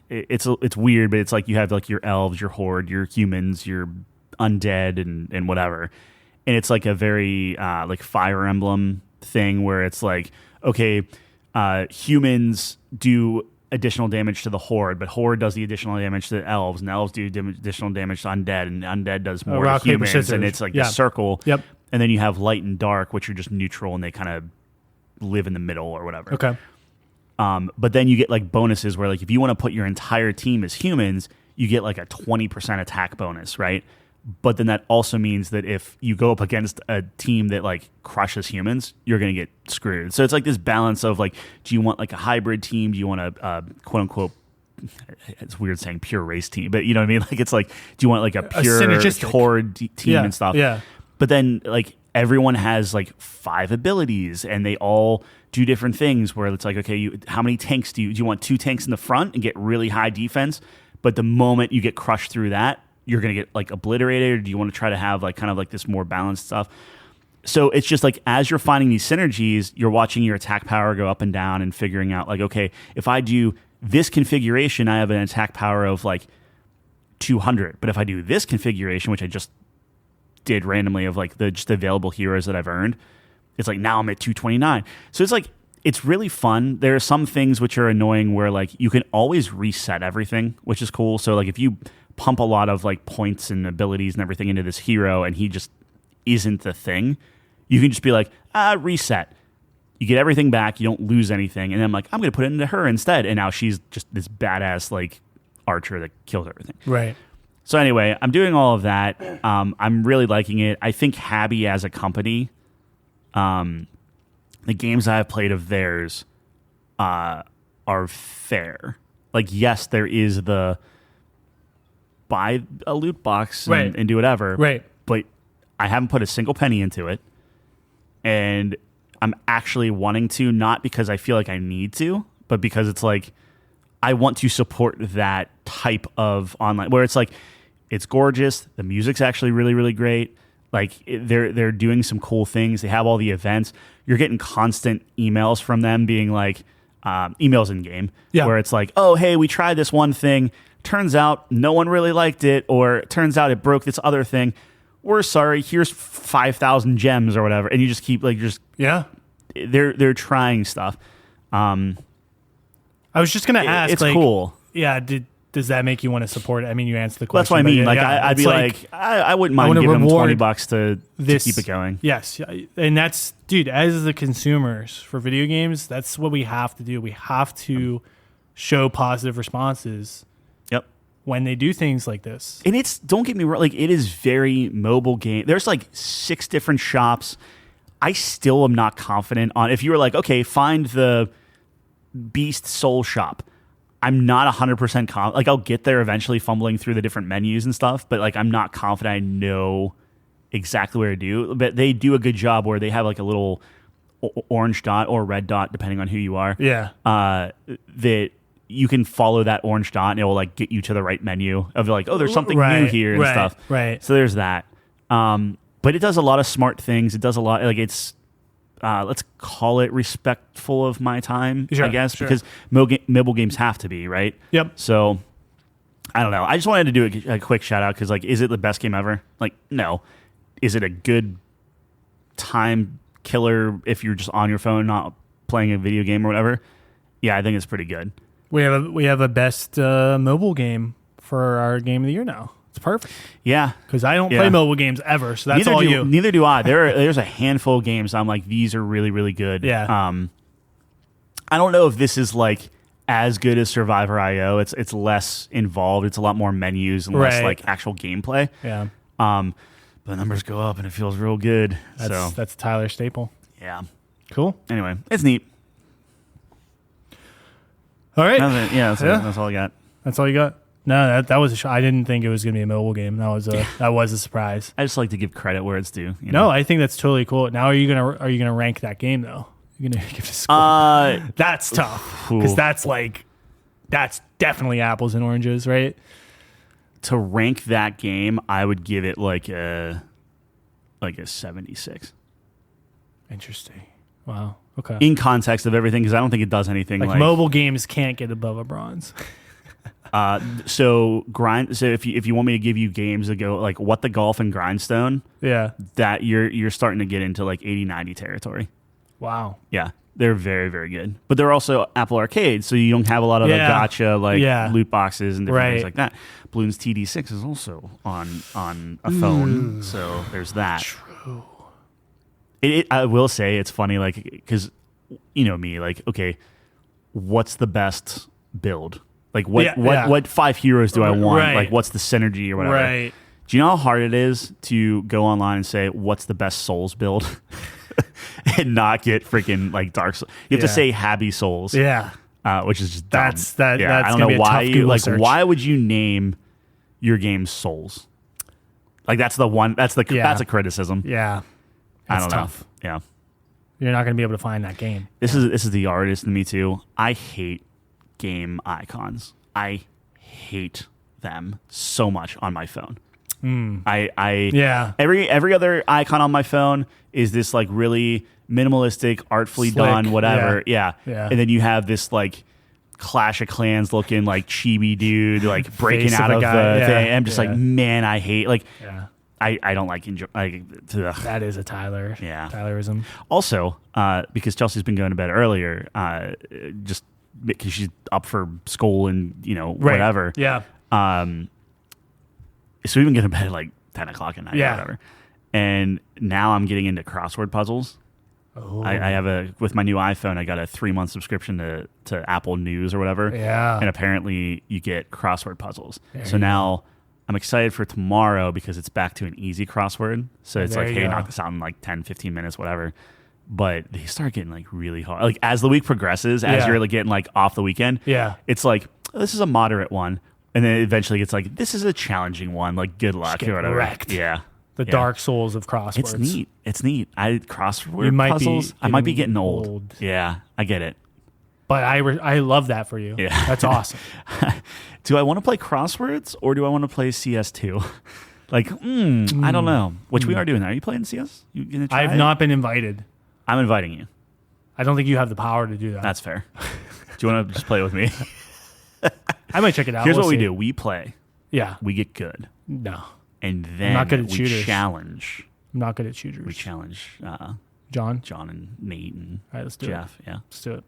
it's weird, but it's like you have like your elves, your horde, your humans, your undead and whatever. And it's like a very like Fire Emblem thing where it's like, okay, humans do additional damage to the horde, but horde does the additional damage to the elves, and the elves do additional damage to undead, and undead does more to humans, and it's like a circle. Yep. And then you have light and dark, which are just neutral, and they kind of live in the middle or whatever. Okay. But then you get like bonuses where like if you want to put your entire team as humans, you get like a 20% attack bonus, right? But then that also means that if you go up against a team that like crushes humans, you're going to get screwed. So it's like this balance of like, do you want like a hybrid team? Do you want a quote unquote, it's weird saying pure race team, but you know what I mean? Like it's like, do you want like a pure horde team and stuff? Yeah. But then like everyone has like 5 abilities and they all do different things where it's like, okay, how many tanks do you want 2 tanks in the front and get really high defense? But the moment you get crushed through that, you're going to get like obliterated, or do you want to try to have like kind of like this more balanced stuff? So it's just like as you're finding these synergies, you're watching your attack power go up and down and figuring out like, okay, if I do this configuration, I have an attack power of like 200. But if I do this configuration, which I just did randomly of like the just available heroes that I've earned, it's like now I'm at 229. So it's like, it's really fun. There are some things which are annoying where like you can always reset everything, which is cool. So like if you pump a lot of like points and abilities and everything into this hero and he just isn't the thing, you can just be like, reset. You get everything back. You don't lose anything. And then I'm like, I'm going to put it into her instead. And now she's just this badass like archer that kills everything. Right. So anyway, I'm doing all of that. I'm really liking it. I think Habby as a company, the games I've played of theirs are fair. Like, yes, there is the buy a loot box and do whatever. Right. But I haven't put a single penny into it. And I'm actually wanting to, not because I feel like I need to, but because it's like, I want to support that type of online where it's like, it's gorgeous. The music's actually really, really great. Like they're doing some cool things. They have all the events. You're getting constant emails from them being like, emails in game where it's like, oh, hey, we tried this one thing. Turns out no one really liked it, or it turns out it broke this other thing. We're sorry. Here's 5,000 gems or whatever, and you just keep like They're trying stuff. I was just gonna ask. It's like, cool. Yeah. Does that make you want to support it? I mean, you answered the question. That's what I mean. Like I'd be like, I wouldn't mind giving them $20 to keep it going. Yes, and that's, dude. As the consumers for video games, that's what we have to do. We have to show positive responses. Yep. When they do things like this. And it's, don't get me wrong, like it is very mobile game. There's like 6 different shops. I still am not confident on, if you were like, okay, find the Beast Soul shop. I'm not 100% confident. Like I'll get there eventually fumbling through the different menus and stuff, but like I'm not confident I know exactly where to do. But they do a good job where they have like a little orange dot or red dot, depending on who you are. Yeah. That you can follow that orange dot and it will like get you to the right menu of like, oh, there's something new here and stuff. Right. So there's that. But it does a lot of smart things. It does a lot, like it's, let's call it respectful of my time, I guess, because mobile games have to be, right? Yep. So I don't know. I just wanted to do a quick shout out because, like, is it the best game ever? Like, no. Is it a good time killer if you're just on your phone, not playing a video game or whatever? Yeah, I think it's pretty good. We have a best mobile game for our game of the year now. It's perfect. Yeah, because I don't play mobile games ever, so that's Neither do I. There's a handful of games I'm like, these are really, really good. Yeah. I don't know if this is like as good as Survivor.io. It's less involved. It's a lot more menus and less like actual gameplay. Yeah. But the numbers go up and it feels real good. That's Tyler Staple. Yeah. Cool. Anyway, it's neat. All right. That's all I got. That's all you got? No, that was I didn't think it was going to be a mobile game. That was a surprise. I just like to give credit where it's due. No, I think that's totally cool. Now, are you gonna rank that game though? You're gonna give it a score? That's tough because that's definitely apples and oranges, right? To rank that game, I would give it like a 76. Interesting. Wow. Okay. In context of everything, because I don't think it does anything like mobile games can't get above a bronze. So if you want me to give you games that go like What the Golf and Grindstone, that you're starting to get into like 80-90 territory. Wow. Yeah, they're very, very good. But they're also Apple Arcade, so you don't have a lot of the gotcha loot boxes and different things like that. Bloons TD6 is also on a phone, so there's that. True. I will say it's funny, like, because you know me, like, okay, what's the best build? Like, what 5 heroes do I want? Right. Like, what's the synergy or whatever? Right. Do you know how hard it is to go online and say, what's the best Souls build? And not get freaking like Dark Souls. You have to say Happy Souls. Yeah. Which is just dumb. That's I don't gonna know be a why tough Google like search. why would you name your game Souls? Like that's a criticism. Yeah. I That's don't tough. know. Yeah. You're not going to be able to find that game. This is the artist in me too. I hate game icons. I hate them so much on my phone. Yeah. Every other icon on my phone is this like really minimalistic, artfully Slick. done, whatever. Yeah. Yeah. And then you have this like Clash of Clans looking like chibi dude like breaking Face out of of a the guy. thing. I'm just Yeah. like, man, I hate like Yeah. I don't like enjoy like ugh. That is a Tyler. Yeah. Tylerism. Also, because Chelsea's been going to bed earlier, just because she's up for school and whatever. Yeah. So we've been getting to bed at like 10 o'clock at night Yeah. or whatever. And now I'm getting into crossword puzzles. Oh. I have with my new iPhone, I got a 3-month subscription to Apple News or whatever. Yeah. And apparently you get crossword puzzles. There So you now I'm excited for tomorrow because it's back to an easy crossword. So it's There like, you hey, go. knock this out in like 10, 15 minutes, whatever. But they start getting like really hard. Like as the week progresses, as Yeah. you're like getting like off the weekend, Yeah. it's like, oh, this is a moderate one. And then eventually it's like, this is a challenging one. Like, good luck get or whatever. wrecked. Yeah. The Yeah. Dark Souls of crosswords. It's neat. Crossword You might be puzzles. I might be getting getting old. old. Yeah, I get it. But I love that for you. Yeah. That's awesome. Do I want to play crosswords or do I want to play CS2? Like, I don't know. Which we are doing. Are you playing CS? You gonna try I've it? not been invited. I'm inviting you. I don't think you have the power to do that. That's fair. Do you want to just play with me? I might check it out. Here's We'll what we see. do. We play. Yeah. We get good. No. And then not good at we shooters. challenge. I'm not good at shooters. We challenge John? John and Nate and All right, let's do Jeff. it. Yeah. Let's do it.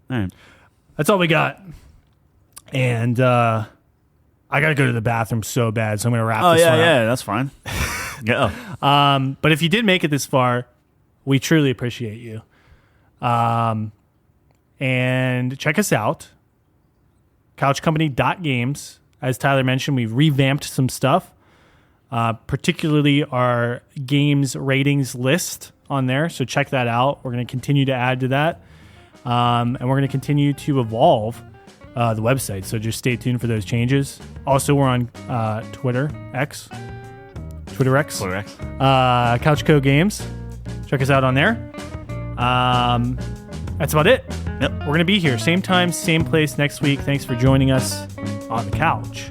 All right. That's all we got. And I got to go to the bathroom so bad, so I'm going to wrap Oh, this yeah, one up. yeah. That's fine. Go. But if you did make it this far, we truly appreciate you. And check us out, couchcompany.games. As Tyler mentioned, we've revamped some stuff, particularly our games ratings list on there. So check that out. We're going to continue to add to that. And we're going to continue to evolve the website. So just stay tuned for those changes. Also, we're on Twitter X. Couchco Games. Check us out on there. That's about it. Yep. We're going to be here. Same time, same place next week. Thanks for joining us on the couch.